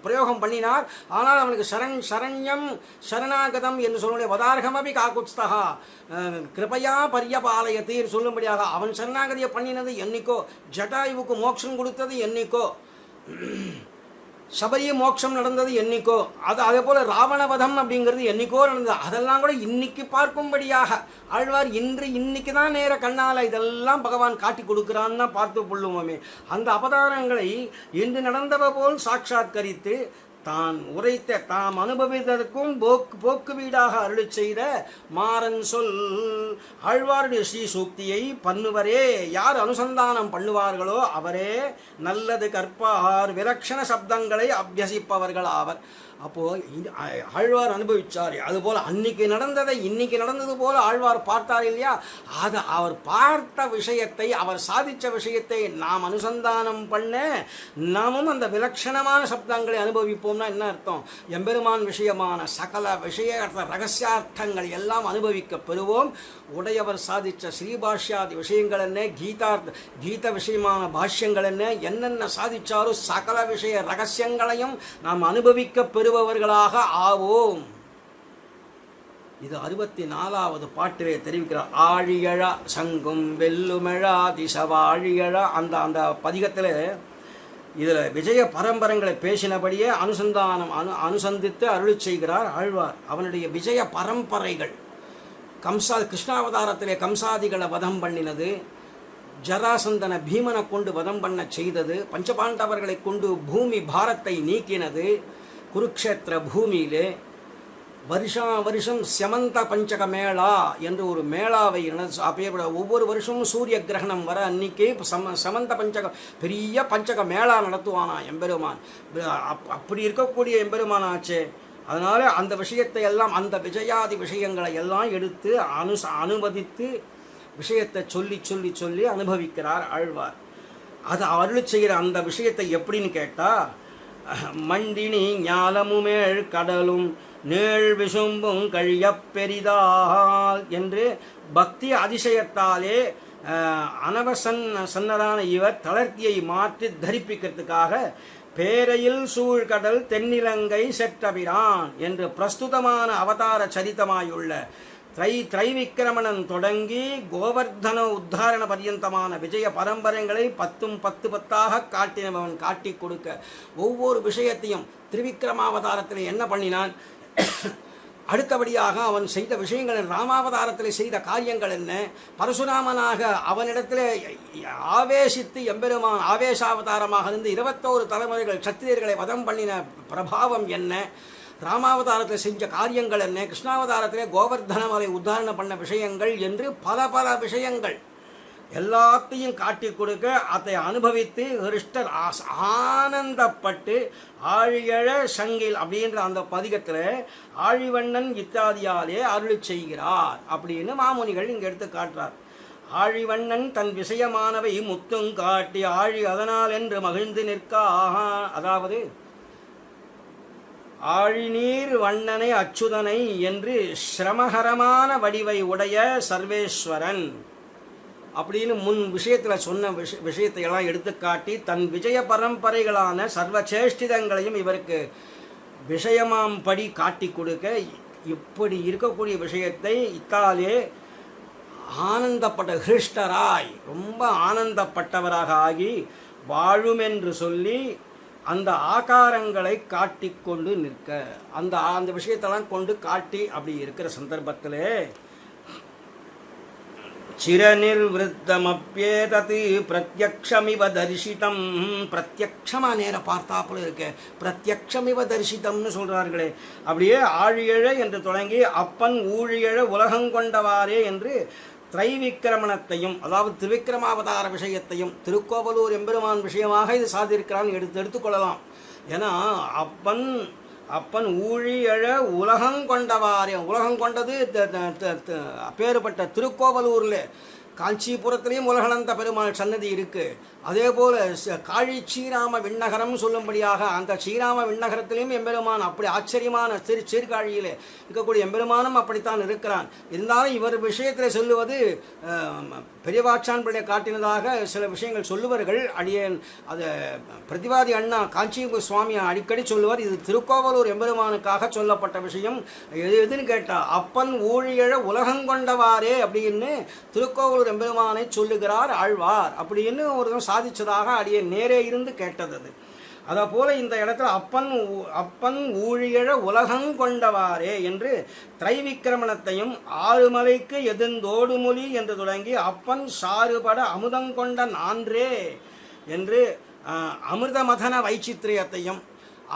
பிரயோகம் பண்ணினார். ஆனால் அவனுக்கு சரண்யம் சரணாகதம் என்று சொல்லுடைய வதார்கமபி காக்குத்ஸ்தகா கிருபையா பரியபாலயத்தை சொல்லும்படியாக அவன் சரணாகதியை பண்ணினது என்னைக்கோ, ஜட்டாயுவுக்கு மோட்சம் கொடுத்தது என்னைக்கோ, சபரிய மோட்சம் நடந்தது என்னைக்கோ, அதே போல ராவணவதம் அப்படிங்கிறது என்னைக்கோ நடந்தது. அதெல்லாம் கூட இன்னைக்கு பார்க்கும்படியாக ஆழ்வார் இன்னைக்கு தான் நேர கண்ணால் இதெல்லாம் பகவான் காட்டி கொடுக்குறான்னு தான் பார்த்து கொள்ளுவோமே. அந்த அவதாரங்களை இன்று நடந்தவ போல் சாட்சாத்கரித்து தான் உரைத்த தாம் அனுபவித்ததற்கும் போக்கு வீடாக அருளி செய்த மாறன் சொல் ஆழ்வாருடைய ஸ்ரீ சூக்தியை பண்ணுவரே யார் அனுசந்தானம் பண்ணுவார்களோ அவரே நல்லது கற்பார், விலக்ஷண சப்தங்களை அபியசிப்பவர்கள் ஆவர். அப்போது ஆழ்வார் அனுபவிச்சார். அதுபோல் அன்னைக்கு நடந்ததை இன்னைக்கு நடந்தது போல ஆழ்வார் பார்த்தார் இல்லையா? அது அவர் பார்த்த விஷயத்தை, அவர் சாதித்த விஷயத்தை நாம் அனுசந்தானம் பண்ண நாமும் அந்த விலட்சணமான சப்தங்களை அனுபவிப்போம்னா என்ன அர்த்தம்? எம்பெருமான் விஷயமான சகல விஷய ரகசியார்த்தங்கள் எல்லாம் அனுபவிக்க பெறுவோம். உடையவர் சாதித்த ஸ்ரீபாஷ்யாதி விஷயங்கள் என்ன, கீத விஷயமான பாஷ்யங்கள் என்னென்ன சாதிச்சாரோ சகல விஷய ரகசியங்களையும் நாம் அனுபவிக்க பெறுபவர்களாக ஆவோம். இது 64வது பாட்டிலே தெரிவிக்கிறார். ஆழியழ சங்கும் வெல்லுமழா திசவாழியழ அந்த பதிகத்தில் இதில் விஜய பரம்பரங்களை பேசினபடியே அனுசந்தித்து அருளி செய்கிறார் ஆழ்வார். அவனுடைய விஜய பரம்பரைகள் கிருஷ்ணாவதாரத்திலே கம்சாதிகளை வதம் பண்ணினது, ஜராசந்தன பீமனை கொண்டு வதம் பண்ண செய்தது, பஞ்சபாண்டவர்களை கொண்டு பூமி பாரத்தை நீக்கினது, குருக்ஷேத்திர பூமியிலே வருஷம் செமந்த பஞ்சக மேளா என்று ஒரு மேளாவை ஒவ்வொரு வருஷமும் சூரிய கிரகணம் வர அன்னைக்கு செமந்த பஞ்சக பெரிய பஞ்சக மேளா நடத்துவானா எம்பெருமான். அப்படி இருக்கக்கூடிய எம்பெருமான் ஆச்சே. அதனால் அந்த விஷயத்தை எல்லாம், அந்த விஜயாதி விஷயங்களை எல்லாம் எடுத்து அனுமதித்து விஷயத்தை சொல்லி சொல்லி சொல்லி அனுபவிக்கிறார் ஆழ்வார். அது அருளி செய்கிற அந்த விஷயத்தை எப்படின்னு கேட்டால், மண்டினி ஞாலமுமேழ் கடலும் நேழ் விசும்பும் கழியப் பெரிதால் என்று பக்தி அதிசயத்தாலே சன்னரான இவர் தளர்த்தியை மாற்றி தரிப்பிக்கிறதுக்காக பேரையில் சூழ்கடல் தென்னிலங்கை செற்றபிரான் என்று பிரஸ்துதமான அவதார சரித்தமாயுள்ள திரைவிக்கிரமணன் தொடங்கி கோவர்தன உத்தாரண பரியந்தமான விஜய பரம்பரைகளை 10 காட்டினவன் காட்டி கொடுக்க, ஒவ்வொரு விஷயத்தையும் திரிவிக்கிரமாவதாரத்தில் என்ன பண்ணினான், அடுத்தபடியாக அவன் செய்த விஷயங்கள், ராமாவதாரத்தில் செய்த காரியங்கள் என்ன, பரசுராமனாக அவனிடத்தில் ஆவேசித்து எம்பெருமான் ஆவேசாவதாரமாக இருந்து 21 தலைமுறைகள் சத்திரியர்களை வதம் பண்ணின பிரபாவம் என்ன, ராமாவதாரத்தில் செஞ்ச காரியங்கள் என்ன, கிருஷ்ணாவதாரத்திலே கோவர்தன மலை உத்தாரணம் பண்ண விஷயங்கள் என்று பல பல விஷயங்கள் எல்லாத்தையும் காட்டி கொடுக்க அதை அனுபவித்து ஹிருஷ்டர் ஆனந்தப்பட்டு ஆழியழ சங்கில் அப்படின்ற அந்த பதிகத்தில் ஆழிவண்ணன் இத்தாதியாலே அருளி செய்கிறார் அப்படின்னு மாமுனிகள் இங்கே எடுத்து காட்டுறார். ஆழிவண்ணன் தன் விஷயமானவை முத்துங் காட்டி ஆழி அதனால் என்று மகிழ்ந்து நிற்க அதாவது ஆழிநீர் வண்ணனை அச்சுதனை என்று சிரமகரமான வடிவை உடைய சர்வேஸ்வரன் அப்படின்னு முன் விஷயத்தில் சொன்ன விஷயத்தை எல்லாம் எடுத்துக்காட்டி தன் விஜய பரம்பரைகளான சர்வசேஷ்டிதங்களையும் இவருக்கு விஷயமாம் படி காட்டி கொடுக்க இப்படி இருக்கக்கூடிய விஷயத்தை இத்தாலே ஆனந்தப்பட்ட ஹிருஷ்டராய் ரொம்ப ஆனந்தப்பட்டவராக ஆகி வாழுமென்று சொல்லி அந்த ஆகாரங்களை காட்டி கொண்டு நிற்க அந்த விஷயத்தெல்லாம் கொண்டு காட்டி அப்படி இருக்கிற சந்தர்ப்பத்தில் சிரநிர்வத்தமப்பியேதது பிரத்யக்ஷமிவ தரிசிதம் பிரத்யக்ஷமா நேர பார்த்தாப்புல இருக்க பிரத்யக்ஷமிவ தரிசிதம்னு சொல்கிறார்களே அப்படியே ஆழியழ என்று தொடங்கி அப்பன் ஊழியழ உலகங்கொண்டவாறே என்று திரைவிக்கிரமணத்தையும் அதாவது திருவிக்கிரமாவதார விஷயத்தையும் திருக்கோவலூர் எம்பெருமான் விஷயமாக இது சாதியிருக்கிறான் எடுத்துக்கொள்ளலாம். ஏன்னா அப்பன் ஊழியழ உலகங்கொண்டவாரே உலகம் கொண்டது அப்பேற்பட்ட திருக்கோவலூரில் காஞ்சிபுரத்திலையும் உலகளந்த பெருமாள் சன்னதி இருக்குது. அதே போல் காழி ஸ்ரீராம விண்ணகரம் சொல்லும்படியாக அந்த ஸ்ரீராம விண்ணகரத்திலையும் எம்பெருமான் அப்படி ஆச்சரியமான சீர்காழியில் இருக்கக்கூடிய எம்பெருமானும் அப்படித்தான் இருக்கிறான். இருந்தாலும் இவர் விஷயத்தில் சொல்லுவது பெரியவாச்சான் பிள்ளை காட்டினதாக சில விஷயங்கள் சொல்லுவார்கள். அடியேன் அதை பிரதிவாதி அண்ணா காஞ்சி சுவாமி அடிக்கடி சொல்லுவார், இது திருக்கோவலூர் எம்பெருமானுக்காக சொல்லப்பட்ட விஷயம். எதுன்னு கேட்டால் அப்பன் ஊழியழ உலகங்கொண்டவாரே அப்படின்னு திருக்கோவலூர் எம்பெருமானை சொல்லுகிறார் ஆழ்வார் அப்படின்னு ஒரு சாதிச்சதாக அடியே நேரே இருந்து கேட்டது. அதை போல இந்த இடத்துல அப்பன் ஊழியழ உலகங்கொண்டவாரே என்று திரைவிக்கிரமணத்தையும் ஆறுமலைக்கு எதிர்ந்தோடுமொழி என்று தொடங்கி அப்பன் சாறுபட அமுதங்கொண்ட நான்றே என்று அமிர்தமதன வைச்சித்திரியத்தையும்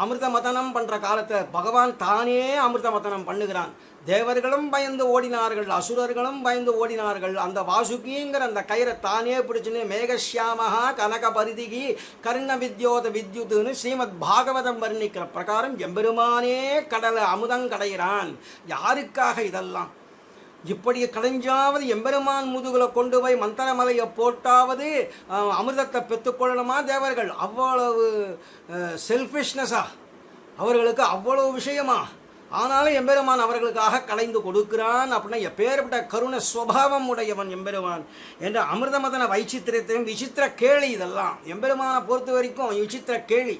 அமிர்தமதனம் பண்ணுற காலத்தில் பகவான் தானே அமிர்தமதனம் பண்ணுகிறான். தேவர்களும் பயந்து ஓடினார்கள், அசுரர்களும் பயந்து ஓடினார்கள். அந்த வாசுகிங்கிற அந்த கயிறை தானே பிடிச்சுன்னு மேகஷ்யாமஹா கனக பரிதிகி கர்ண வித்யோத வித்யுத்துன்னு ஸ்ரீமத் பாகவதம் வர்ணிக்கிற பிரகாரம் எம்பெருமானே கடலை அமுதம் கடைகிறான். யாருக்காக இதெல்லாம்? இப்படி கடைஞ்சாவது எம்பெருமான் முதுகுல கொண்டு போய் மந்திரமலையை போட்டாவது அமிர்தத்தை பெற்றுக்கொள்ளணுமா தேவர்கள்? அவ்வளவு செல்ஃபிஷ்னஸா அவர்களுக்கு அவ்வளவு விஷயமா? ஆனாலும் எம்பெருமான் அவர்களுக்காக கலைந்து கொடுக்கிறான். அப்படின்னா எப்பேற்பட்ட கருண ஸ்வபாவம் உடையவன் எம்பெருமான் என்ற அமிர்தமதன வைச்சித்திரத்தையும் விசித்திர கேளி. இதெல்லாம் எம்பெருமானை பொறுத்த வரைக்கும் விசித்திர கேளி.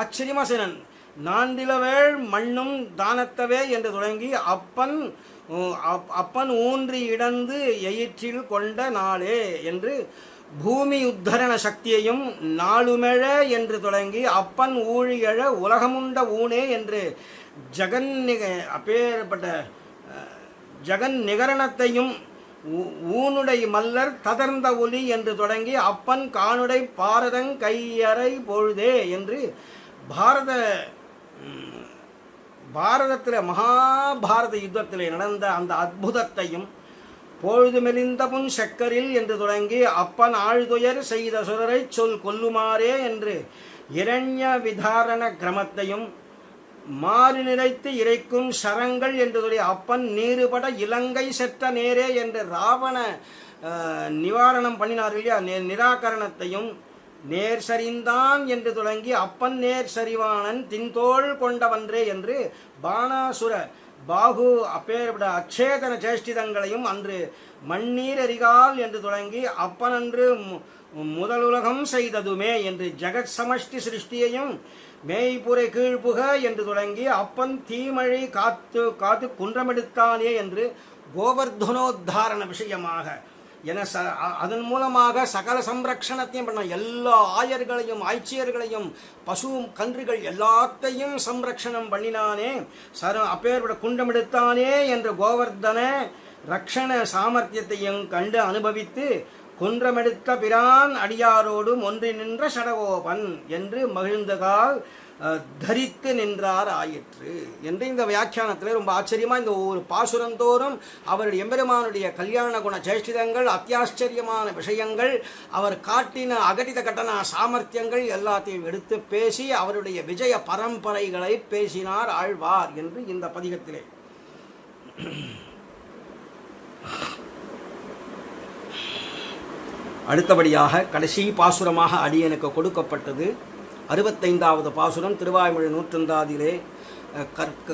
ஆச்சரியமா செய்யன் நான்டிலவேள் மண்ணும் தானத்தவே என்று தொடங்கி அப்பன் ஊன்றி இடந்து எயிற்றில் கொண்ட நாளே என்று பூமி உத்தரண சக்தியையும் நாளுமெழ என்று தொடங்கி அப்பன் ஊழியழ உலகமுண்ட ஊனே என்று அப்பேற்பட்ட ஜகன் நிகரணத்தையும் ஊனுடை மல்லர் ததர்ந்த ஒலி என்று தொடங்கி அப்பன் காணுடை பாரதங் கையறை பொழுதே என்று பாரதத்தில் மகாபாரத யுத்தத்தில் நடந்த அந்த அற்புதத்தையும் பொழுது மெலிந்த புன் செக்கரில் என்று தொடங்கி அப்பன் ஆழ்துயர் செய்த சுரரை சொல் கொல்லுமாறே என்று இரண்ய விதாரண கிரமத்தையும் மாறு நிறைத்து இறைக்கும் சரங்கள் என்று அப்பன் நீருபட இலங்கை செற்ற நேரே என்று ராவண நிவாரணம் பண்ணினார் இல்லையா, நிராகரணத்தையும் நேர் சரிந்தான் என்று தொடங்கி அப்பன் நேர் சரிவானன் தின்தோள் கொண்டவன்றே என்று பானாசுர பாகு அப்பேற்பட அச்சேதன சேஷ்டிதங்களையும் அன்று மண்ணீர் எரிகால் என்று தொடங்கி அப்பனன்று முதலுலகம் செய்ததுமே என்று ஜெகத் சமஷ்டி சிருஷ்டியையும் மேய்புரை கீழ்புக என்று தொடங்கி அப்பன் தீமழை காத்து காத்து குன்றமெடுத்தானே என்று கோவர்தனோத்தாரண விஷயமாக என அதன் மூலமாக சகல சம்ரக்ஷணத்தையும் பண்ண எல்லா ஆயர்களையும் ஆய்ச்சியர்களையும் பசு கன்றுகள் எல்லாத்தையும் சம்ரக்ஷணம் பண்ணினானே அப்பேற்பட குண்டமெடுத்தானே என்று கோவர்தன ரக்ஷண சாமர்த்தியத்தையும் கண்டு அனுபவித்து குன்றமெடுத்த பிரான் அடியாரோடும் ஒன்றி நின்ற சடகோபன் என்று மகிழ்ந்தகால் தரித்து நின்றார் ஆயிற்று என்று இந்த வியாக்கியானத்தில் ரொம்ப ஆச்சரியமாக இந்த ஒரு பாசுரந்தோறும் அவருடைய எம்பெருமானுடைய கல்யாண குண சேஷ்டிதங்கள், அத்தியாச்சரியமான விஷயங்கள், அவர் காட்டின அகடித கட்டண சாமர்த்தியங்கள் எல்லாத்தையும் எடுத்து பேசி அவருடைய விஜய பரம்பரைகளை பேசினார் ஆழ்வார் என்று இந்த பதிகத்திலே. அடுத்தபடியாக கடைசி பாசுரமாக அடியனுக்கு கொடுக்கப்பட்டது 65வது பாசுரம். திருவாய்மொழி 100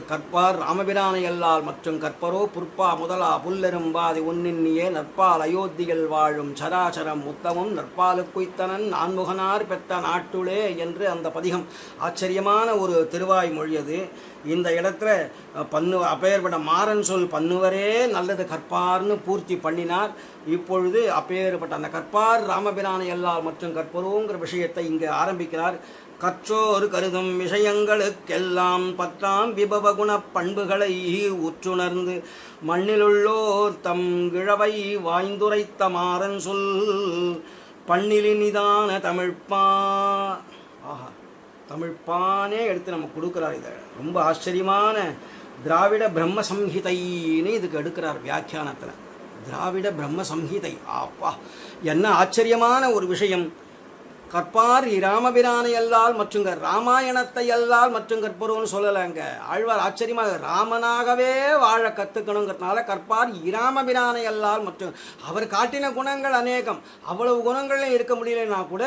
கற்பார் ராமபிரானை அல்லால் மற்றும் கற்பரோ புற்பா முதலா புல்லெரும்பாதி உன்னின்னியே நற்பால் அயோத்தியில் வாழும் சராசரம் உத்தமும் நற்பாலுக்குய்த்தனன் நான்முகனார் பெற்ற நாட்டுளே என்று அந்த பதிகம். ஆச்சரியமான ஒரு திருவாய்மொழி அது. இந்த இடத்துல அப்பேற்பட்ட மாறன் சொல் பண்ணுவரே நல்லது கற்பார்னு பூர்த்தி பண்ணினார். இப்பொழுது அப்பேற்பட்ட அந்த கற்பார் ராமபிரானை அல்லால் மற்றும் கற்பரோங்கிற விஷயத்தை இங்கே ஆரம்பிக்கிறார். கற்றோர் கருதும் விஷயங்களுக்கெல்லாம் பத்தாம் விபவ குண பண்புகளை உற்றுணர்ந்து மண்ணிலுள்ளோர் தம் கிழவை வாய்ந்துரைத்த மாறன் சொல் பண்ணிலினிதான தமிழ்ப்பா. ஆஹா, தமிழ்ப்பானே எடுத்து நம்ம கொடுக்குறார். இதை ரொம்ப ஆச்சரியமான திராவிட பிரம்ம சம்ஹிதைன்னு இதுக்கு எடுக்கிறார் வியாக்கியானத்தில். திராவிட பிரம்ம சம்ஹிதை. அப்பா, என்ன ஆச்சரியமான ஒரு விஷயம். கற்பார் ராமபிரானை அல்லால் மற்றும் ராமாயணத்தை அல்லால் மற்றும் கற்பரோன்னு சொல்லலைங்க. ஆழ்வார் ஆச்சரியமாக ராமனாகவே வாழ கற்றுக்கணுங்கிறதுனால கற்பார் இராமபிரானை அல்லால் மற்றும் அவர் காட்டின குணங்கள் அநேகம். அவ்வளவு குணங்கள்லையும் இருக்க முடியலன்னா கூட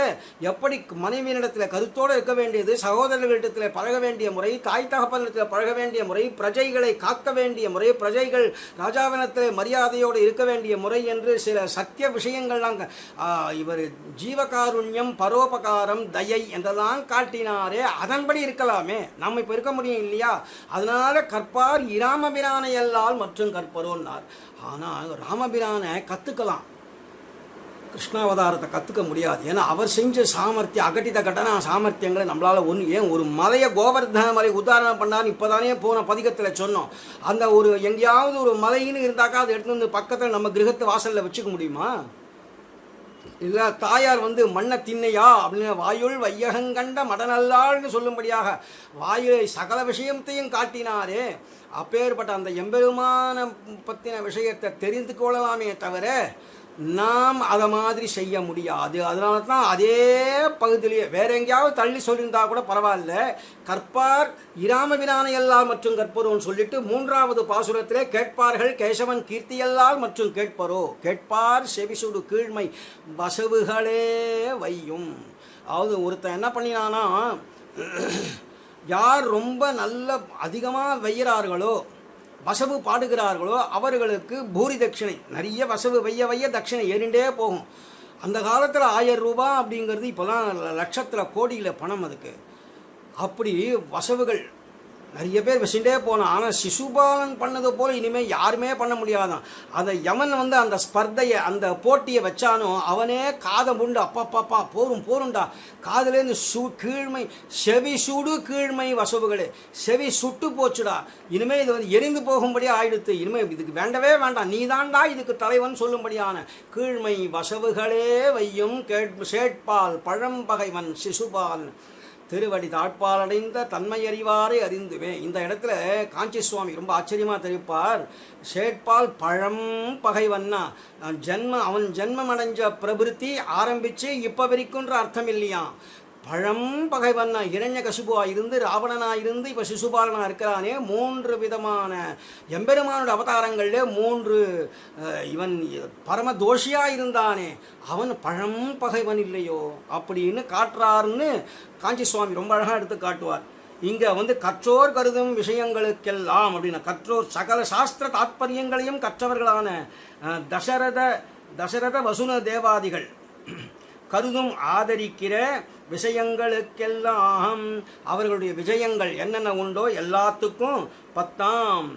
எப்படி மனைவியினிடத்தில் கருத்தோடு இருக்க வேண்டியது, சகோதரர்களிடத்தில் பழக வேண்டிய முறை, தாய் தகப்பனிடத்தில் பழக வேண்டிய முறை, பிரஜைகளை காக்க வேண்டிய முறை, பிரஜைகள் ராஜாவினத்தில் மரியாதையோடு இருக்க வேண்டிய முறை என்று சில சத்திய விஷயங்கள்லாம் இவர் ஜீவகாருண்யம், பரோபகாரம், தயை என்றெல்லாம் காட்டினாரே. அதன்படி இருக்கலாமே, நம்ம இப்போ இருக்க முடியும் இல்லையா? அதனால கற்பார் இராமபிரானை அல்லால் மற்றும் கற்பரோன்னார். ஆனால் ராமபிரானை கற்றுக்கலாம், கிருஷ்ணாவதாரத்தை கற்றுக்க முடியாது. ஏன்னா அவர் செஞ்ச சாமர்த்தியம், அகட்டித கட்டண சாமர்த்தியங்களை நம்மளால் ஏன் ஒரு மலையை கோவர்தன மலை உதாரணம் பண்ணார். இப்போ தானே போன பதிகத்தில் சொன்னோம். அந்த ஒரு எங்கேயாவது ஒரு மலைன்னு இருந்தாக்கா அதை எடுத்து வந்து பக்கத்தில் நம்ம கிரகத்து வாசலில் வச்சுக்க முடியுமா? இல்லை தாயார் மண்ணை தின்னையா அப்படின்னு வாயுள் வையகங்கண்ட மடநல்லாள்னு சொல்லும்படியாக வாயுளை சகல விஷயத்தையும் காட்டினாரே. அப்பேற்பட்ட அந்த எம்பெருமான பற்றின விஷயத்தை தெரிந்து கொள்ளலாமே தவிர நாம் அதை மாதிரி செய்ய முடியாது. அதனால தான் அதே பகுதியிலேயே வேற எங்கேயாவது தள்ளி சொல்லியிருந்தா கூட பரவாயில்ல, கற்பார் இராமபிரானை அல்லால் மற்றும் கற்பரோன்னு சொல்லிட்டு 3வது பாசுரத்திலே கேட்பார்கள் கேசவன் கீர்த்தியல்லால் மற்றும் கேட்பரோ, கேட்பார் செவிசுடு கீழ்மை வசவுகளே வையும். அதாவது ஒருத்தன் என்ன பண்ணினானா, யார் ரொம்ப நல்ல அதிகமாக வையிறார்களோ, வசவு பாடுகிறார்களோ அவர்களுக்கு பூரி தட்சிணை, நிறைய வசவு வைய தட்சிணை ஏறிண்டே போகும். அந்த காலத்தில் 1000 ரூபாய் அப்படிங்கிறது இப்போலாம் லட்சத்தில் கோடியில் பணம். அதுக்கு அப்படி வசவுகள் நிறைய பேர் வச்சுட்டே போனான். ஆனால் சிசுபாலன் பண்ணது போல் இனிமேல் யாருமே பண்ண முடியாதான். அந்த யமன் அந்த ஸ்பர்தையை, அந்த போட்டியை வச்சானோ அவனே காதை முண்டு அப்பப்பாப்பா போருண்டா காதுலேருந்து கீழ்மை செவி சுடு கீழ்மை வசவுகளே, செவி சுட்டு போச்சுடா, இனிமேல் இது எரிந்து போகும்படியா ஆயிடுத்து, இனிமேல் இதுக்கு வேண்டவே வேண்டாம், நீ தாண்டா இதுக்கு தலைவன் சொல்லும்படியான கீழ்மை வசவுகளே வையும் சேட்பால் பழம்பகைவன் சிசுபால் திருவடி தாழ்பாலடைந்த தன்மையறிவாரை அறிந்துவே. இந்த இடத்துல காஞ்சி சுவாமி ரொம்ப ஆச்சரியமாக தெரிவிப்பார். சேட்பால் பழம் பகைவன்னா அவன் ஜென்மம் அடைஞ்ச பிரபிருத்தி ஆரம்பித்து இப்போ வரைக்குன்ற அர்த்தம் இல்லையா. பழம் பகைவன்னா இரண்ய கசுபுவாக இருந்து ராவணனாக இருந்து இப்போ சிசுபாலனாக இருக்கிறானே. 3 விதமான எம்பெருமானோட அவதாரங்களில் 3 இவன் பரம தோஷியாக இருந்தானே, அவன் பழம் பகைவன் இல்லையோ அப்படின்னு காட்டுறாருன்னு காஞ்சி சுவாமி ரொம்ப அழகாக எடுத்து காட்டுவார். இங்கே கற்றோர் கருதும் விஷயங்களுக்கெல்லாம் அப்படின்னா கற்றோர் சகல சாஸ்திர தாத்பரியங்களையும் கற்றவர்களான தசரத வசுன தேவாதிகள் கருதும் ஆதரிக்கிற விஷயங்களுக்கெல்லாம் அவர்களுடைய விஜயங்கள் என்னென்ன உண்டோ எல்லாத்துக்கும் 10ஆம்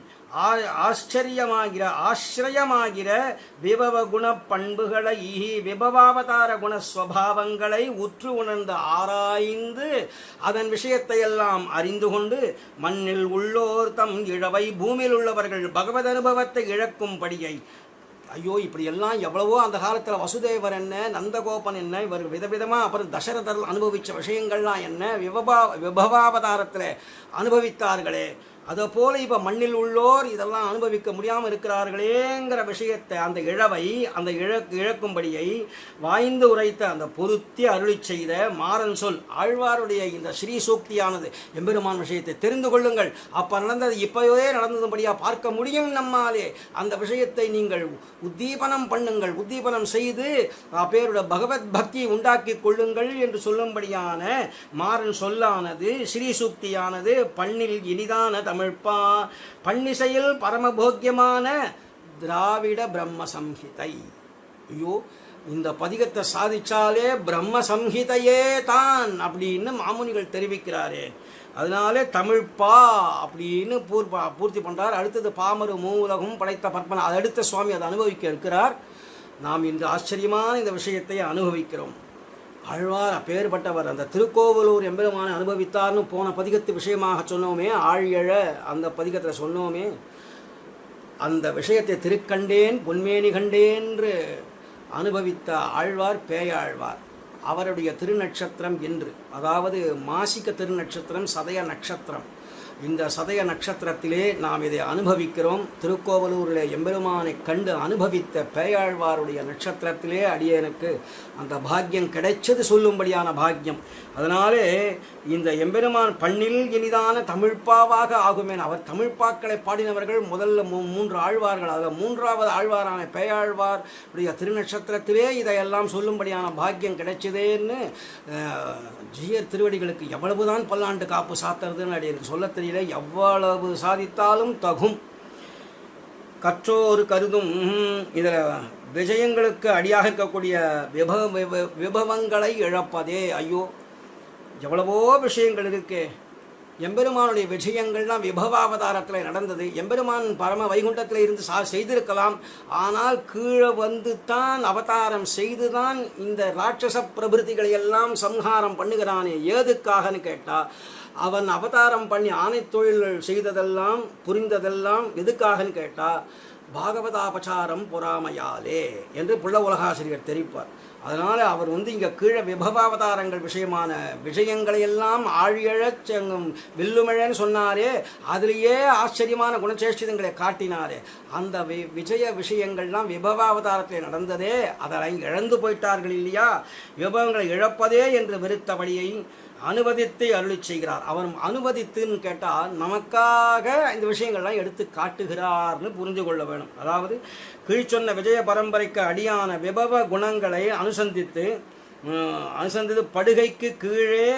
ஆசிரியமாகிற விபவ குண பண்புகளை விபவாவதார குணஸ்வபாவங்களை உற்று உணர்ந்து ஆராய்ந்து அதன் விஷயத்தையெல்லாம் அறிந்து கொண்டு மண்ணில் உள்ளோர் தம் இழவை பூமியில் உள்ளவர்கள் பகவத் அனுபவத்தை இழக்கும்படியை ஐயோ இப்படியெல்லாம் எவ்வளவோ அந்த காலத்தில் வசுதேவர் என்ன, நந்தகோபன் என்ன, இவர் விதவிதமாக அப்புறம் தசரதர் அனுபவித்த விஷயங்கள்லாம் என்ன, விபவாவதாரத்தில் அனுபவித்தார்களே, அதை போல இப்போ மண்ணில் உள்ளோர் இதெல்லாம் அனுபவிக்க முடியாமல் இருக்கிறார்களேங்கிற விஷயத்தை, அந்த இழவை, அந்த இழக்கும்படியை வாய்ந்து உரைத்த அந்த பொருத்தி அருளி செய்த மாறன் சொல் ஆழ்வாருடைய இந்த ஸ்ரீ சூக்தியானது. எம்பெருமான் விஷயத்தை தெரிந்து கொள்ளுங்கள், அப்போ நடந்தது இப்போவே நடந்ததுபடியாக பார்க்க முடியும் நம்மாலே. அந்த விஷயத்தை நீங்கள் உத்தீபனம் பண்ணுங்கள், உத்தீபனம் செய்து பேருடைய பகவத் பக்தி உண்டாக்கி கொள்ளுங்கள் என்று சொல்லும்படியான மாறன் சொல்லானது, ஸ்ரீ சூக்தியானது பண்ணில் இனிதான தமிழ்ப்பா, பன்னிசையில் பரமபோக்கியமான திராவிட பிரம்ம சம்ஹிதை. ஐயோ இந்த பதிகத்தை சாதிச்சாலே பிரம்ம சம்ஹிதையே தான் அப்படின்னு மாமுனிகள் தெரிவிக்கிறாரே. அதனாலே தமிழ்ப்பா அப்படின்னு பூர்த்தி பண்ணுறார். அடுத்தது பாமரு மூலகம் படைத்த பற்பன, அது அடுத்த சுவாமி அதை அனுபவிக்க இருக்கிறார். நாம் இந்த ஆச்சரியமான இந்த விஷயத்தை அனுபவிக்கிறோம். ஆழ்வார் அப்பேற்பட்டவர். அந்த திருக்கோவலூர் எம்பெருமானை அனுபவித்தார்னு போன பதிகத்து விஷயமாக சொன்னோமே, ஆழியழ அந்த பதிகத்தில் சொன்னோமே, அந்த விஷயத்தை திருக்கண்டேன் பொன்மேனி கண்டேன்று அனுபவித்த ஆழ்வார் பேயாழ்வார். அவருடைய திருநட்சத்திரம் என்று, அதாவது மாசிக்க திருநட்சத்திரம் சதய நட்சத்திரம். இந்த சதய நட்சத்திரத்திலே நாம் இதை அனுபவிக்கிறோம். திருக்கோவலூரில் எம்பெருமானை கண்டு அனுபவித்த பேயாழ்வாருடைய நட்சத்திரத்திலே அடியனுக்கு அந்த பாக்கியம் கிடைச்சது சொல்லும்படியான பாக்கியம். அதனாலே இந்த எம்பெருமான் பண்ணில் இனிதான தமிழ்ப்பாவாக ஆகுமேன். அவர் தமிழ்ப்பாக்களை பாடினவர்கள் முதல்ல 3 ஆழ்வார்கள். அதில் 3வது ஆழ்வாரான பேயாழ்வார் உடைய திருநட்சத்திரத்திலே இதையெல்லாம் சொல்லும்படியான பாக்கியம் கிடைச்சதேன்னு ஜீயர் திருவடிகளுக்கு எவ்வளவுதான் பல்லாண்டு காப்பு சாத்துறதுன்னு அடியனுக்கு சொல்ல தெரியல. எவ்வளவு சாதித்தாலும் தகும். கற்றோரு கருதும் இதில் விஜயங்களுக்கு அடியாக இருக்கக்கூடிய விபவங்களை இழப்பதே. ஐயோ எவ்வளவோ விஷயங்கள் இருக்கு. எம்பெருமானுடைய விஜயங்கள்லாம் விபவாவதாரத்தில் நடந்தது. எம்பெருமான் பரம வைகுண்டத்தில் இருந்து செய்திருக்கலாம். ஆனால் கீழே வந்து தான் அவதாரம் செய்துதான் இந்த ராட்சச பிரபிருத்திகளை எல்லாம் சம்ஹாரம் பண்ணுகிறானே. ஏதுக்காகன்னு கேட்டால், அவன் அவதாரம் பண்ணி ஆணை தொழில்கள் செய்ததெல்லாம் புரிந்ததெல்லாம் எதுக்காகன்னு கேட்டால், பாகவதாபசாரம் பொறாமையாலே என்று புள்ள உலகாசிரியர் தெரிவிப்பார். அதனால் அவர் இங்கே கீழே விபவாவதாரங்கள் விஷயமான விஷயங்களையெல்லாம் ஆழியழச் வில்லுமிழன்னு சொன்னாரே, அதிலேயே ஆச்சரியமான குணச்சேஷ்டிதங்களை காட்டினாரே. அந்த விஜய விஷயங்கள்லாம் விபவாவதாரத்தில் நடந்ததே, அதை இழந்து போயிட்டார்கள் இல்லையா. விபவங்களை இழப்பதே என்று வெறுத்தபடியை அனுமதித்து அருளி செய்கிறார். அவர் அனுமதித்துன்னு கேட்டால் நமக்காக இந்த விஷயங்கள்லாம் எடுத்து காட்டுகிறார்னு புரிந்து கொள்ள வேணும். அதாவது கீழ்ச்சொன்ன விஜய பரம்பரைக்கு அடியான விபவ குணங்களை அனுசந்தித்து படுகைக்கு கீழே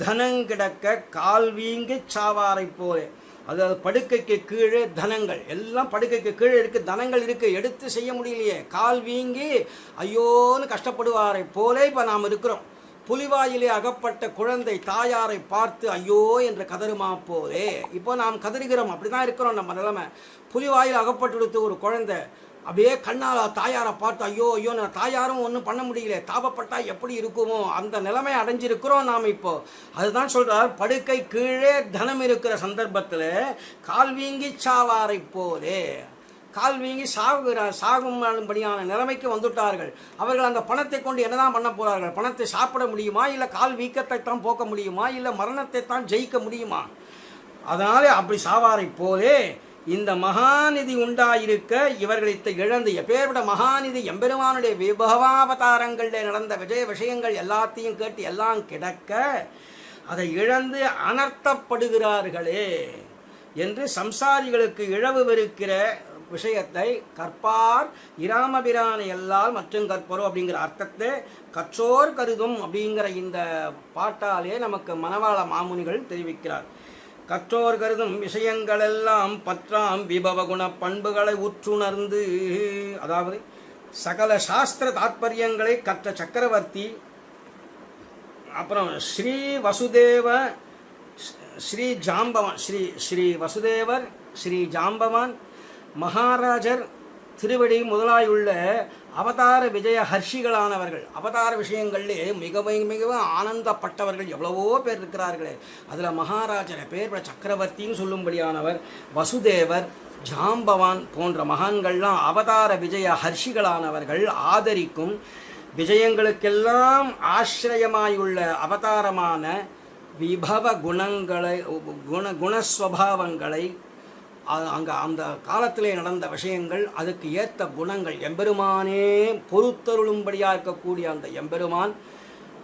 தனங்கிடக்க கால் வீங்கி சாவாரை போல. அதாவது படுக்கைக்கு கீழே தனங்கள் எல்லாம் படுக்கைக்கு கீழே இருக்குது, தனங்கள் இருக்குது, எடுத்து செய்ய முடியலையே, கால் வீங்கி ஐயோன்னு கஷ்டப்படுவாரை போல இப்போ நாம் இருக்கிறோம். புலிவாயிலே அகப்பட்ட குழந்தை தாயாரை பார்த்து ஐயோ என்று கதறுமா போலே இப்போ நாம் கதறுகிறோம். அப்படி தான் இருக்கிறோம் நம்ம நிலைமை. புலிவாயில் அகப்பட்டு ஒரு குழந்தை அப்படியே கண்ணால் தாயாரை பார்த்து ஐயோ ஐயோ நான் தாயாரும் ஒன்றும் பண்ண முடியல, தாபப்பட்டால் எப்படி இருக்குமோ அந்த நிலைமை அடைஞ்சிருக்கிறோம் நாம் இப்போ. அதுதான் சொல்கிறார், படுக்கை கீழே தனம் இருக்கிற சந்தர்ப்பத்தில் கால் வீங்கி சாவாரை போலே. கால் வீங்கி சாகும்படியான நிலைமைக்கு வந்துட்டார்கள். அவர்கள் அந்த பணத்தை கொண்டு என்னதான் பண்ண போகிறார்கள்? பணத்தை சாப்பிட முடியுமா, இல்லை கால் வீக்கத்தை தான் போக்க முடியுமா, இல்லை மரணத்தை தான் ஜெயிக்க முடியுமா? அதனாலே அப்படி சாவாரை போலே இந்த மகாநிதி உண்டாயிருக்க இவர்களை இழந்து எப்பேற்பட்ட மகாநிதி எம்பெருமானுடைய விபவாவதாரங்களில் நடந்த விஷயங்கள் எல்லாத்தையும் கேட்டு எல்லாம் கிடக்க அதை இழந்து அனர்த்தப்படுகிறார்களே என்று சம்சாரிகளுக்கு இழவு வெறுக்கிற விஷயத்தை கற்பார் இராமபிரானை எல்லால் மற்றும் கற்பரோ அப்படிங்கிற அர்த்தத்தை கற்றோர் கருதும் அப்படிங்கிற இந்த பாட்டாலே நமக்கு மணவாள மாமுனிகள் தெரிவிக்கிறார். கற்றோர் கருதும் விஷயங்களெல்லாம் பற்றாம் விபவ குண பண்புகளை உற்றுணர்ந்து, அதாவது சகல சாஸ்திர தாற்பயங்களை கற்ற சக்கரவர்த்தி, அப்புறம் ஸ்ரீ ஜாம்பவான் ஸ்ரீ வசுதேவர் ஸ்ரீ ஜாம்பவான் மகாராஜர் திருவடி முதலாயுள்ள அவதார விஜய ஹர்ஷிகளானவர்கள், அவதார விஷயங்களிலே மிகவும் ஆனந்தப்பட்டவர்கள் எவ்வளவோ பேர் இருக்கிறார்களே. அதில் மகாராஜரை பேர் சக்கரவர்த்தின்னு சொல்லும்படியானவர், வசுதேவர், ஜாம்பவான் போன்ற மகான்கள்லாம் அவதார விஜய ஹர்ஷிகளானவர்கள் ஆதரிக்கும் விஜயங்களுக்கெல்லாம் ஆசிரியமாயுள்ள அவதாரமான விபவ குணங்களை குணஸ்வபாவங்களை அங்கே அந்த காலத்திலே நடந்த விஷயங்கள் அதுக்கு ஏற்ற குணங்கள் எம்பெருமானே பொறுத்தருளும்படியாக இருக்கக்கூடிய அந்த எம்பெருமான்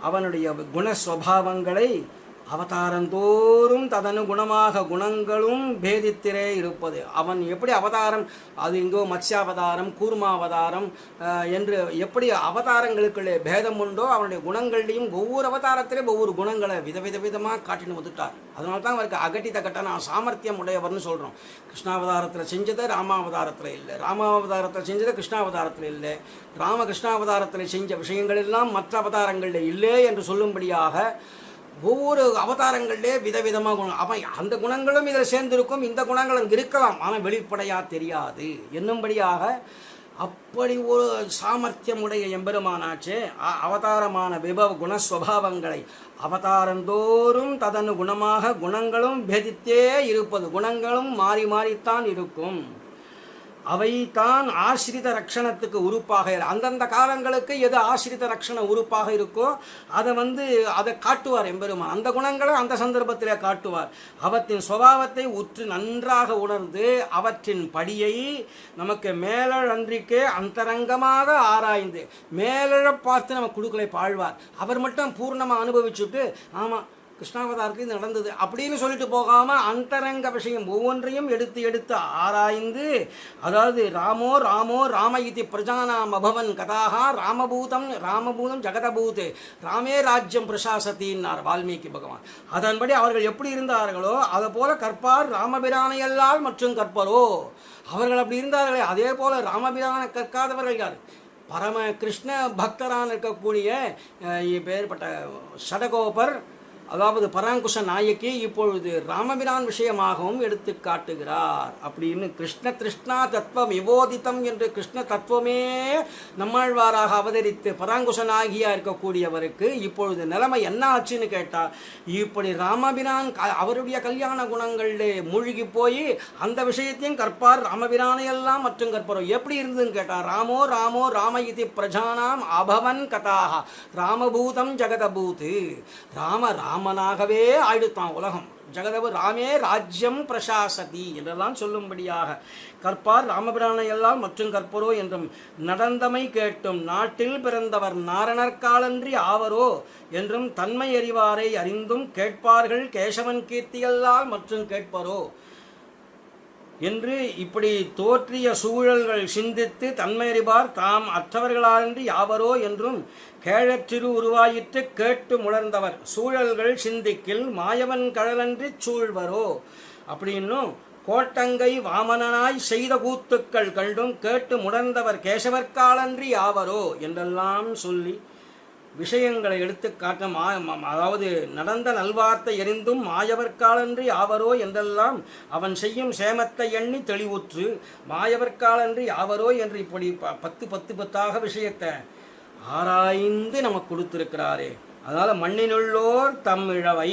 அவனுடைய குணஸ்வபாவங்களை அவதாரந்தோறும் ததனு குணமாக குணங்களும் பேதித்திரே இருப்பது. அவன் எப்படி அவதாரம், அது இங்கோ மத்ஸ்யாவதாரம் கூர்மாவதாரம் என்று எப்படி அவதாரங்களுக்குள்ளே பேதம் உண்டோ அவனுடைய குணங்கள்லையும் ஒவ்வொரு அவதாரத்திலே ஒவ்வொரு குணங்களை விதவிதமாக காட்டின்னு வந்துட்டார். அதனால தான் அவருக்கு அகட்டித கட்டண சாமர்த்தியம் உடையவர்னு சொல்கிறோம். கிருஷ்ணாவதாரத்தில் செஞ்சதை ராமாவதாரத்தில் இல்லை, ராமாவதாரத்தில் செஞ்சதை கிருஷ்ணாவதாரத்தில் இல்லை, ராமகிருஷ்ணாவதாரத்தில் செஞ்ச விஷயங்கள் எல்லாம் மற்ற அவதாரங்களில் இல்லை என்று சொல்லும்படியாக ஒவ்வொரு அவதாரங்களிலே விதவிதமாக குணம். அவன் அந்த குணங்களும் இதில் சேர்ந்திருக்கும், இந்த குணங்களும் இருக்கலாம், ஆனால் வெளிப்படையாக தெரியாது என்னும்படியாக அப்படி ஒரு சாமர்த்தியமுடைய எம்பெருமானாச்சே அவதாரமான விபவ குணஸ்வபாவங்களை அவதாரந்தோறும் ததனு குணமாக குணங்களும் பேதித்தே இருப்பது. குணங்களும் மாறி மாறித்தான் இருக்கும். அவை தான் ஆசிரித ரக்ஷணத்துக்கு உறுப்பாக, அந்தந்த காலங்களுக்கு எது ஆசிரித ரக்ஷண உறுப்பாக இருக்கோ அதை காட்டுவார் எம்பெருமான். அந்த குணங்களை அந்த சந்தர்ப்பத்திலே காட்டுவார். அவற்றின் சுபாவத்தை உற்று நன்றாக உணர்ந்து அவற்றின் படியை நமக்கு மேலழன்றிக்கே அந்தரங்கமாக ஆராய்ந்து மேலழ பார்த்து நம்ம குழுக்களை பாழ்வார். அவர் மட்டும் பூர்ணமாக அனுபவிச்சுட்டு ஆமாம் கிருஷ்ணாவதாரத்தில் இது நடந்தது அப்படின்னு சொல்லிட்டு போகாமல் அந்தரங்க விஷயம் ஒவ்வொன்றையும் எடுத்து எடுத்து ஆராய்ந்து, அதாவது ராமோ ராம இதி பிரஜானாம் அபவன் கதாகா ராமபூதம் ஜெகதபூத் ராமே ராஜ்யம் பிரசாசத்தின்னார் வால்மீகி பகவான். அதன்படி அவர்கள் எப்படி இருந்தார்களோ அதை போல கற்பார் ராமபிரானையல்லால் மற்றும் கற்பரோ. அவர்கள் அப்படி இருந்தார்களே அதே போல ராமபிரானை கற்காதவர்கள் யார்? பரம கிருஷ்ண பக்தரான இருக்கக்கூடிய பெயர்பட்ட ஷடகோபர், அதாவது பராங்குஷ நாயக்கி இப்பொழுது ராமபிரான் விஷயமாகவும் எடுத்து காட்டுகிறார். அப்படின்னு கிருஷ்ண திருஷ்ணா தத்துவம் விவோதித்தம் என்று கிருஷ்ண தத்துவமே நம்மாழ்வாராக அவதரித்து பராங்குஷனாகியா இருக்கக்கூடியவருக்கு இப்பொழுது நிலைமை என்ன ஆச்சுன்னு கேட்டால், இப்படி ராமபிரான் அவருடைய கல்யாண குணங்களிலே மூழ்கி போய் அந்த விஷயத்தையும் கற்பார் ராமபிரானையெல்லாம் மற்றும் கற்பரோ. எப்படி இருந்ததுன்னு கேட்டால், ராமோ ராம இதி பிரஜானாம் அபவன் கதாகா ராமபூதம் ஜெகதபூத். ராமனாகவே ஆயிடுத்தான் உலகம். ஜெகதபு ராமே ராஜ்யம் பிரசாசதி என்றெல்லாம் சொல்லும்படியாக கற்பார் ராமபிரானையெல்லாம் மற்றும் கற்பரோ என்றும் நடந்தமை கேட்டும் நாட்டில் பிறந்தவர் நாரணர்காலன்றி ஆவரோ என்றும் தன்மை அறிவாரை அறிந்தும் கேட்பார்கள் கேசவன் கீர்த்தியல்லால் மற்றும் கேட்பரோ என்று இப்படி தோற்றிய சூழல்கள் சிந்தித்து தன்மையறிவார் தாம் அற்றவர்களான்றி யாவரோ என்றும் கேழற்றிரு உருவாயிற்று கேட்டு முணர்ந்தவர் சூழல்கள் சிந்திக்கில் மாயவன் கழலன்றி சூழ்வரோ அப்படின்னும் கோட்டங்கை வாமனனாய் செய்த கூத்துக்கள் கண்டும் கேட்டு முணர்ந்தவர் கேசவர்காலன்றி யாவரோ என்றெல்லாம் சொல்லி விஷயங்களை எடுத்து காட்ட அதாவது நடந்த நல்வார்த்தை எரிந்தும் மாயவர்காலன்றி ஆவரோ என்றெல்லாம் அவன் செய்யும் சேமத்தை எண்ணி தெளிவுற்று மாயவர்காலன்றி ஆவரோ என்று இப்படி 10 விஷயத்தை ஆராய்ந்து நமக்கு கொடுத்திருக்கிறாரே. அதனால் மண்ணினுள்ளோர் தம்மிழவை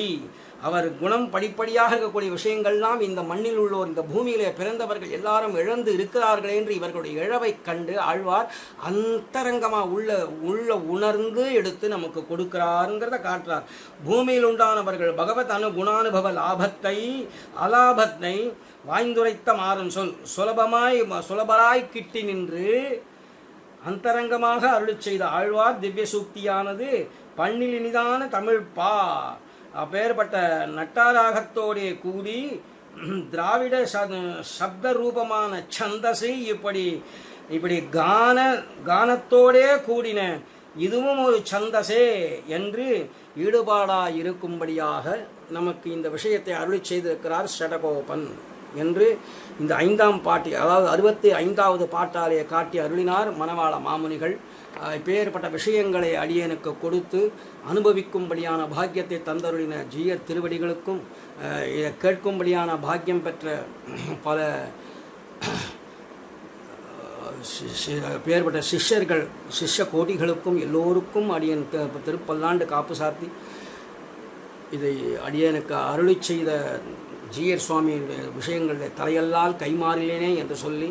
அவர் குணம் படிப்படியாக இருக்கக்கூடிய விஷயங்கள்லாம் இந்த மண்ணில் உள்ளோர் இந்த பூமியிலே பிறந்தவர்கள் எல்லாரும் இழந்து இருக்கிறார்கள் என்று இவர்களுடைய இழவை கண்டு ஆழ்வார் அந்தரங்கமாக உள்ள உணர்ந்து எடுத்து நமக்கு கொடுக்கிறாருங்கிறத காட்டுறார். பூமியில் உண்டானவர்கள் பகவத் குணானுபவ லாபத்தை அலாபத்தை வாய்ந்துரைத்த மாறும் சுலபராய் கிட்டி நின்று அந்தரங்கமாக அருள் செய்த ஆழ்வார் திவ்ய சூக்தியானது பண்ணில் இனிதான தமிழ் அப்பேற்பட்ட நட்டாராகத்தோடே கூடி திராவிட சப்த ரூபமான சந்தசை இப்படி கானத்தோடே கூடின இதுவும் ஒரு சந்தசே என்று ஈடுபாடாக இருக்கும்படியாக நமக்கு இந்த விஷயத்தை அருளி செய்திருக்கிறார் ஷடகோபன் என்று இந்த 5ஆம் பாட்டி, அதாவது 65வது பாட்டாலே காட்டி அருளினார் மணவாள மாமுனிகள். இப்பேற்பட்ட விஷயங்களை அடியனுக்கு கொடுத்து அனுபவிக்கும்படியான பாக்கியத்தை தந்தருளின ஜீயர் திருவடிகளுக்கும் இதை கேட்கும்படியான பாக்கியம் பெற்ற பல பேர்பட்ட சிஷ்ய கோடிகளுக்கும் எல்லோருக்கும் அடியன் திருப்பல்லாண்டு காப்பு சாத்தி இதை அடியனுக்கு அருளி செய்த ஜீயர் சுவாமியுடைய விஷயங்களுடைய தலையல்லால் கைமாறிலேனே என்று சொல்லி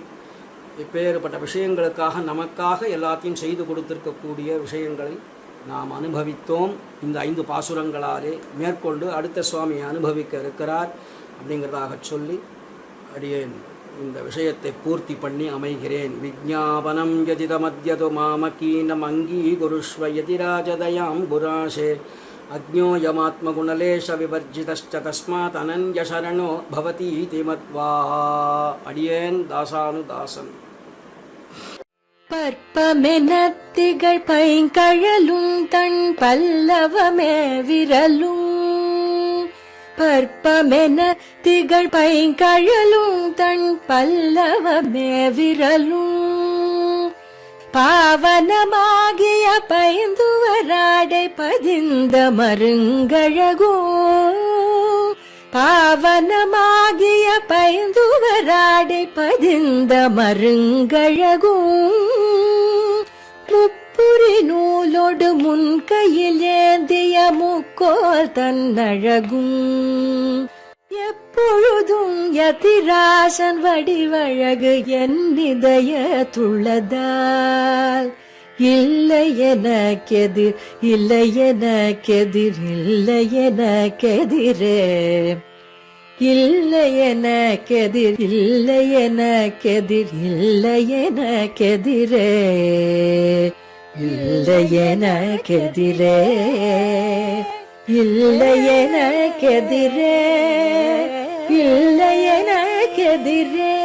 இப்பேற்பட்ட விஷயங்களுக்காக நமக்காக எல்லாத்தையும் செய்து கொடுத்திருக்கக்கூடிய விஷயங்களை நாம் அனுபவித்தோம். இந்த 5 பாசுரங்களாலே மேற்கொண்டு அடுத்த சுவாமியை அனுபவிக்க இருக்கிறார் அப்படிங்கிறதாக சொல்லி அடியேன் இந்த விஷயத்தை பூர்த்தி பண்ணி அமைகிறேன். விஜ்ஞாபனம் யதிதமத்யது மாமகீனம் அங்கீகுருஷ்வ யதிராஜதயாம் புராஷே அக்ஞோயமாத்மகுணலேஷ விவர்ஜிதஸ்ச தஸ்மாத் அனன்ய சரணோ பவதீதி மத்வா. அடியேன் தாசானுதாசன். பற்பமெனத்திகள் பைங்கழலும் தன் பல்லவமே விரலும் பற்பமெனத்திகள் பைங்கழலும் தன் பல்லவமே விரலும் பாவனமாகிய பைந்துவராடை பதிந்த மருங்கழகோ பாவனமாகிய பைந்துவராடை பதிந்த மருங்கழகும் முப்புரி நூலோடு முன்கையில் ஏந்திய முக்கோல் தன்னழகும் எப்பொழுதும் யதிராசன் வடிவழகு என் இதய துள்ளதால் இல்லை எனக்கெதிர் இல்லை எனக்கெதிர் இல்லை எனக்கெதிரே இல்லை எனக்கெதிர் இல்லை எனக்கெதிர் இல்லை எனக்கெதிரே இல்லை எனக்கெதிரே இல்லை எனக்கெதிரே இல்லை எனக்கெதிரே.